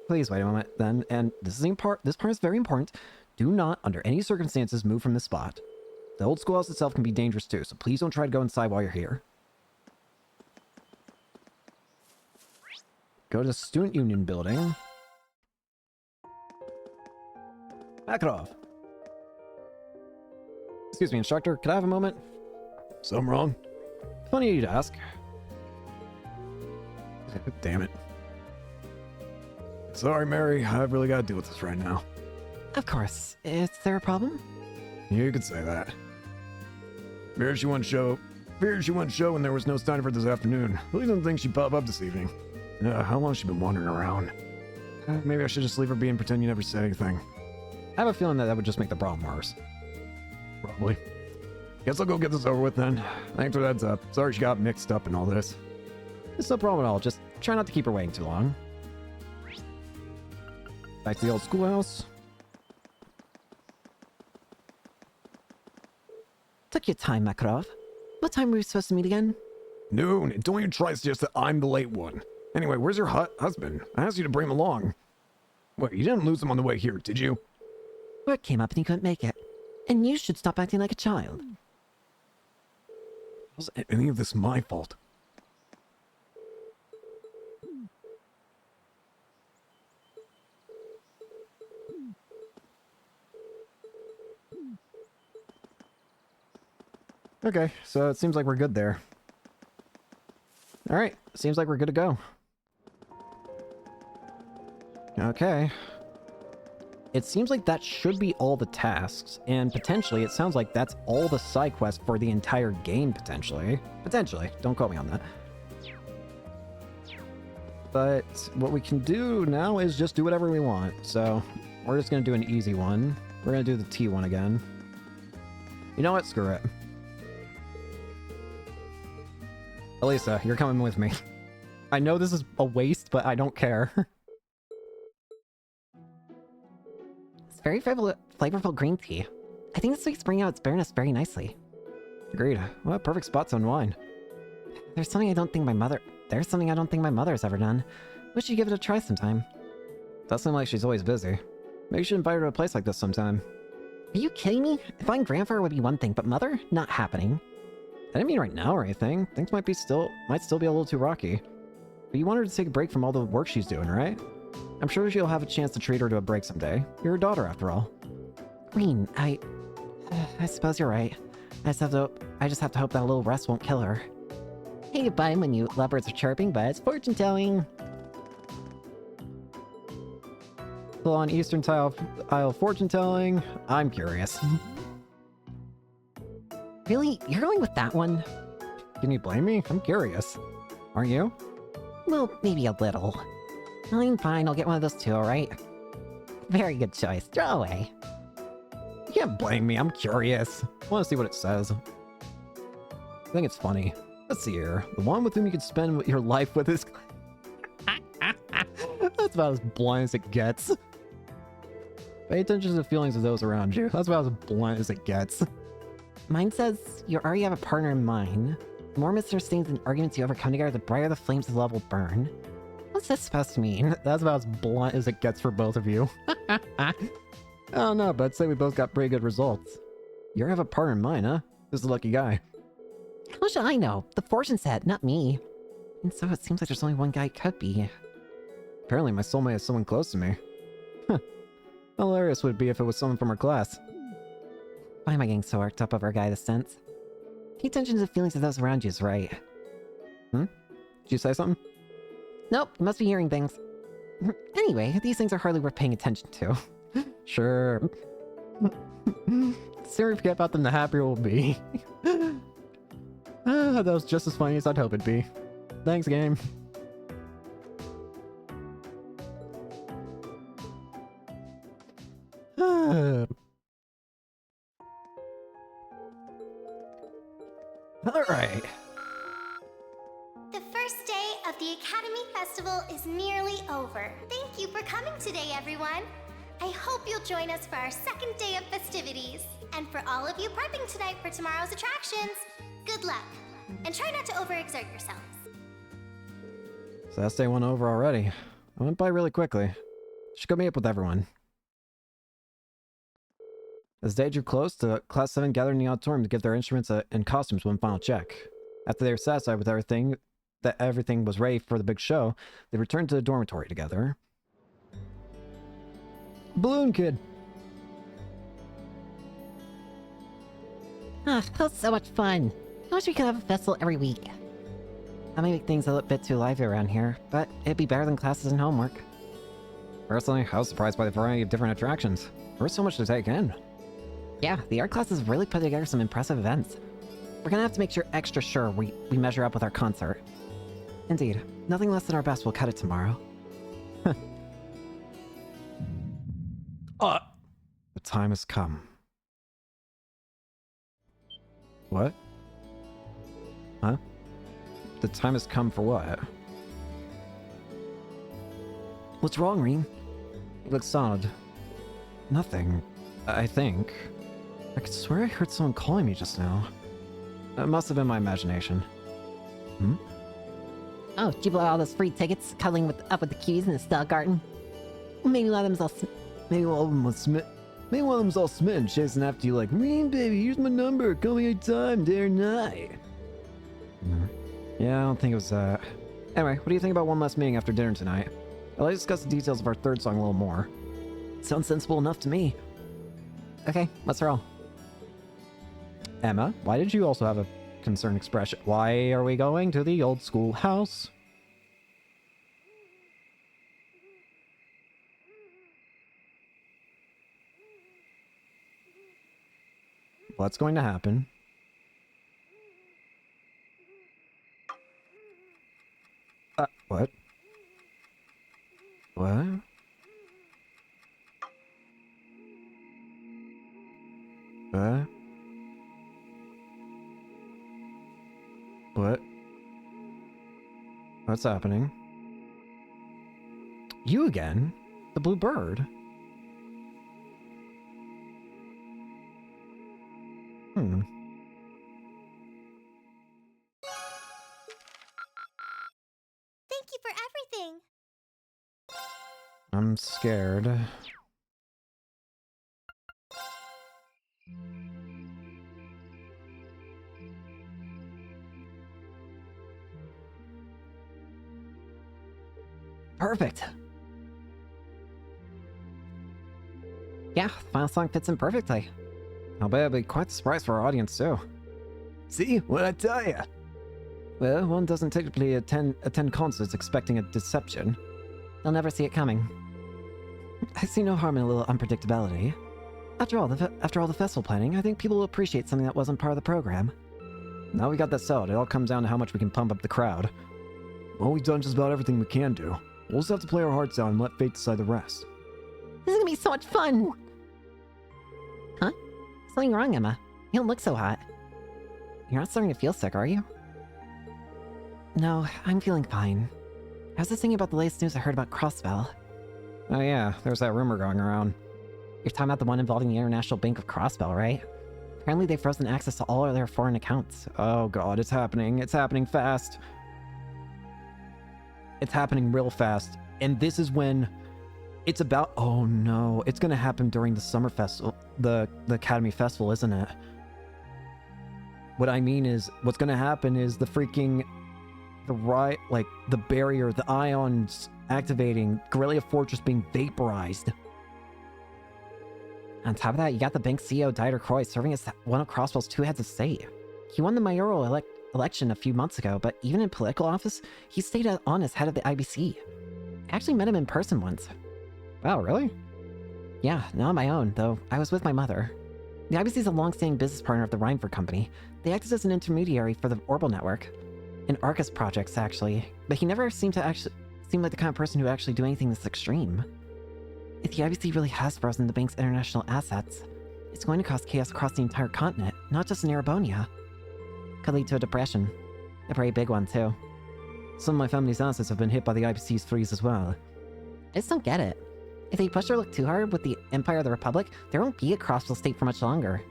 Please wait a moment, then. And this part is very important. Do not, under any circumstances, move from this spot. The old schoolhouse itself can be dangerous too, so please don't try to go inside while you're here. Go to the Student Union building. Makarov. Excuse me, Instructor, could I have a moment? Something wrong? Funny you'd ask. Damn it. Sorry, Mary. I've really got to deal with this right now. Of course. Is there a problem? You could say that. Feared she wouldn't show when there was no sign of her this afternoon. Really didn't think she'd pop up this evening. How long has she been wandering around? Maybe I should just leave her be and pretend you never said anything. I have a feeling that would just make the problem worse. Probably. Guess I'll go get this over with then. Thanks for the heads up. Sorry she got mixed up in all this. It's no problem at all. Just try not to keep her waiting too long. Back to the old schoolhouse. Took your time, Makarov. What time were we supposed to meet again? Noon. And don't even try to suggest that I'm the late one. Anyway, where's your husband? I asked you to bring him along. Wait, you didn't lose him on the way here, did you? Work came up and he couldn't make it. And you should stop acting like a child. Was any of this my fault? Okay, so it seems like we're good there. Alright, seems like we're good to go. Okay. It seems like that should be all the tasks, and potentially it sounds like that's all the side quests for the entire game, potentially. Potentially, don't quote me on that. But what we can do now is just do whatever we want, so we're just gonna do an easy one. We're gonna do the T one again. You know what? Screw it. Elisa, you're coming with me. I know this is a waste, but I don't care. It's very flavorful green tea. I think this week's bringing out its bitterness very nicely. Agreed. What a perfect spot to unwind. There's something I don't think my mother's ever done. Wish you'd give it a try sometime. Does seem like she's always busy. Maybe you should invite her to a place like this sometime. Are you kidding me? If I'm grandfather would be one thing, but mother? Not happening. I didn't mean right now or anything. Things might still be a little too rocky. But you want her to take a break from all the work she's doing, right? I'm sure she'll have a chance to treat her to a break someday. You're her daughter, after all. Green, I suppose you're right. I just have to hope that a little rest won't kill her. Hey, bye when you lovebirds are chirping, but it's fortune telling. Full on Eastern Isle fortune telling. I'm curious. Really? You're going with that one? Can you blame me? I'm curious. Aren't you? Well, maybe a little. I mean, fine, I'll get one of those too, alright? Very good choice. Throw away. You can't blame me. I'm curious. I want to see what it says. I think it's funny. Let's see here. The one with whom you can spend your life with is... That's about as blunt as it gets. Pay attention to the feelings of those around you. That's about as blunt as it gets. Mine says you already have a partner in mind. The more misunderstandings and arguments you overcome together, the brighter the flames of love will burn. What's this supposed to mean? That's about as blunt as it gets for both of you. I don't know, but I'd say we both got pretty good results. You have a partner in mind, huh? This is a lucky guy. How should I know? The fortune said, not me. And so it seems like there's only one guy it could be. Apparently my soulmate is someone close to me. Huh. How hilarious would it be if it was someone from our class? Why am I getting so worked up over a guy this sense? Pay attention to the feelings of those around you is right. Did you say something? Nope, you must be hearing things. Anyway, these things are hardly worth paying attention to. Sure. The sooner we forget about them, the happier we'll be. Ah, that was just as funny as I'd hope it'd be. Thanks, game. Alright. The first day of the Academy Festival is nearly over. Thank you for coming today, everyone. I hope you'll join us for our second day of festivities. And for all of you prepping tonight for tomorrow's attractions, good luck. And try not to overexert yourselves. So that's day 1 over already. I went by really quickly. Should go meet up with everyone. As day drew close, the Class 7 gathered in the auditorium to give their instruments and costumes one final check. After they were satisfied with everything was ready for the big show, they returned to the dormitory together. Balloon Kid! Ah, that was so much fun. I wish we could have a festival every week. That may make things a little bit too lively around here, but it'd be better than classes and homework. Personally, I was surprised by the variety of different attractions. There was so much to take in. Yeah, the art classes really put together some impressive events. We're gonna have to make extra sure we measure up with our concert. Indeed, nothing less than our best will cut it tomorrow. The time has come. What? Huh? The time has come for what? What's wrong, Rean? You look stunned. Nothing, I think. I could swear I heard someone calling me just now. It must have been my imagination. Hmm? Oh, did you blow all those free tickets cuddling up with the cuties in the Stella Garden? Maybe one of them's all Maybe one of them was all smitten, chasing after you like, Rean, baby, here's my number. Call me anytime, day or night. Yeah, I don't think it was that. Anyway, what do you think about one last meeting after dinner tonight? I'd like to discuss the details of our third song a little more. Sounds sensible enough to me. Okay, let's roll. Emma, why did you also have a concerned expression? Why are we going to the old school house? What's going to happen? What? What? What? What? What's happening? You again? The blue bird? Thank you for everything. I'm scared. Perfect. Yeah, the final song fits in perfectly. I'll bet it'll be quite a surprise for our audience too. See? What'd I tell ya? Well, one doesn't typically attend concerts expecting a deception. They'll never see it coming. I see no harm in a little unpredictability. After all the festival planning, I think people will appreciate something that wasn't part of the program. Now we got that settled, it all comes down to how much we can pump up the crowd. Well, we've done just about everything we can do. We'll just have to play our hearts out and let fate decide the rest. This is gonna be so much fun! Huh? Something wrong, Emma? You don't look so hot. You're not starting to feel sick, are you? No, I'm feeling fine. I was just thinking about the latest news I heard about Crossbell. Oh yeah, there's that rumor going around. You're talking about the one involving the International Bank of Crossbell, right? Apparently they've frozen access to all of their foreign accounts. Oh god, it's happening. It's happening fast. It's happening real fast. And this is when it's about... Oh no, it's gonna happen during the summer festival, the Academy Festival, isn't it? What I mean is, what's gonna happen is the barrier, the ions activating, Corellia Fortress being vaporized. On top of that, you got the bank CEO Dieter Croy serving as one of Crossbell's two heads of state. He won the mayoral election a few months ago, but even in political office, he stayed on as head of the IBC. I actually met him in person once. Wow, really? Yeah, not on my own, though I was with my mother. The IBC is a long-standing business partner of the Reinford Company. They acted as an intermediary for the Orbital Network. And Arcus projects, actually. But he never seemed like the kind of person who would actually do anything this extreme. If the IBC really has frozen the bank's international assets, it's going to cause chaos across the entire continent, not just in Erebonia. Could lead to a depression. A very big one, too. Some of my family's assets have been hit by the IBC's freeze as well. I just don't get it. If they push their luck too hard with the Empire of the Republic, there won't be a Crossville state for much longer.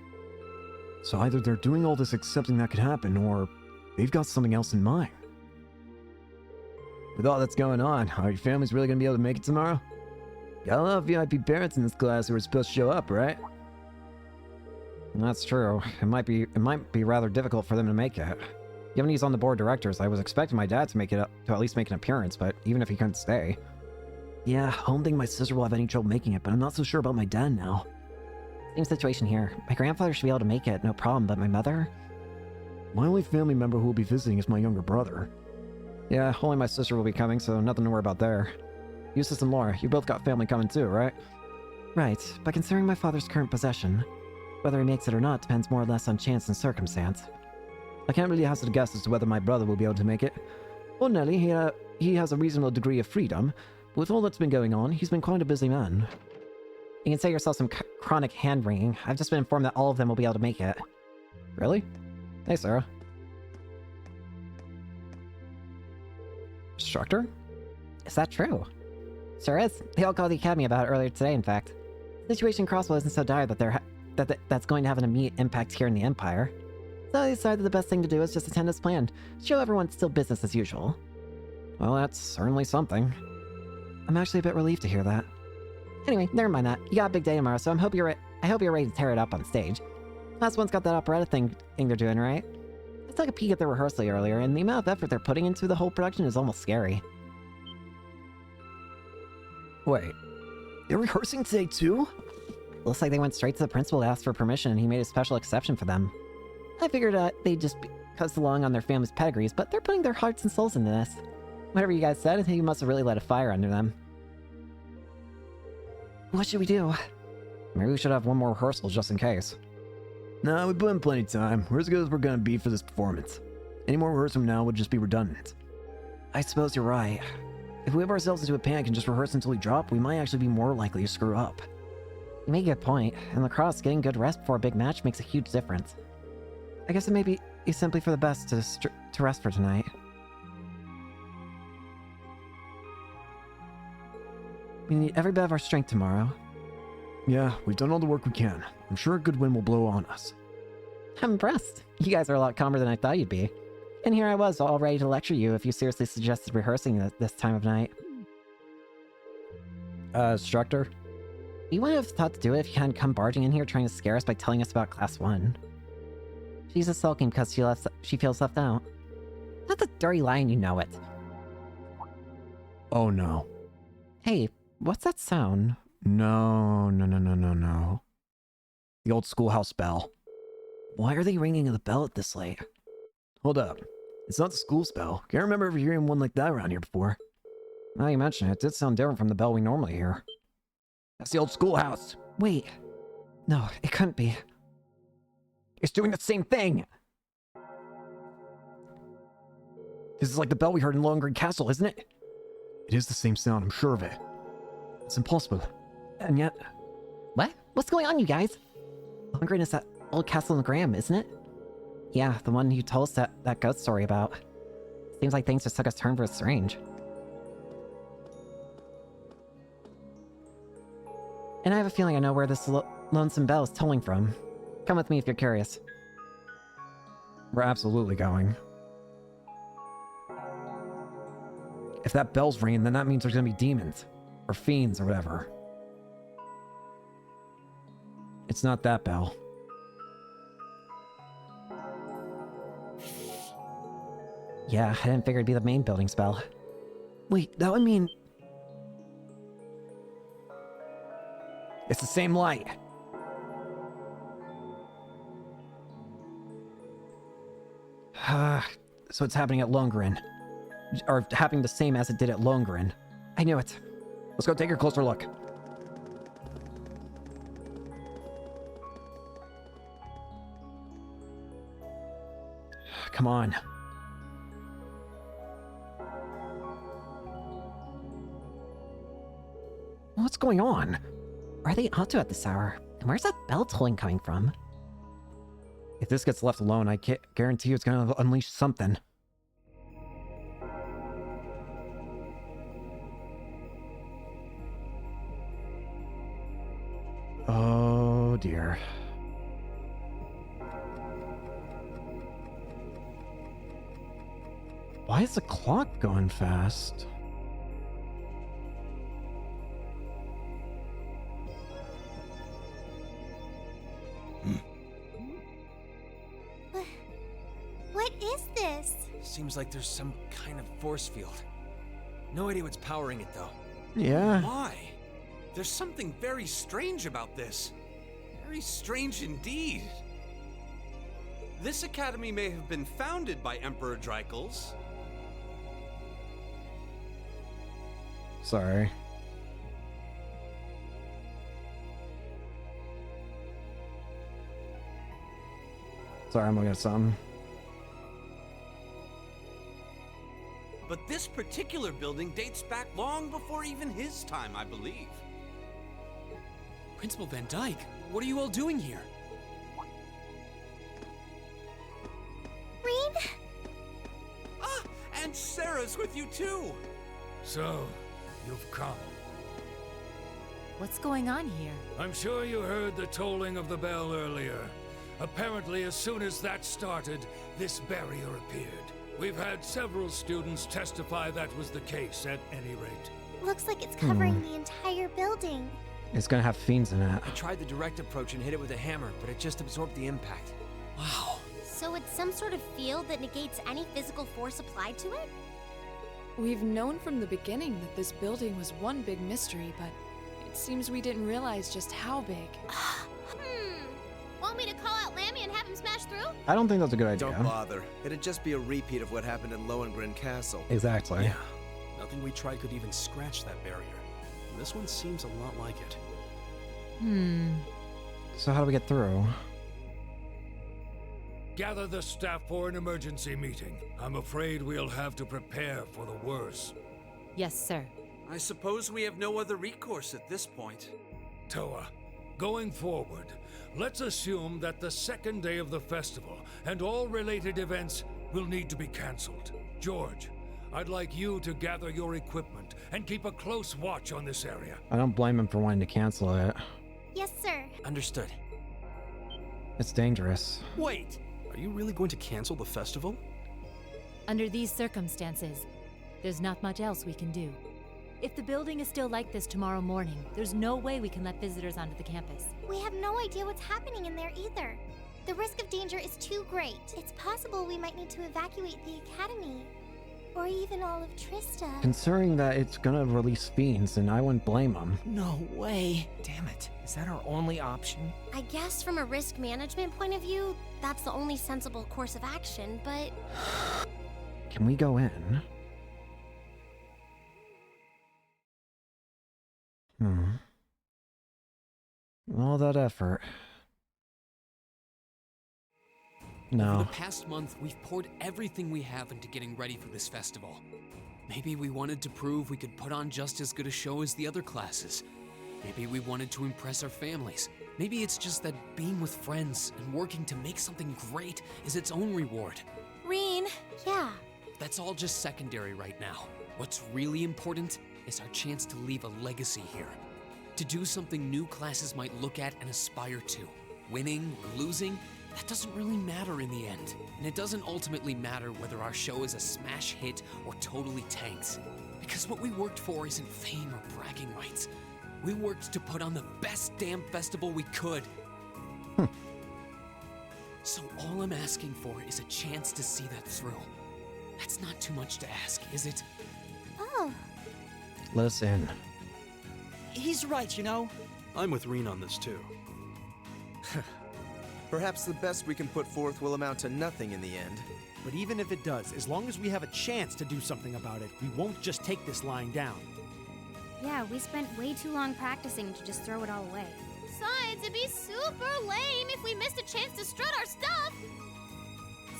So either they're doing all this accepting that could happen, or they've got something else in mind. With all that's going on, are your families really gonna be able to make it tomorrow? Got a lot of VIP parents in this class who are supposed to show up, right? That's true. It might be rather difficult for them to make it. Given he's on the board of directors, I was expecting my dad to make it up, to at least make an appearance, but even if he couldn't stay. Yeah, I don't think my sister will have any trouble making it, but I'm not so sure about my dad now. Same situation here. My grandfather should be able to make it, no problem, but my mother? My only family member who will be visiting is my younger brother. Yeah, only my sister will be coming, so nothing to worry about there. Eustace and Laura, you both got family coming too, right? Right, but considering my father's current possession, whether he makes it or not depends more or less on chance and circumstance. I can't really hazard a guess as to whether my brother will be able to make it. Ordinarily, he has a reasonable degree of freedom, but with all that's been going on, he's been quite a busy man. You can save yourself some chronic hand-wringing. I've just been informed that all of them will be able to make it. Really? Hey, Sarah. Instructor? Is that true? Sure is. They all called the Academy about it earlier today, in fact. The situation in Crossville isn't so dire that that's going to have an immediate impact here in the Empire. So I decided the best thing to do is just attend as planned. Show everyone it's still business as usual. Well, that's certainly something. I'm actually a bit relieved to hear that. Anyway, never mind that. You got a big day tomorrow, so I hope you're ready to tear it up on stage. Last one's got that operetta thing they're doing, right? I took a peek at the rehearsal earlier, and the amount of effort they're putting into the whole production is almost scary. Wait, they're rehearsing today too? Looks like they went straight to the principal to ask for permission, and he made a special exception for them. I figured they'd just coast along on their family's pedigrees, but they're putting their hearts and souls into this. Whatever you guys said, I think you must have really lit a fire under them. What should we do? Maybe we should have one more rehearsal just in case. Nah, we put in plenty of time. We're as good as we're gonna be for this performance. Any more rehearsal from now would just be redundant. I suppose you're right. If we whip ourselves into a panic and just rehearse until we drop, we might actually be more likely to screw up. You make a good point. In lacrosse, getting good rest before a big match makes a huge difference. I guess it may be simply for the best to rest for tonight. We need every bit of our strength tomorrow. Yeah, we've done all the work we can. I'm sure a good wind will blow on us. I'm impressed. You guys are a lot calmer than I thought you'd be. And here I was, all ready to lecture you if you seriously suggested rehearsing at this time of night. Instructor? You wouldn't have thought to do it if you hadn't come barging in here trying to scare us by telling us about Class 1. She's just sulking because she feels left out. That's a dirty lie and you know it. Oh no. Hey, what's that sound? No. The old schoolhouse bell. Why are they ringing the bell at this late? Hold up. It's not the school's bell. Can't remember ever hearing one like that around here before. Now you mention it, it did sound different from the bell we normally hear. That's the old schoolhouse. Wait. No, it couldn't be. It's doing the same thing! This is like the bell we heard in Lohengrin Castle, isn't it? It is the same sound, I'm sure of it. It's impossible. And yet... What? What's going on, you guys? Lohengrin is that old castle in Graham, isn't it? Yeah, the one you told us that ghost story about. Seems like things just took a turn for strange. And I have a feeling I know where this lonesome bell is tolling from. Come with me if you're curious. We're absolutely going. If that bell's ringing, then that means there's gonna be demons. Or fiends, or whatever. It's not that bell. Yeah, I didn't figure it'd be the main building's bell. Wait, that would mean... It's the same light. So it's happening at Lohengrin. Or happening the same as it did at Lohengrin. I knew it. Let's go take a closer look. come on. What's going on? Where are they out to at this hour? And where's that bell tolling coming from? If this gets left alone, I can't guarantee you it's gonna unleash something. Oh dear. Why is the clock going fast? What is this? Seems like there's some kind of force field. No idea what's powering it, though. Yeah. Why? There's something very strange about this. Very strange indeed. This academy may have been founded by Emperor Dreichels. Sorry. Sorry, I'm looking at something. But this particular building dates back long before even his time, I believe. Principal Van Dyke, what are you all doing here? Rean? Ah, and Sarah's with you too. So, you've come. What's going on here? I'm sure you heard the tolling of the bell earlier. Apparently, as soon as that started, this barrier appeared. We've had several students testify that was the case, at any rate. Looks like it's covering the entire building. It's gonna have fiends in it. I tried the direct approach and hit it with a hammer, but it just absorbed the impact. Wow. So it's some sort of field that negates any physical force applied to it? We've known from the beginning that this building was one big mystery, but it seems we didn't realize just how big. Want me to call out Lammy and have him smash through? I don't think that's a good idea. Don't bother. It'd just be a repeat of what happened in Lohengrin Castle. Exactly. Yeah. Nothing we tried could even scratch that barrier. And this one seems a lot like it. So how do we get through? Gather the staff for an emergency meeting. I'm afraid we'll have to prepare for the worst. Yes, sir. I suppose we have no other recourse at this point. Toa, going forward, let's assume that the second day of the festival and all related events will need to be cancelled. George, I'd like you to gather your equipment and keep a close watch on this area. I don't blame him for wanting to cancel it. Yes, sir. Understood. It's dangerous. Wait! Are you really going to cancel the festival? Under these circumstances, there's not much else we can do. If the building is still like this tomorrow morning, there's no way we can let visitors onto the campus. We have no idea what's happening in there either. The risk of danger is too great. It's possible we might need to evacuate the academy. Or even all of Trista. Considering that it's gonna release fiends, and I wouldn't blame him. No way. Damn it. Is that our only option? I guess from a risk management point of view, that's the only sensible course of action, but... Can we go in? All that effort. No. Over the past month, we've poured everything we have into getting ready for this festival. Maybe we wanted to prove we could put on just as good a show as the other classes. Maybe we wanted to impress our families. Maybe it's just that being with friends and working to make something great is its own reward. Rean! Yeah. That's all just secondary right now. What's really important is our chance to leave a legacy here. To do something new classes might look at and aspire to. Winning or losing, that doesn't really matter in the end. And it doesn't ultimately matter whether our show is a smash hit or totally tanks. Because what we worked for isn't fame or bragging rights. We worked to put on the best damn festival we could. So all I'm asking for is a chance to see that through. That's not too much to ask, is it? Oh. Let us in. He's right, you know. I'm with Rean on this too. Perhaps the best we can put forth will amount to nothing in the end. But even if it does, as long as we have a chance to do something about it, we won't just take this lying down. Yeah, we spent way too long practicing to just throw it all away. Besides, it'd be super lame if we missed a chance to strut our stuff.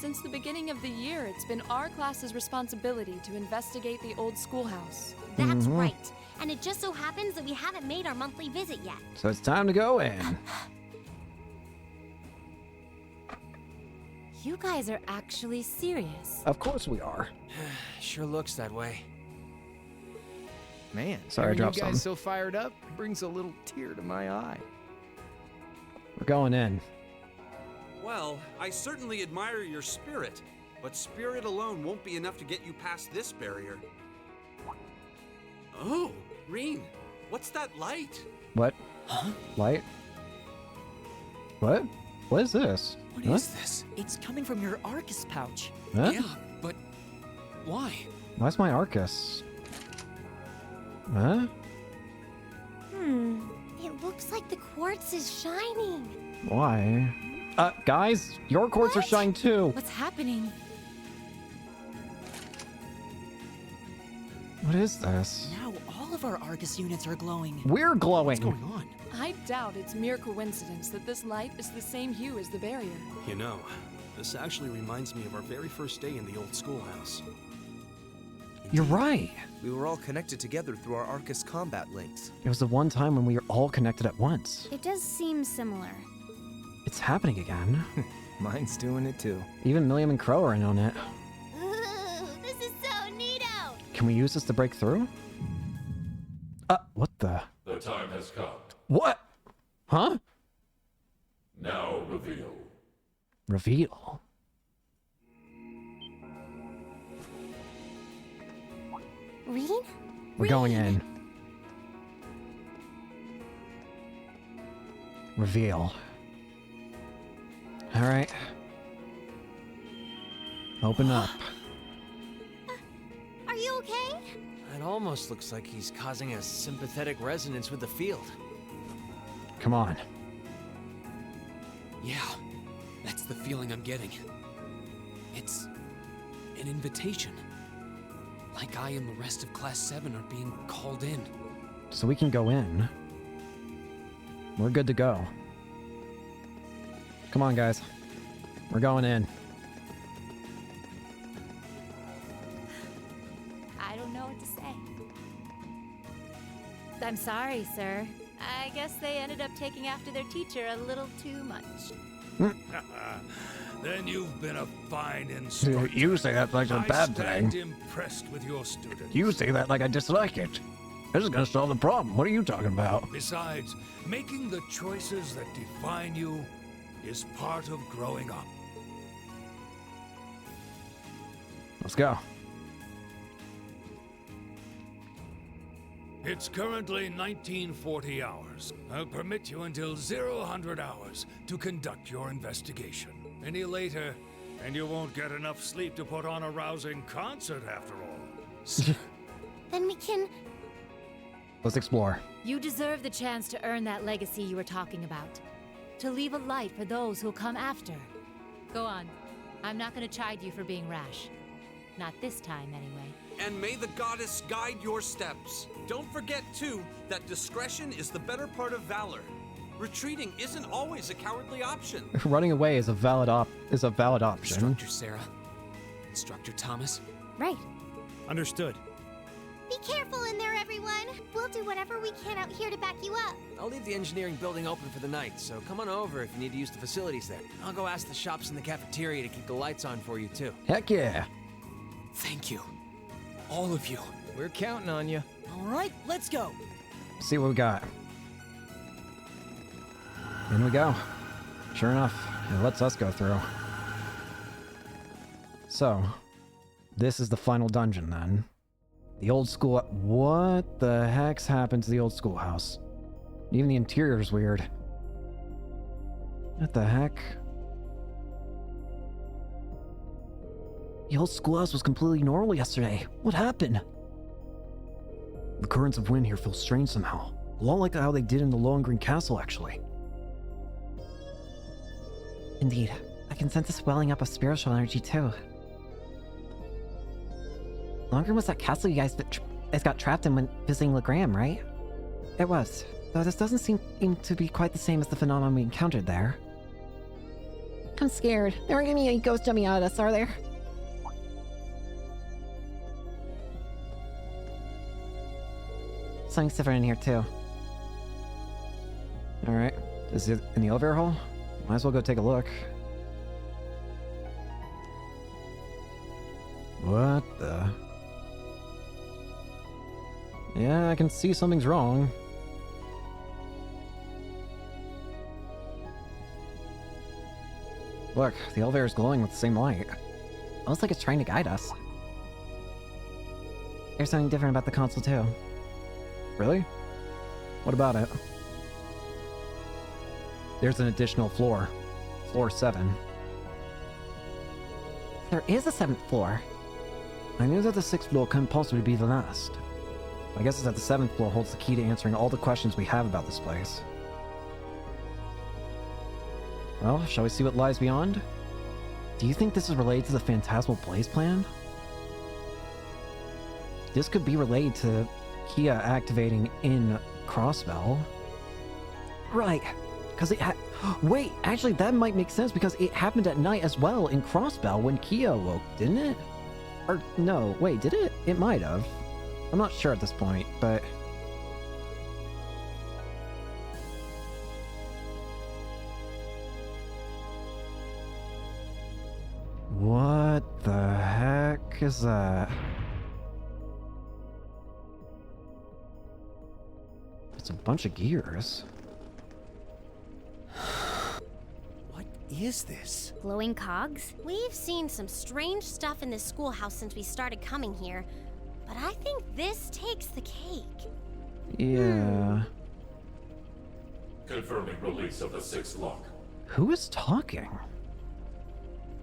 Since the beginning of the year, it's been our class's responsibility to investigate the old schoolhouse. That's right. And it just so happens that we haven't made our monthly visit yet. So it's time to go in. You guys are actually serious. Of course we are. Sure looks that way. Man, Sorry, I hearing dropped you guys something. so fired up brings a little tear to my eye. We're going in. Well, I certainly admire your spirit, but spirit alone won't be enough to get you past this barrier. Oh, Reen, what's that light? What? Light? What? What is this? What is this? It's coming from your Arcus pouch. Huh? Yeah, but why? Why's my Arcus? Huh? It looks like the quartz is shining. Why? Guys, your quartz are shining too. What's happening? What is this? Now all of our Arcus units are glowing. We're glowing. What's going on? I doubt it's mere coincidence that this light is the same hue as the barrier. You know, this actually reminds me of our very first day in the old schoolhouse. You're right. We were all connected together through our Arcus combat links. It was the one time when we were all connected at once. It does seem similar. It's happening again. Mine's doing it too. Even Milliam and Crow are in on it. Ooh, this is so neato. Can we use this to break through? What the? The time has come. What? Huh? Now reveal. Reveal. Reading? We're going in. Reveal. All right. Open up. Are you okay? It almost looks like he's causing a sympathetic resonance with the field. Come on. Yeah, that's the feeling I'm getting. It's an invitation. Like I and the rest of Class 7 are being called in. So we can go in. We're good to go. Come on, guys. We're going in. I don't know what to say. I'm sorry, sir. I guess they ended up taking after their teacher a little too much. Then you've been a fine instructor. You say that like a bad I stand thing. impressed with your students. You say that like I dislike it. This is gonna solve the problem. What are you talking about? Besides, making the choices that define you is part of growing up. Let's go. It's currently 1940 hours. I'll permit you until 00 hours to conduct your investigation. Any later, and you won't get enough sleep to put on a rousing concert after all. Then we can... Let's explore. You deserve the chance to earn that legacy you were talking about. To leave a light for those who'll come after. Go on. I'm not gonna chide you for being rash. Not this time, anyway. And may the goddess guide your steps. Don't forget, too, that discretion is the better part of valor. Retreating isn't always a cowardly option. Running away is a valid option. Instructor Sarah. Instructor Thomas. Right. Understood. Be careful in there, everyone. We'll do whatever we can out here to back you up. I'll leave the engineering building open for the night, so come on over if you need to use the facilities there. I'll go ask the shops in the cafeteria to keep the lights on for you, too. Heck yeah. Thank you. All of you. We're counting on you. All right, let's go. See what we got. In we go. Sure enough, it lets us go through. So, this is the final dungeon then. The old school... What the heck's happened to the old schoolhouse? Even the interior is weird. What the heck? The old schoolhouse was completely normal yesterday. What happened? The currents of wind here feel strange somehow. A lot like how they did in the Lohengrin Castle, actually. Indeed. I can sense a swelling up of spiritual energy, too. Lohengrin was that castle you guys got trapped in when visiting Legram, right? It was. Though this doesn't seem to be quite the same as the phenomenon we encountered there. I'm scared. There aren't gonna be any ghosts jumping out at us, are there? Something's different in here, too. Alright. Is it in the elevator hall? Might as well go take a look. What the? Yeah, I can see something's wrong. Look, the elevator's glowing with the same light. Almost like it's trying to guide us. There's something different about the console, too. Really? What about it? There's an additional floor. Floor 7. There is a 7th floor. I knew that the 6th floor couldn't possibly be the last. I guess it's that the 7th floor holds the key to answering all the questions we have about this place. Well, shall we see what lies beyond? Do you think this is related to the Phantasmal Blaze plan? This could be related to Kia activating in Crossbell. Right, because it wait, actually that might make sense because it happened at night as well in Crossbell when Kia awoke, didn't it? Or, no, wait, did it? It might have. I'm not sure at this point, but... What the heck is that? It's a bunch of gears. What is this? Glowing cogs? We've seen some strange stuff in this schoolhouse since we started coming here, but I think this takes the cake. Yeah. Confirming release of the 6th lock. Who is talking?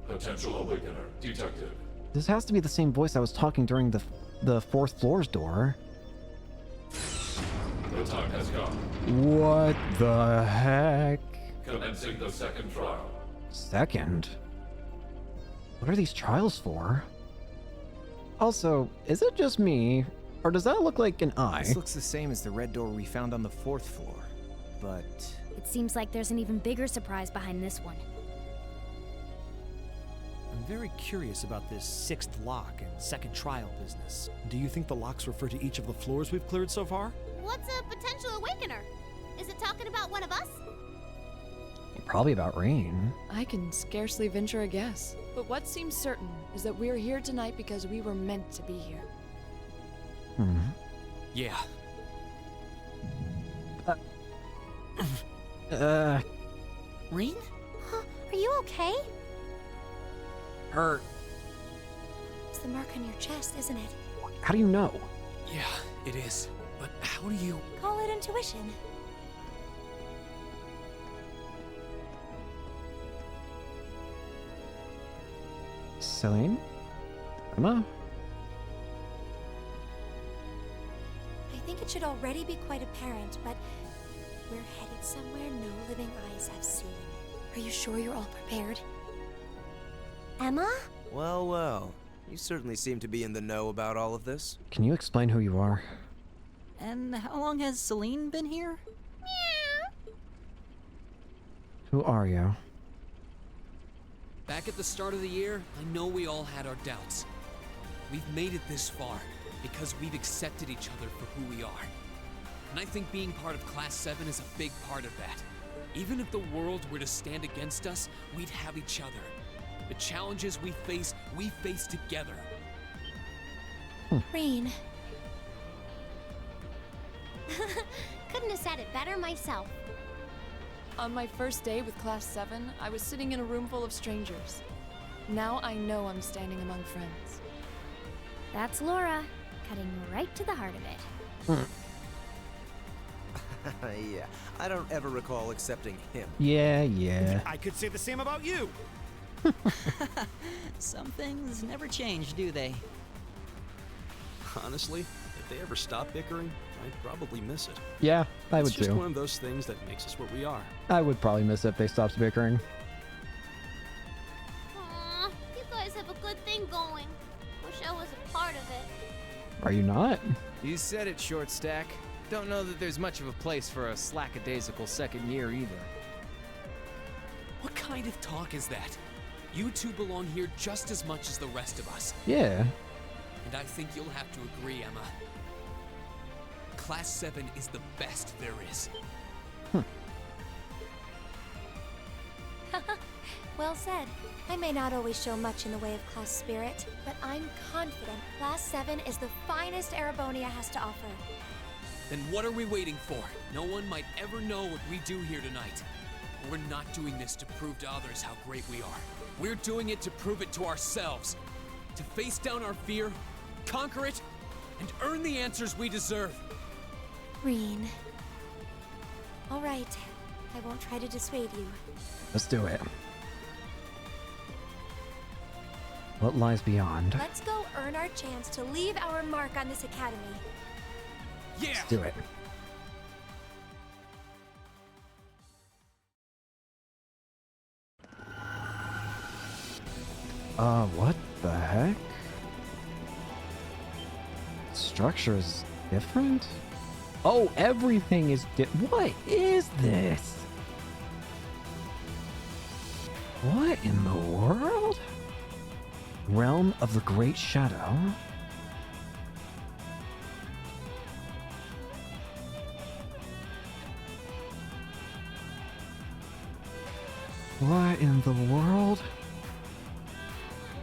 Potential awakener detected. This has to be the same voice that was talking during the 4th floor's door. The time has come. What the heck? Commencing the 2nd trial. Second? What are these trials for? Also, is it just me, or does that look like an eye? This looks the same as the red door we found on the 4th floor, but... It seems like there's an even bigger surprise behind this one. I'm very curious about this 6th lock and 2nd trial business. Do you think the locks refer to each of the floors we've cleared so far? What's a potential awakener? Is it talking about one of us? Probably about Rain. I can scarcely venture a guess. But what seems certain is that we're here tonight because we were meant to be here. Yeah. Rain? Are you okay? Hurt. It's the mark on your chest, isn't it? How do you know? Yeah, it is. But how do you... Call it intuition. Celine? Emma? I think it should already be quite apparent, but we're headed somewhere no living eyes have seen. Are you sure you're all prepared? Emma? Well, well. You certainly seem to be in the know about all of this. Can you explain who you are? And how long has Celine been here? Who are you? Back at the start of the year, I know we all had our doubts. We've made it this far because we've accepted each other for who we are. And I think being part of Class 7 is a big part of that. Even if the world were to stand against us, we'd have each other. The challenges we face together. Rain. Couldn't have said it better myself. On my first day with Class 7, I was sitting in a room full of strangers. Now I know I'm standing among friends. That's Laura, cutting right to the heart of it. Yeah, I don't ever recall accepting him. Yeah. I could say the same about you. Some things never change, do they? Honestly, if they ever stop bickering, I'd probably miss it. Yeah, I would It's just too. one of those things that makes us what we are. I would probably miss it if they stopped bickering. Aw, you guys have a good thing going. Wish I was a part of it. Are you not? You said it, Short Stack. Don't know that there's much of a place for a slackadaisical second year either. What kind kind of talk is that? You two belong here just as much as the rest of us. Yeah. And I think you'll have to agree, Emma. Class 7 is the best there is. Well said. I may not always show much in the way of class spirit, but I'm confident Class 7 is the finest Erebonia has to offer. Then what are we waiting for? No one might ever know what we do here tonight. We're not doing this to prove to others how great we are. We're doing it to prove it to ourselves. To face down our fear, conquer it, and earn the answers we deserve. Reen. All right. I won't try to dissuade you. Let's do it. What lies beyond? Let's go earn our chance to leave our mark on this academy. Yeah! Let's do it. What the heck? Structure is different? Oh, everything is what is this? What in the world? Realm of the Great Shadow? What in the world?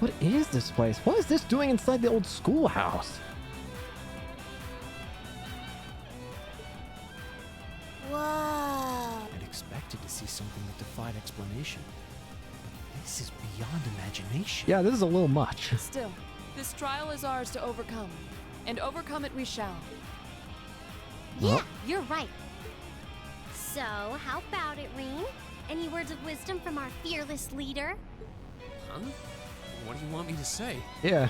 What is this place? What is this doing inside the old schoolhouse? Whoa. I'd expected to see something that defied explanation. This is beyond imagination. Yeah, this is a little much. Still, this trial is ours to overcome, and overcome it we shall. Yeah, you're right. So, how about it, Reen? Any words of wisdom from our fearless leader? Huh? What do you want me to say? Yeah.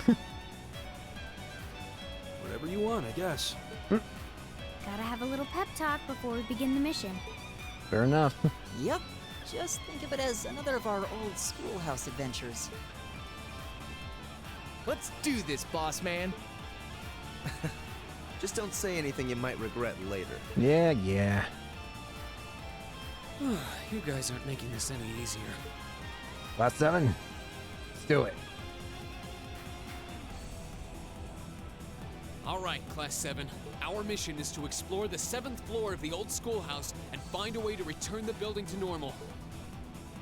Whatever you want, I guess. Gotta have a little pep talk before we begin the mission. Fair enough. Yep. Just think of it as another of our old schoolhouse adventures. Let's do this, boss man. Just don't say anything you might regret later. Yeah, yeah. You guys aren't making this any easier. Class 7. Let's do it. All right, Class 7. Our mission is to explore the 7th floor of the old schoolhouse and find a way to return the building to normal.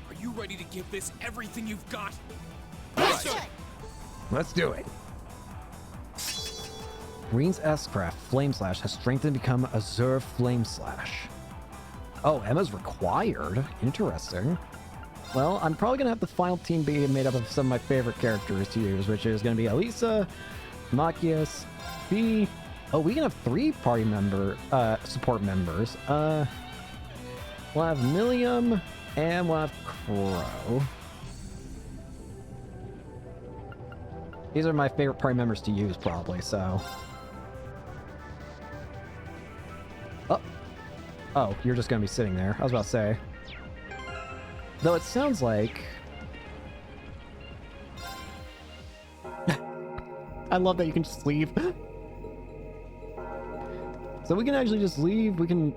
Are you ready to give this everything you've got? Yes, sir. Let's do it. Reen's S-Craft Flame Slash has strengthened to become Azure Flame Slash. Oh, Emma's required. Interesting. Well, I'm probably going to have the final team be made up of some of my favorite characters to use, which is going to be Elisa, Machias, B. Oh, we can have 3 party support members. We'll have Millium, and we'll have Crow. These are my favorite party members to use, probably, so... Oh, you're just gonna be sitting there. I was about to say. Though it sounds like... I love that you can just leave. So we can actually just leave. We can...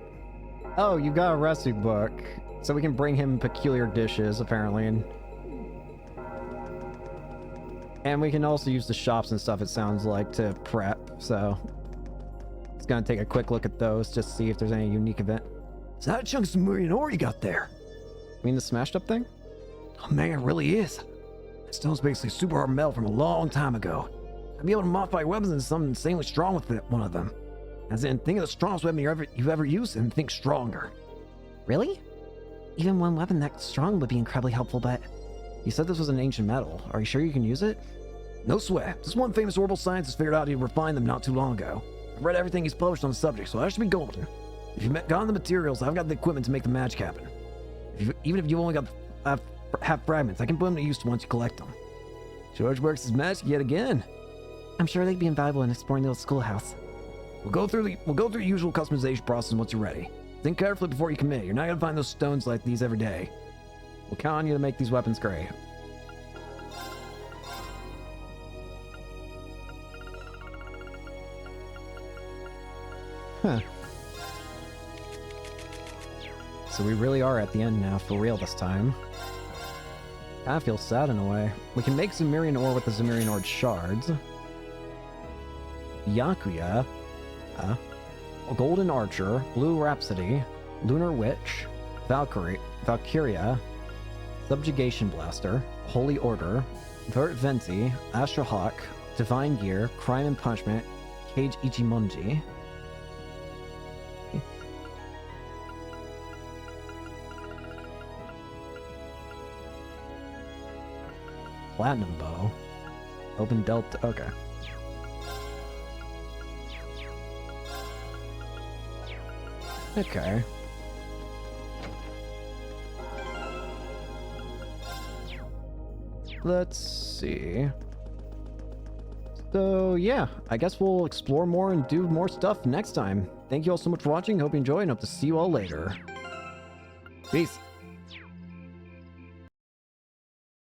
Oh, you got a recipe book. So we can bring him peculiar dishes, apparently. And we can also use the shops and stuff, it sounds like, to prep. So... It's gonna take a quick look at those just to see if there's any unique event. Is that a chunk of Sumerian ore you got there? You mean the smashed up thing? Oh man, it really is. That stone's basically super hard metal from a long time ago. I'd be able to modify weapons into something insanely strong with one of them. As in, think of the strongest weapon you've ever used and think stronger. Really? Even one weapon that strong would be incredibly helpful, but... You said this was an ancient metal. Are you sure you can use it? No sweat. This one famous orbital scientist figured out he'd refined them not too long ago. I've read everything he's published on the subject, so that should be golden. If you've gotten the materials, I've got the equipment to make the magic happen. Even if you only got half fragments, I can put them to use once you collect them. George works his magic yet again. I'm sure they'd be invaluable in exploring the old schoolhouse. We'll go through the usual customization process once you're ready. Think carefully before you commit. You're not gonna find those stones like these every day. We'll count on you to make these weapons great. Huh. So we really are at the end now, for real this time. I feel sad in a way. We can make Zemirian ore with the Zemirian ore shards. Yakuya. Golden Archer. Blue Rhapsody. Lunar Witch. Valkyria. Subjugation Blaster. Holy Order. Vert Venti. Astra Hawk. Divine Gear. Crime and Punishment. Cage Ichimonji. Platinum Bow. Open Delta. Okay. Okay. Let's see. So yeah, I guess we'll explore more and do more stuff next time. Thank you all so much for watching. Hope you enjoyed and hope to see you all later. Peace.